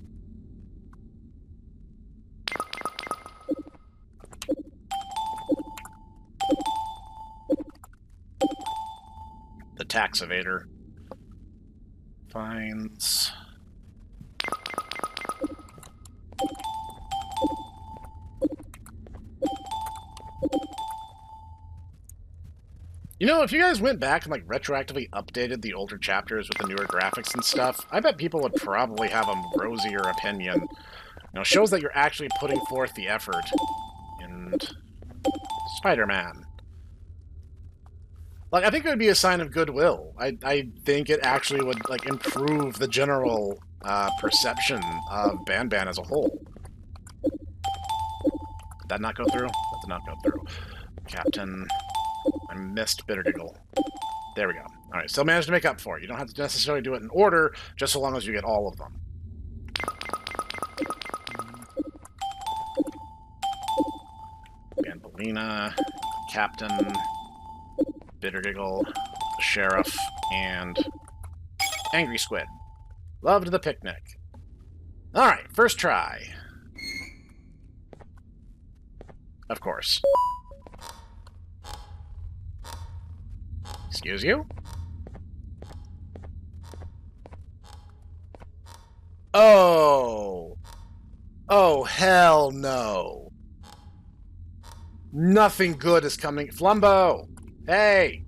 The tax evader. Fines. You know, if you guys went back and like retroactively updated the older chapters with the newer graphics and stuff, I bet people would probably have a rosier opinion. You know, shows that you're actually putting forth the effort. And Spider-Man. Like, I think it would be a sign of goodwill. I think it actually would like improve the general perception of BanBan as a whole. Did that not go through? That did not go through. Captain. I missed Bittergiggle. There we go. Alright, still managed to make up for it. You don't have to necessarily do it in order, just so long as you get all of them. Banbalina, Captain, Bittergiggle, the Sheriff, and Angry Squid. Loved the picnic. Alright, first try. Of course. Excuse you? Oh! Oh, hell no. Nothing good is coming. Flumbo! Hey!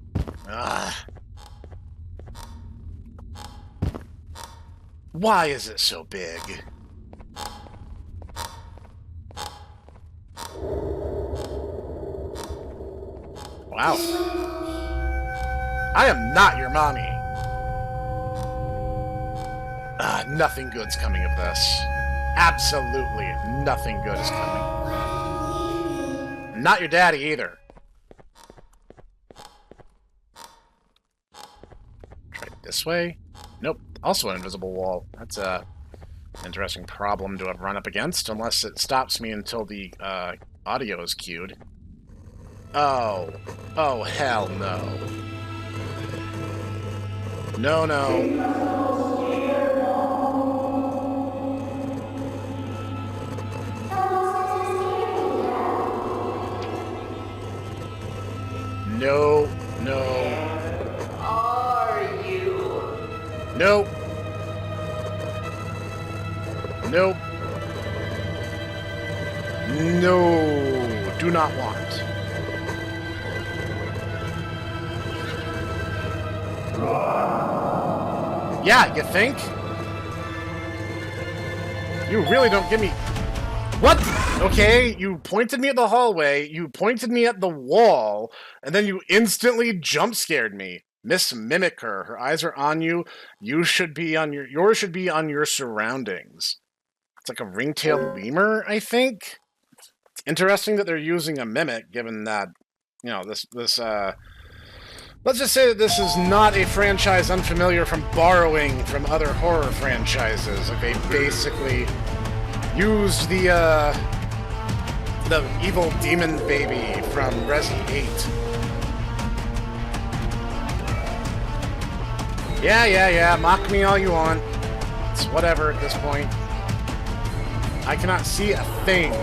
Ugh. Why is it so big? Wow. I am not your mommy. Nothing good's coming of this. Absolutely nothing good is coming. Not your daddy either. Try it this way. Nope. Also an invisible wall. That's a interesting problem to have run up against, unless it stops me until the audio is cued. Oh. Oh, hell no. No, no. No, no. Where are you? Nope. Nope. No. Do not want. Yeah, you think? You really don't give me... What? Okay, you pointed me at the hallway, you pointed me at the wall, and then you instantly jump-scared me. Miss Mimicker, her eyes are on you. Yours should be on your surroundings. It's like a ring-tailed lemur, I think? It's interesting that they're using a mimic, given that, you know, this let's just say that this is not a franchise unfamiliar from borrowing from other horror franchises. Like, they basically used the evil demon baby from Resi 8. Yeah, mock me all you want. It's whatever at this point. I cannot see a thing.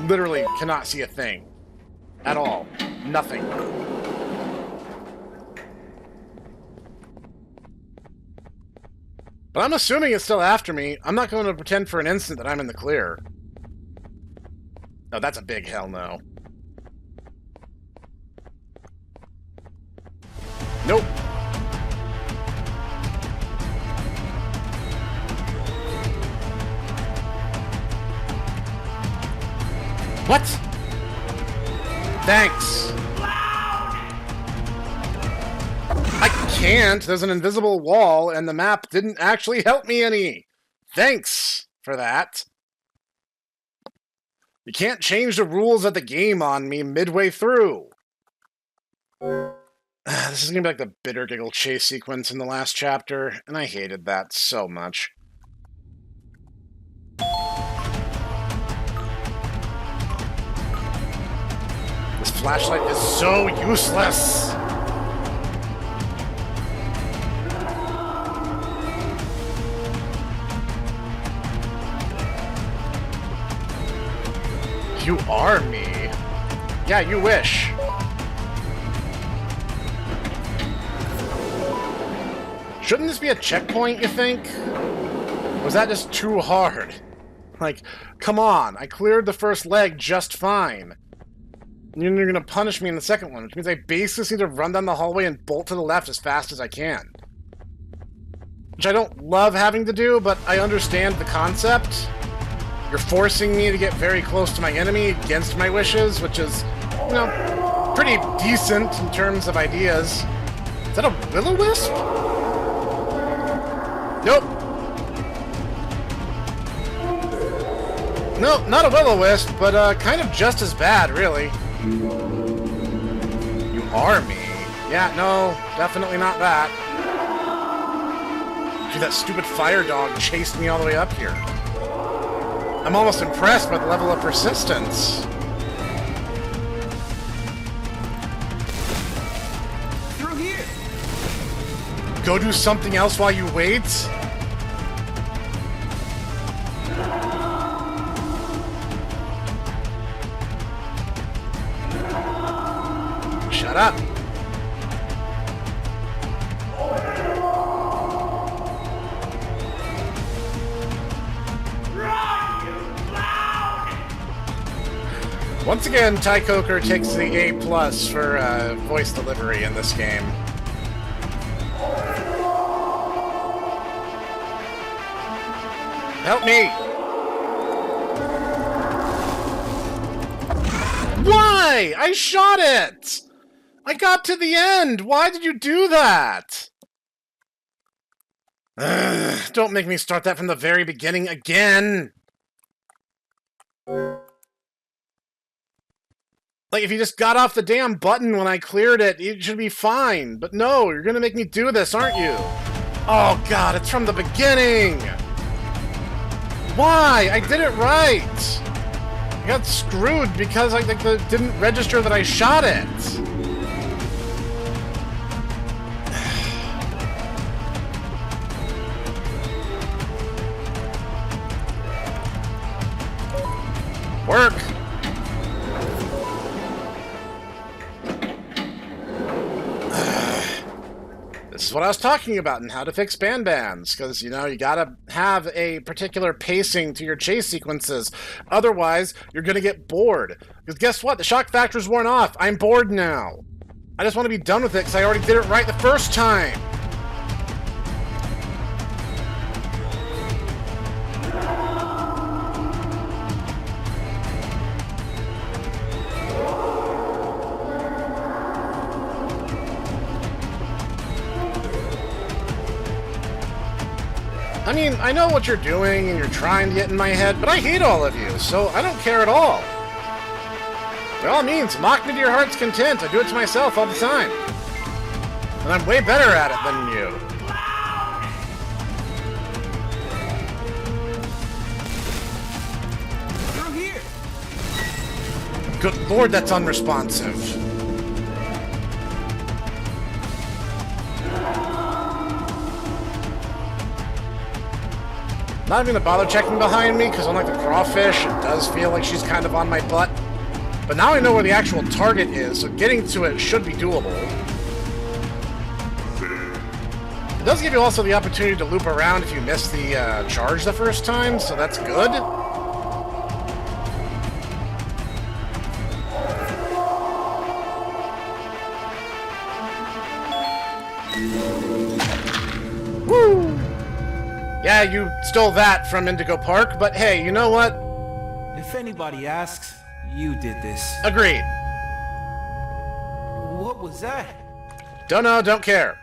Literally cannot see a thing. At all. Nothing. But I'm assuming it's still after me. I'm not going to pretend for an instant that I'm in the clear. No, that's a big hell no. Nope. What? Thanks. I can't. There's an invisible wall, and the map didn't actually help me any. Thanks for that. You can't change the rules of the game on me midway through. This is gonna be like the Bittergiggle chase sequence in the last chapter, and I hated that so much. This flashlight is so useless! You are me. Yeah, you wish. Shouldn't this be a checkpoint, you think? Was that just too hard? Like, come on, I cleared the first leg just fine. And you're gonna punish me in the second one, which means I basically need to run down the hallway and bolt to the left as fast as I can. Which I don't love having to do, but I understand the concept. You're forcing me to get very close to my enemy against my wishes, which is, you know, pretty decent in terms of ideas. Is that a will-o-wisp? Nope. No, not a will-o-wisp, but kind of just as bad, really. You are me. Yeah, no, definitely not that. Dude, that stupid fire dog chased me all the way up here. I'm almost impressed by the level of persistence. Through here. Go do something else while you wait? Shut up. Once again, Ty Coker takes the A+ for voice delivery in this game. Help me! Why? I shot it! I got to the end! Why did you do that? Ugh, don't make me start that from the very beginning again! Like, if you just got off the damn button when I cleared it, it should be fine. But no, you're gonna make me do this, aren't you? Oh god, it's from the beginning! Why? I did it right! I got screwed because I didn't register that I shot it. Work! This is what I was talking about and how to fix BanBans, because, you know, you gotta have a particular pacing to your chase sequences. Otherwise, you're gonna get bored. Because guess what? The shock factor's worn off. I'm bored now. I just want to be done with it because I already did it right the first time. I mean, I know what you're doing and you're trying to get in my head, but I hate all of you, so I don't care at all. By all means, mock me to your heart's content. I do it to myself all the time. And I'm way better at it than you. Through here. Good lord, that's unresponsive. Not even gonna bother checking behind me, because unlike the crawfish, it does feel like she's kind of on my butt. But now I know where the actual target is, so getting to it should be doable. It does give you also the opportunity to loop around if you miss the charge the first time, so that's good. Woo! Yeah, you stole that from Indigo Park, but hey, you know what? If anybody asks, you did this. Agreed. What was that? Don't know, don't care.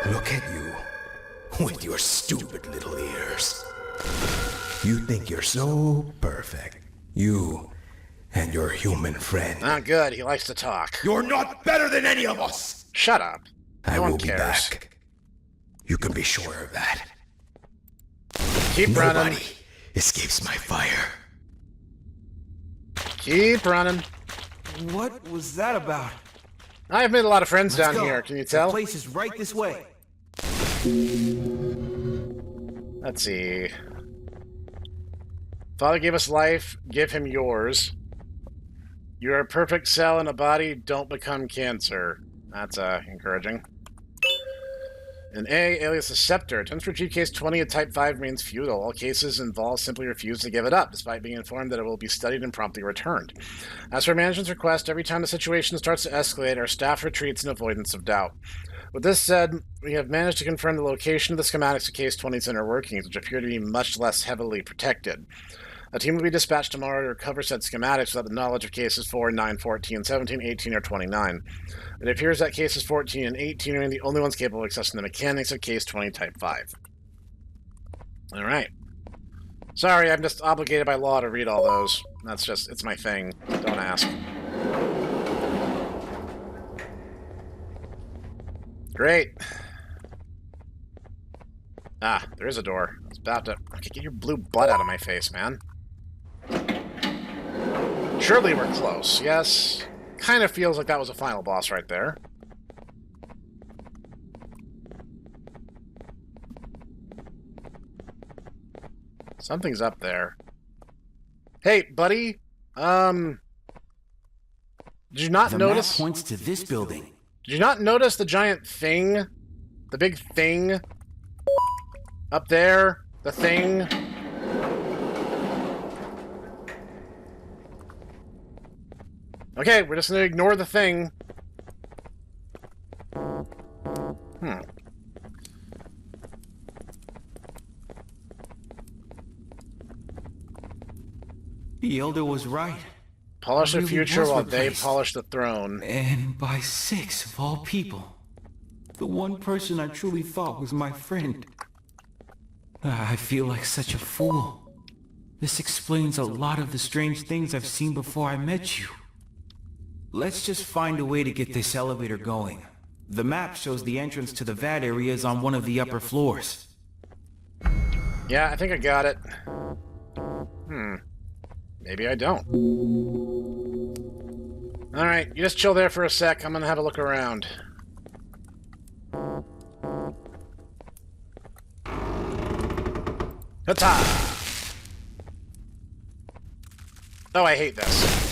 Look at you, with your stupid little ears. You think you're so perfect. You and your human friend. Not good, he likes to talk. You're not better than any of us! Shut up. I one will cares. be back. You can be sure of that. Keep running. Nobody escapes my fire. Keep running. What was that about? I've made a lot of friends Let's down go. here, can you tell? The place is right this way. Let's see. Father gave us life, give him yours. You are a perfect cell in a body, don't become cancer. That's encouraging. In A, alias the Scepter. Attempts to retrieve case 20 at Type 5 remains futile. All cases involved simply refuse to give it up, despite being informed that it will be studied and promptly returned. As for management's request, every time the situation starts to escalate, our staff retreats in avoidance of doubt. With this said, we have managed to confirm the location of the schematics of case 20's inner workings, which appear to be much less heavily protected. A team will be dispatched tomorrow to recover said schematics without the knowledge of cases 4, 9, 14, 17, 18, or 29. It appears that cases 14 and 18 remain the only ones capable of accessing the mechanics of case 20 Type 5. Alright. Sorry, I'm just obligated by law to read all those. That's just, it's my thing. Don't ask. Great. Ah, there is a door. I was about to... Okay, get your blue butt out of my face, man. Surely we're close, yes. Kind of feels like that was a final boss right there. Something's up there. Hey, buddy. Did you not notice... The map points to this building. Did you not notice the giant thing? The big thing? Up there? The thing? Okay, we're just gonna ignore the thing. The Elder was right. Polish the future while they polish the throne. And by 6 of all people. The one person I truly thought was my friend. I feel like such a fool. This explains a lot of the strange things I've seen before I met you. Let's just find a way to get this elevator going. The map shows the entrance to the vat area is on one of the upper floors. Yeah, I think I got it. Maybe I don't. Alright, you just chill there for a sec. I'm gonna have a look around. Ta-ta! Oh, I hate this.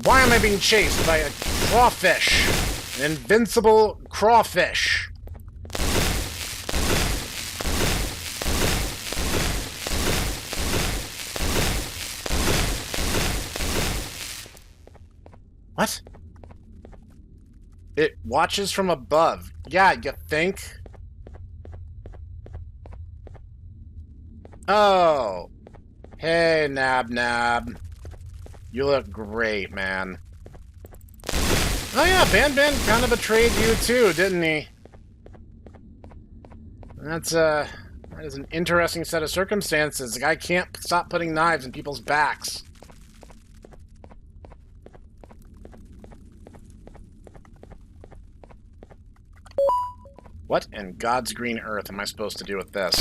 Why am I being chased by a crawfish? An invincible crawfish. What? It watches from above. Yeah, you think? Oh. Hey, Nab. You look great, man. Oh yeah, BanBan kind of betrayed you too, didn't he? That is an interesting set of circumstances. The guy can't stop putting knives in people's backs. What in God's green earth am I supposed to do with this?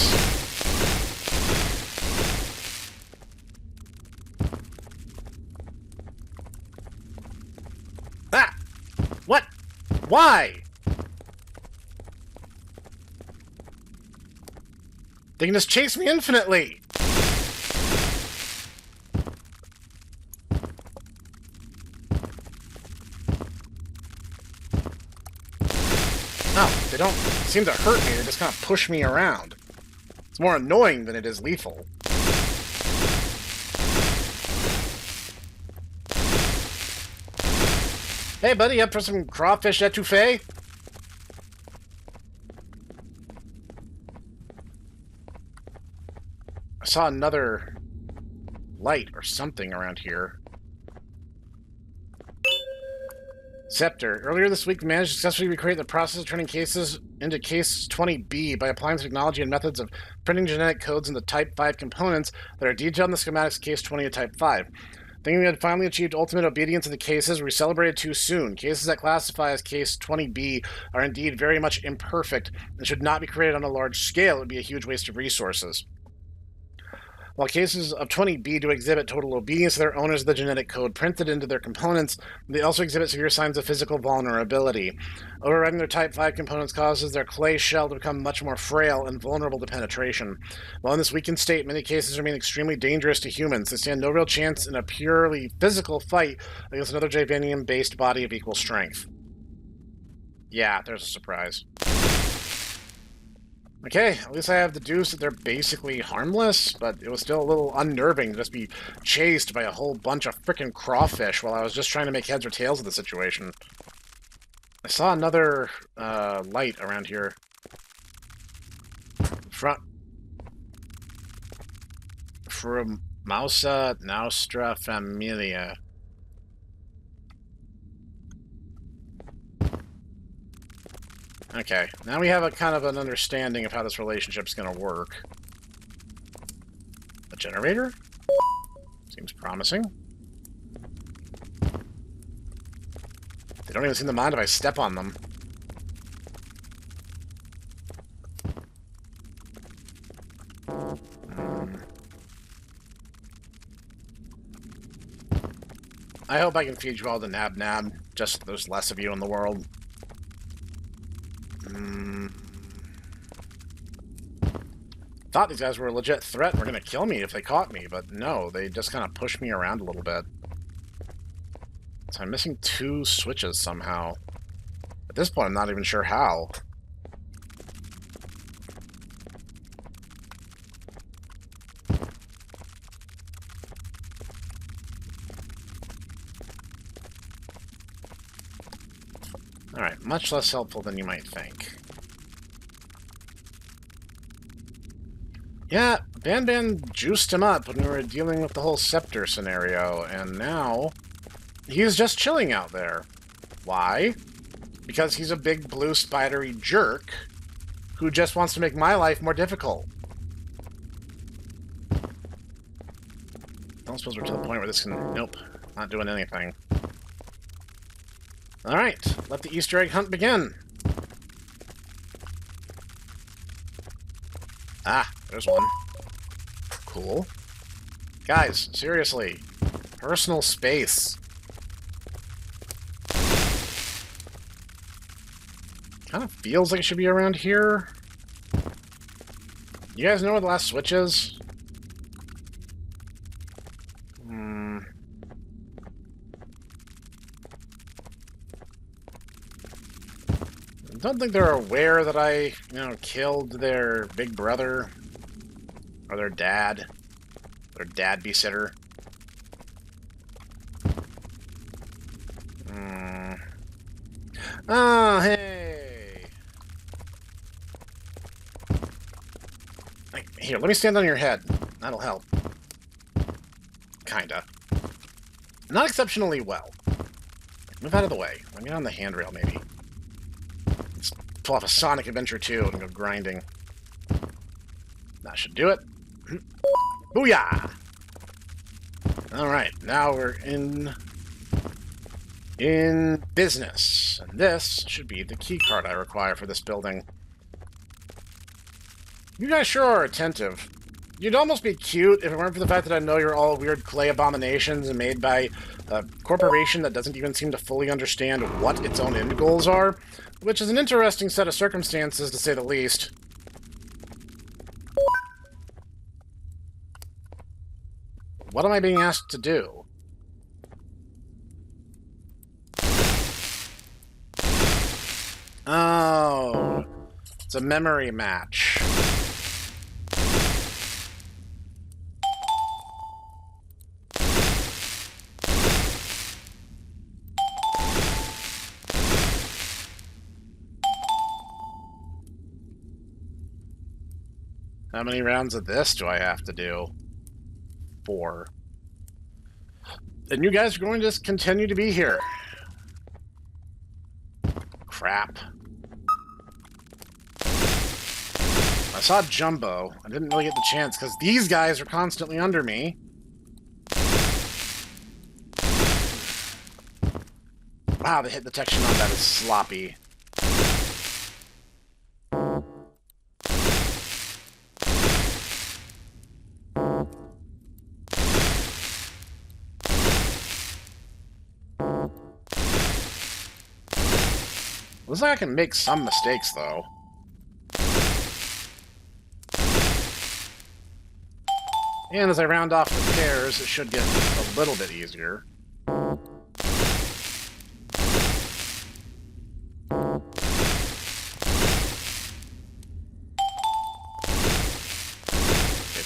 Ah! What? Why? They can just chase me infinitely! No, they don't seem to hurt me, they just kind of push me around. It's more annoying than it is lethal. Hey buddy, up for some crawfish etouffee? I saw another light or something around here. Scepter. Earlier this week, we managed to successfully recreate the process of turning cases into case 20B by applying technology and methods of printing genetic codes into Type 5 components that are detailed in the schematics of case 20 of Type 5. Thinking we had finally achieved ultimate obedience of the cases, we celebrated too soon. Cases that classify as case 20B are indeed very much imperfect and should not be created on a large scale. It would be a huge waste of resources. While cases of 20B do exhibit total obedience to their owners of the genetic code printed into their components, they also exhibit severe signs of physical vulnerability. Overriding their Type 5 components causes their clay shell to become much more frail and vulnerable to penetration. While in this weakened state, many cases remain extremely dangerous to humans. They stand no real chance in a purely physical fight against another Javanium-based body of equal strength. Yeah, there's a surprise. Okay, at least I have deduced that they're basically harmless, but it was still a little unnerving to just be chased by a whole bunch of frickin' crawfish while I was just trying to make heads or tails of the situation. I saw another light around here. From Mausa Nostra Familia. Okay, now we have a kind of an understanding of how this relationship's gonna work. A generator? Seems promising. They don't even seem to mind if I step on them. I hope I can feed you all the nab-nab, just so there's less of you in the world. Thought these guys were a legit threat and were going to kill me if they caught me, but no, they just kind of pushed me around a little bit. So I'm missing 2 switches somehow. At this point, I'm not even sure how. Alright, much less helpful than you might think. Yeah, BanBan juiced him up when we were dealing with the whole scepter scenario, and now he's just chilling out there. Why? Because he's a big blue spidery jerk who just wants to make my life more difficult. I don't suppose we're to the point where this can... Nope, not doing anything. Alright, let the Easter egg hunt begin. Ah, there's one. Cool. Guys, seriously. Personal space. Kind of feels like it should be around here. You guys know where the last switch is? I don't think they're aware that I, killed their big brother. Or their dad. Their dad-be-sitter. Oh, hey! Here, let me stand on your head. That'll help. Kinda. Not exceptionally well. Move out of the way. Let me get on the handrail, maybe. Let's pull off a Sonic Adventure 2 and go grinding. That should do it. Booyah! Alright, now we're in business. And this should be the key card I require for this building. You guys sure are attentive. You'd almost be cute if it weren't for the fact that I know you're all weird clay abominations and made by a corporation that doesn't even seem to fully understand what its own end goals are, which is an interesting set of circumstances, to say the least. What am I being asked to do? Oh, it's a memory match. How many rounds of this do I have to do? 4. And you guys are going to just continue to be here. Crap. I saw Jumbo. I didn't really get the chance because these guys are constantly under me. Wow, the hit detection on that is sloppy. Looks like I can make some mistakes, though. And as I round off the pairs, it should get a little bit easier. At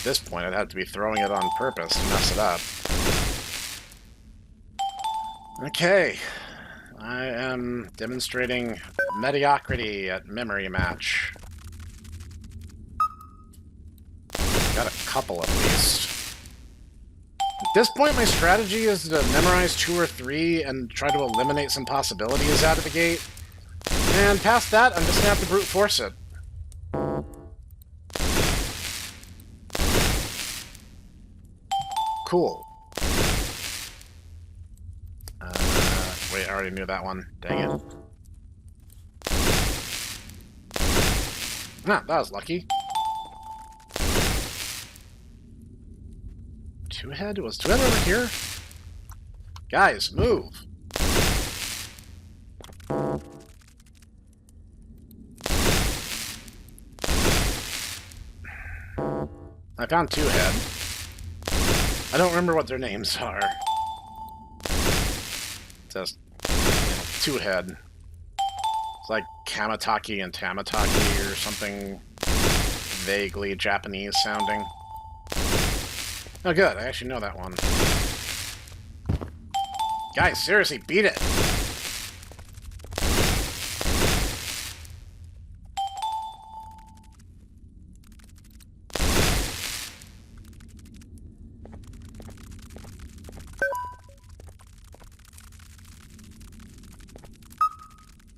this point, I'd have to be throwing it on purpose to mess it up. Okay. I am demonstrating mediocrity at memory match. Got a couple at least. At this point, my strategy is to memorize 2 or 3 and try to eliminate some possibilities out of the gate. And past that, I'm just gonna have to brute force it. Cool. Wait, I already knew that one. Dang it. Ah, that was lucky. 2-head? Was 2-head over here? Guys, move! I found 2-head. I don't remember what their names are. Just, 2-head. It's like Kamataki and Tamataki or something vaguely Japanese sounding. Oh good, I actually know that one. Guys, seriously, beat it!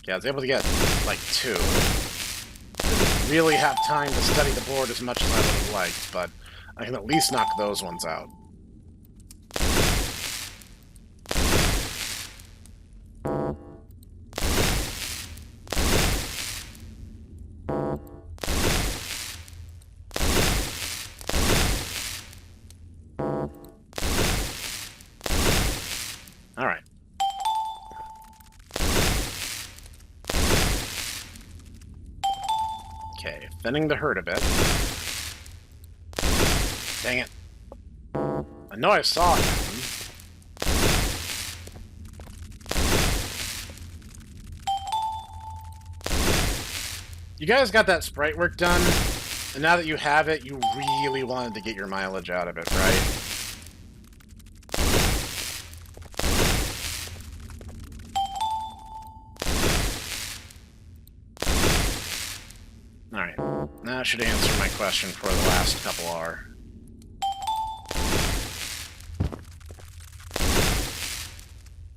Yeah, I was able to get, like, 2. Didn't really have time to study the board as much as I would have liked, but I can at least knock those ones out. Alright. Okay, thinning the herd a bit. Dang it. I know I saw him. You guys got that sprite work done, and now that you have it, you really wanted to get your mileage out of it, right? Alright, that should answer my question for the last couple are.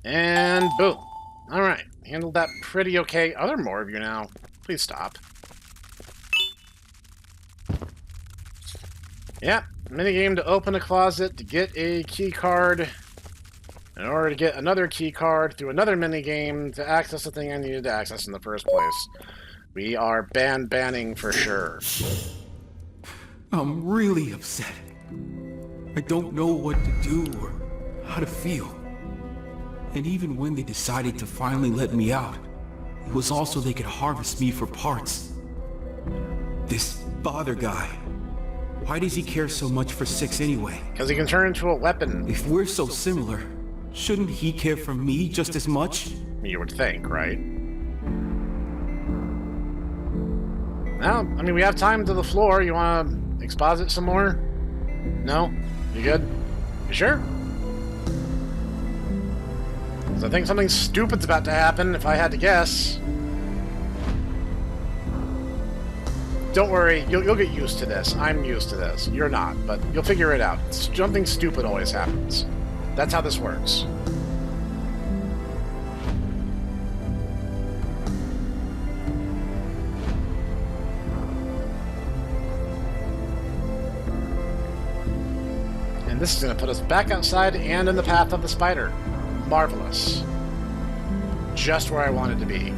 And boom. Alright, handled that pretty okay. Are there more of you now? Please stop. Yeah, minigame to open a closet to get a key card. In order to get another key card through another minigame to access the thing I needed to access in the first place. We are banning for sure. I'm really upset. I don't know what to do or how to feel. And even when they decided to finally let me out, it was also they could harvest me for parts. This bother guy, why does he care so much for 6 anyway? Because he can turn into a weapon. If we're so similar, shouldn't he care for me just as much? You would think, right? Well, I mean, we have time to the floor. You want to exposit some more? No? You good? You sure? I think something stupid's about to happen, if I had to guess. Don't worry, you'll get used to this. I'm used to this. You're not, but you'll figure it out. Something stupid always happens. That's how this works. And this is going to put us back outside and in the path of the spider. Marvelous. Just where I wanted to be.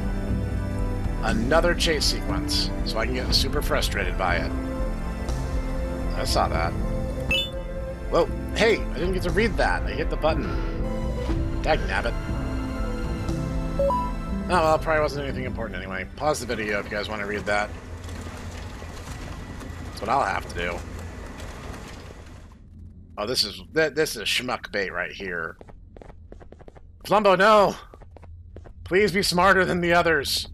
Another chase sequence, so I can get super frustrated by it. I saw that. Whoa, hey, I didn't get to read that. I hit the button. Dagnabbit. Oh, well, probably wasn't anything important anyway. Pause the video if you guys want to read that. That's what I'll have to do. Oh, this is schmuck bait right here. Flumbo, no! Please be smarter than the others.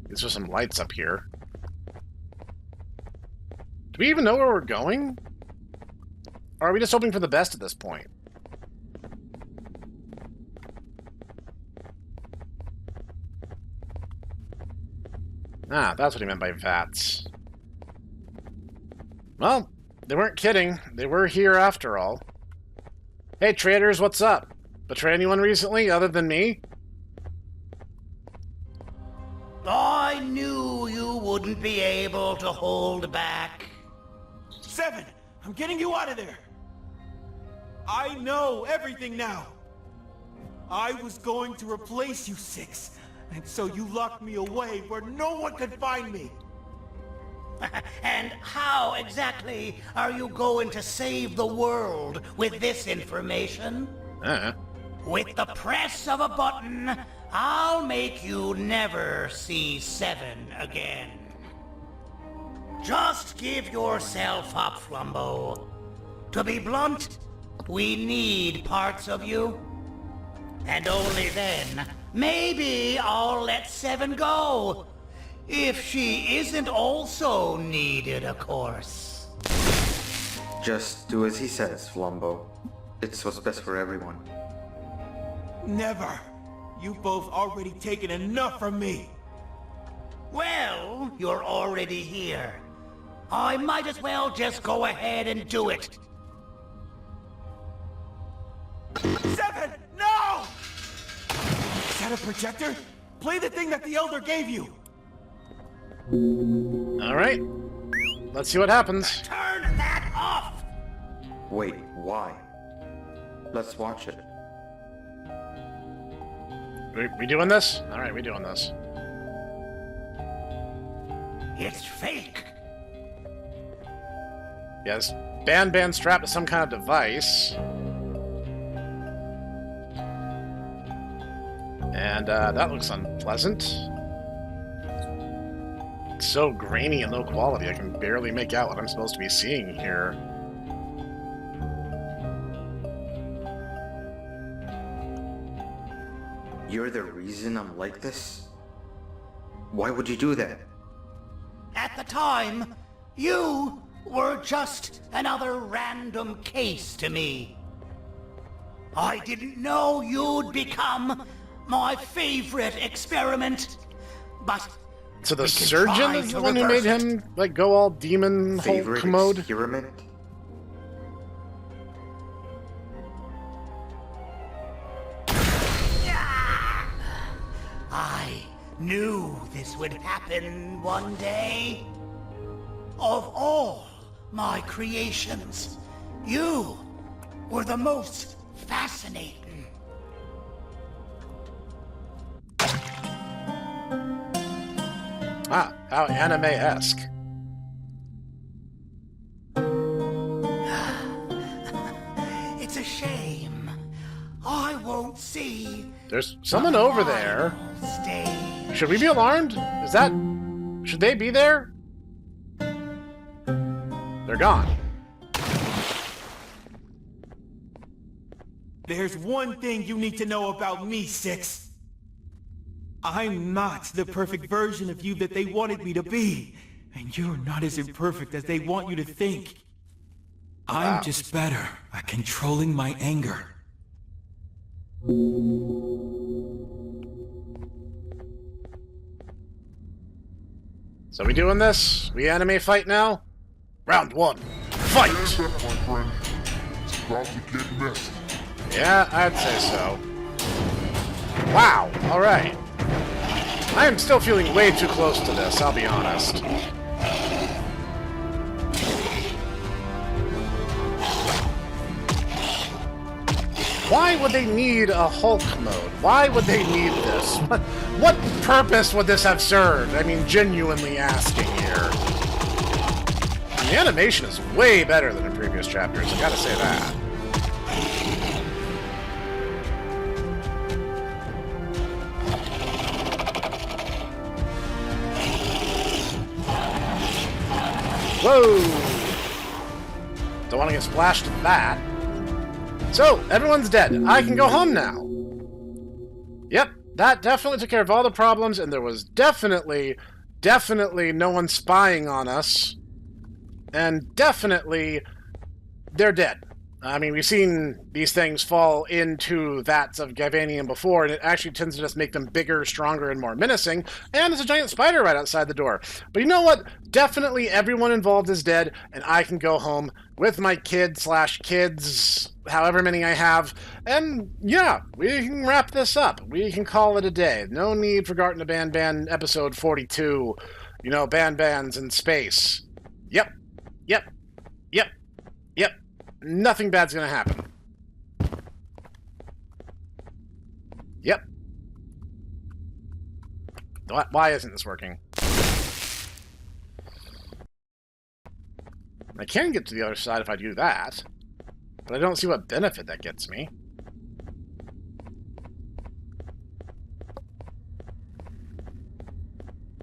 These are some lights up here. Do we even know where we're going? Or are we just hoping for the best at this point? Ah, that's what he meant by VATS. Well, they weren't kidding. They were here after all. Hey, traders, what's up? Betray anyone recently other than me? I knew you wouldn't be able to hold back. 7, I'm getting you out of there. I know everything now. I was going to replace you, 6. And so you locked me away where no one could find me. And how exactly are you going to save the world with this information? With the press of a button, I'll make you never see 7 again. Just give yourself up, Flumbo. To be blunt, we need parts of you. And only then, maybe I'll let 7 go. If she isn't also needed, of course. Just do as he says, Flumbo. It's what's best for everyone. Never. You both already taken enough from me. Well, you're already here. I might as well just go ahead and do it. 7, no! Is that a projector? Play the thing that the Elder gave you. Alright. Let's see what happens. Turn that off! Wait, why? Let's watch it. We doing this? Alright, we doing this. It's fake. Yes, BanBan strapped to some kind of device. And that looks unpleasant. It's so grainy and low quality, I can barely make out what I'm supposed to be seeing here. You're the reason I'm like this? Why would you do that? At the time, you were just another random case to me. I didn't know you'd become my favorite experiment, but so the surgeon is the one who made him like go all demon Hulk mode? Experiment? I knew this would happen one day. Of all my creations, you were the most fascinating. Ah, how anime-esque. It's a shame. I won't see. There's someone over there. Stage. Should we be alarmed? Is that... should they be there? They're gone. There's one thing you need to know about me, 6. I'm not the perfect version of you that they wanted me to be. And you're not as imperfect as they want you to think. I'm just better at controlling my anger. So we doing this? We anime fight now? Round 1. Fight! Yeah, I'd say so. Wow, alright. I am still feeling way too close to this, I'll be honest. Why would they need a Hulk mode? Why would they need this? What purpose would this have served? I mean, genuinely asking here. The animation is way better than in previous chapters, I gotta say that. Whoa! Don't want to get splashed with that. So, everyone's dead. I can go home now. Yep, that definitely took care of all the problems, and there was definitely no one spying on us. And definitely, they're dead. I mean, we've seen these things fall into vats of Gavanium before, and it actually tends to just make them bigger, stronger, and more menacing. And there's a giant spider right outside the door. But you know what? Definitely everyone involved is dead, and I can go home with my kid/kids, however many I have. And yeah, we can wrap this up. We can call it a day. No need for Garten to BanBan episode 42. You know, BanBans in space. Yep. Nothing bad's gonna happen. Yep. Why isn't this working? I can get to the other side if I do that, but I don't see what benefit that gets me.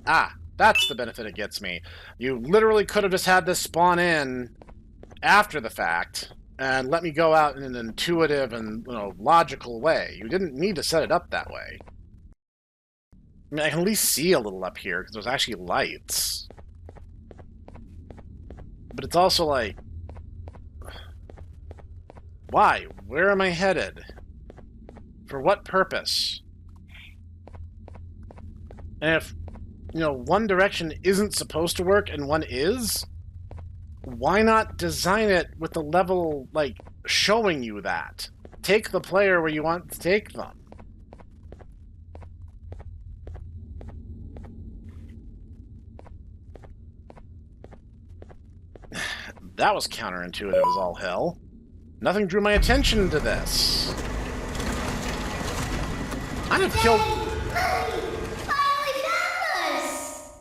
Ah, that's the benefit it gets me. You literally could have just had this spawn in after the fact and let me go out in an intuitive and, you know, logical way. You didn't need to set it up that way. I mean, I can at least see a little up here because there's actually lights. But it's also like, why? Where am I headed? For what purpose? And if, you know, one direction isn't supposed to work and one is, why not design it with the level, like, showing you that? Take the player where you want to take them. That was counterintuitive as all hell. Nothing drew my attention to this. I'd have killed...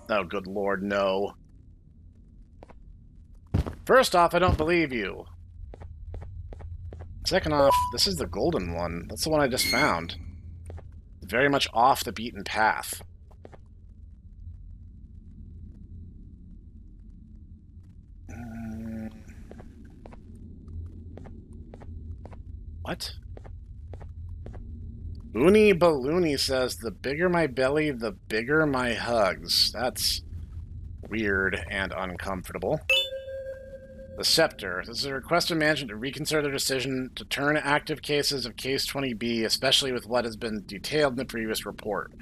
Oh, good lord, no. First off, I don't believe you. Second off, this is the golden one. That's the one I just found. Very much off the beaten path. What? Uni Balloony says, the bigger my belly, the bigger my hugs. That's weird and uncomfortable. The Scepter. This is a request of management to reconsider their decision to turn active cases of Case 20B, especially with what has been detailed in the previous report.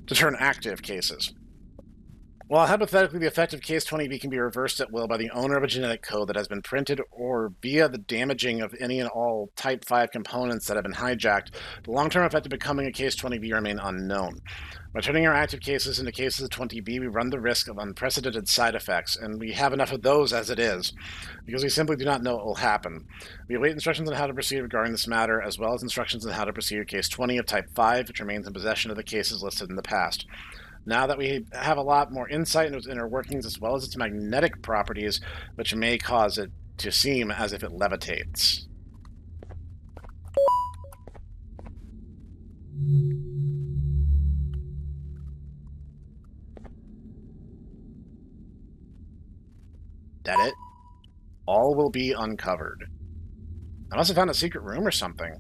To turn active cases. While hypothetically the effective Case 20B can be reversed at will by the owner of a genetic code that has been printed or via the damaging of any and all Type 5 components that have been hijacked, the long-term effect of becoming a Case 20B remain unknown. By turning our active cases into cases of 20B, we run the risk of unprecedented side effects, and we have enough of those as it is, because we simply do not know what will happen. We await instructions on how to proceed regarding this matter, as well as instructions on how to proceed with Case 20 of Type 5, which remains in possession of the cases listed in the past. Now that we have a lot more insight into its inner workings, as well as its magnetic properties, which may cause it to seem as if it levitates. That it? All will be uncovered. I must have found a secret room or something.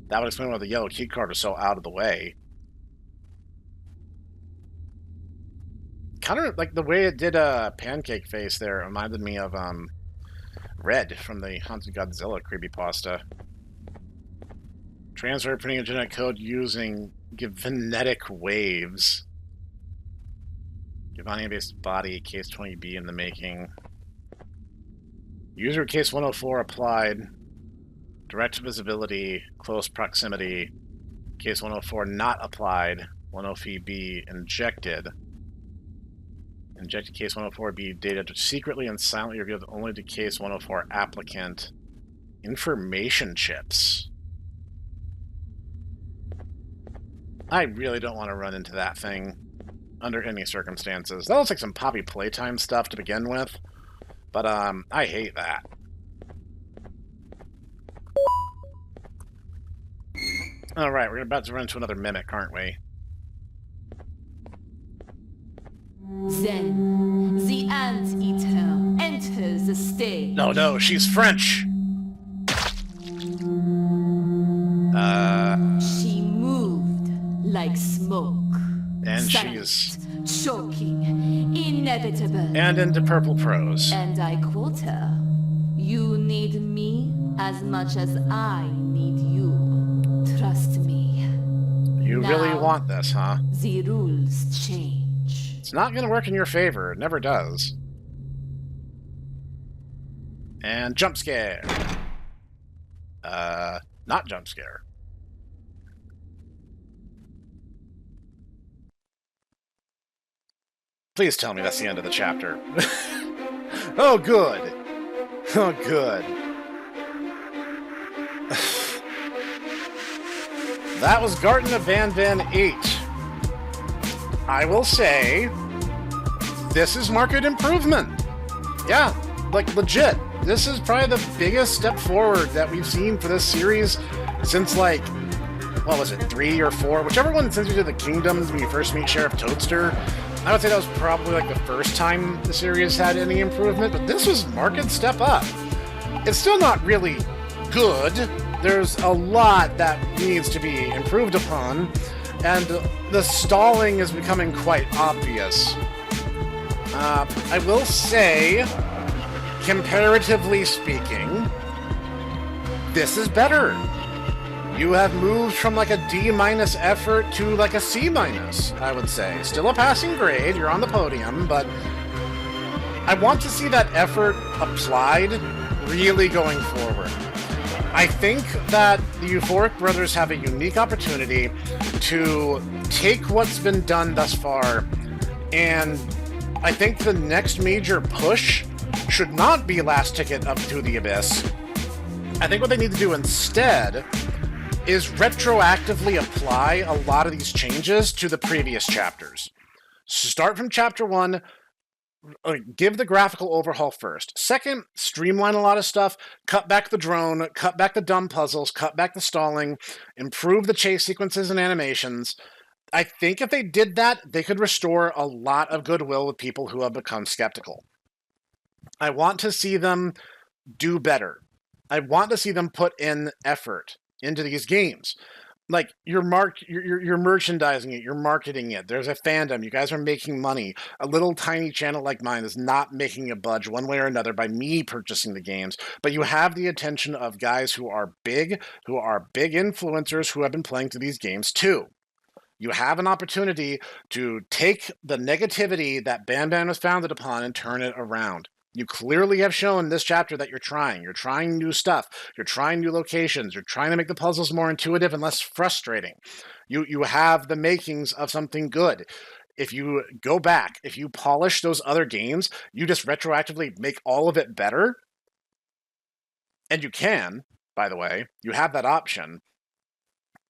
That would explain why the yellow key card was so out of the way. Kind of like the way it did a pancake face there reminded me of Red from the Haunted Godzilla creepypasta. Transfer printing a genetic code using Gavanetic waves. Gavania-based body, Case 20B in the making. User Case 104 applied. Direct visibility, close proximity. Case 104 not applied. 104B injected. Injected Case 104B data secretly and silently revealed only to Case 104 applicant. Information chips. I really don't want to run into that thing. under any circumstances. That looks like some Poppy Playtime stuff to begin with, but I hate that. Alright, we're about to run into another mimic, aren't we? Then, the anteater enters the stage. No, she's French! She moved like smoke. And Silent, she's... choking, inevitable. And into purple prose. And I quote her, "You need me as much as I need you. Trust me." You Now, really want this, huh? The rules change. It's not going to work in your favor. It never does. And jump scare. Not jump scare. Please tell me that's the end of the chapter. Oh, good. Oh, good. That was Garten of BanBan 8. I will say, this is market improvement. Yeah, like legit. This is probably the biggest step forward that we've seen for this series since, like, what was it, 3 or 4? Whichever one since you did the Kingdoms when you first meet Sheriff Toadster. I would say that was probably like the first time the series had any improvement, but this was market step up. It's still not really good. There's a lot that needs to be improved upon, and the stalling is becoming quite obvious. I will say, comparatively speaking, this is better. You have moved from like a D- effort to like a C-, I would say. Still a passing grade, you're on the podium, but I want to see that effort applied really going forward. I think that the Euphoric Brothers have a unique opportunity to take what's been done thus far, and I think the next major push should not be Last Ticket Up to the Abyss. I think what they need to do instead is retroactively apply a lot of these changes to the previous chapters. Start from chapter 1, give the graphical overhaul first. Second, streamline a lot of stuff, cut back the drone, cut back the dumb puzzles, cut back the stalling, improve the chase sequences and animations. I think if they did that, they could restore a lot of goodwill with people who have become skeptical. I want to see them do better. I want to see them put in effort into these games. Like, you're merchandising it, you're marketing it, there's a fandom, you guys are making money. A little tiny channel like mine is not making a budge one way or another by me purchasing the games, but you have the attention of guys who are big influencers who have been playing through these games too. You have an opportunity to take the negativity that BanBan was founded upon and turn it around. You clearly have shown in this chapter that you're trying. You're trying new stuff. You're trying new locations. You're trying to make the puzzles more intuitive and less frustrating. You have the makings of something good. If you go back, if you polish those other games, you just retroactively make all of it better. And you can, by the way, you have that option.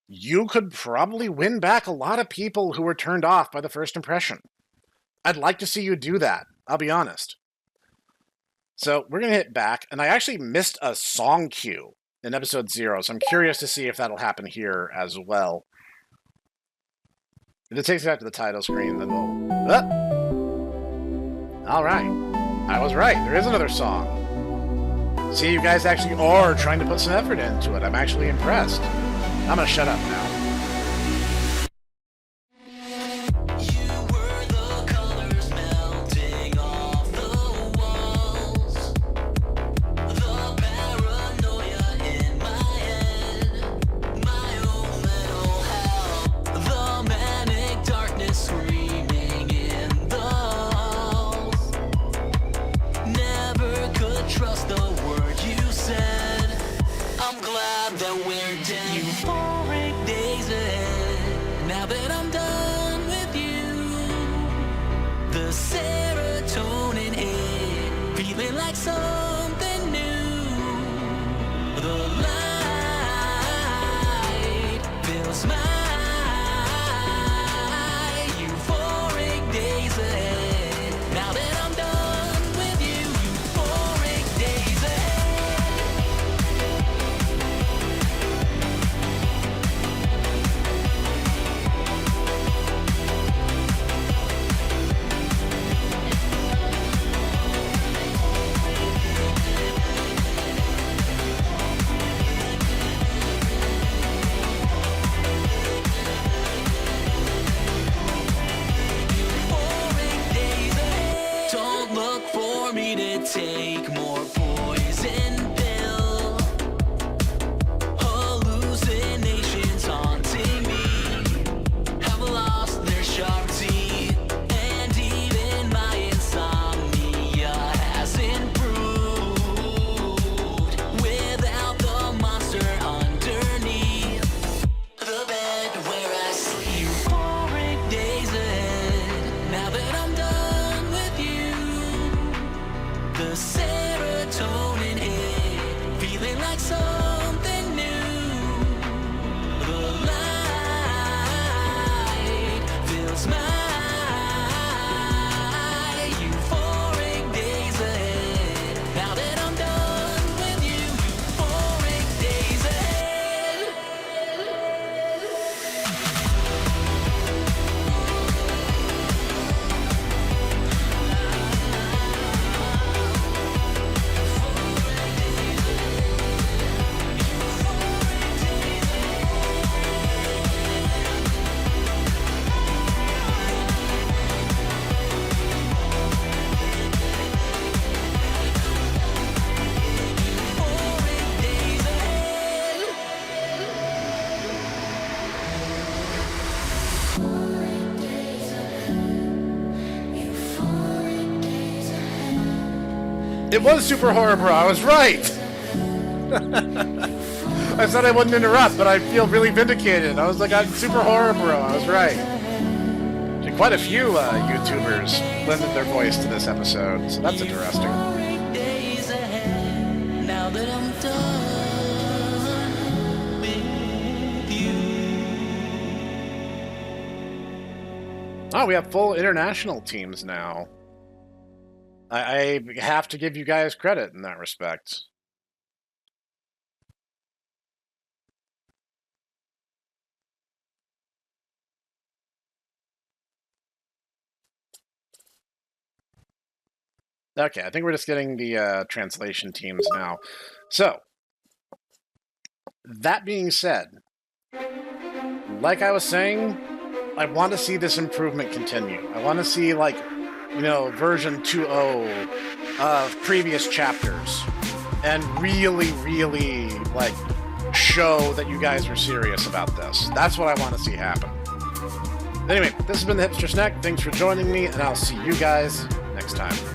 You could probably win back a lot of people who were turned off by the first impression. I'd like to see you do that, I'll be honest. So we're going to hit back, and I actually missed a song cue in episode 0, so I'm curious to see if that'll happen here as well. If it takes you back to the title screen, then we'll... Alright. I was right, there is another song. See, you guys actually are trying to put some effort into it. I'm actually impressed. I'm going to shut up now. Feels my euphoric don't look for me to take more poison pill. Hallucinations haunting me have lost their sharp teeth, and even my insomnia has improved without the monster underneath the bed where I sleep. Euphoric days ahead now that I'm done with you. The serotonin hit, feeling like something new. The light fills my euphoric days ahead. Now that I'm done with you, euphoric days ahead. It was Super Horror Bro, I was right! I said I wouldn't interrupt, but I feel really vindicated. I was like, I'm Super Horror Bro, I was right. Actually, quite a few YouTubers lended their voice to this episode, so that's interesting. Days ahead, now that I'm done with you. Oh, we have full international teams now. I have to give you guys credit in that respect. Okay, I think we're just getting the translation teams now. So, that being said, like I was saying, I want to see this improvement continue. I want to see, like, you know, version 2.0 of previous chapters and really, really, like, show that you guys are serious about this. That's what I want to see happen. Anyway, this has been the Hipster Snek. Thanks for joining me, and I'll see you guys next time.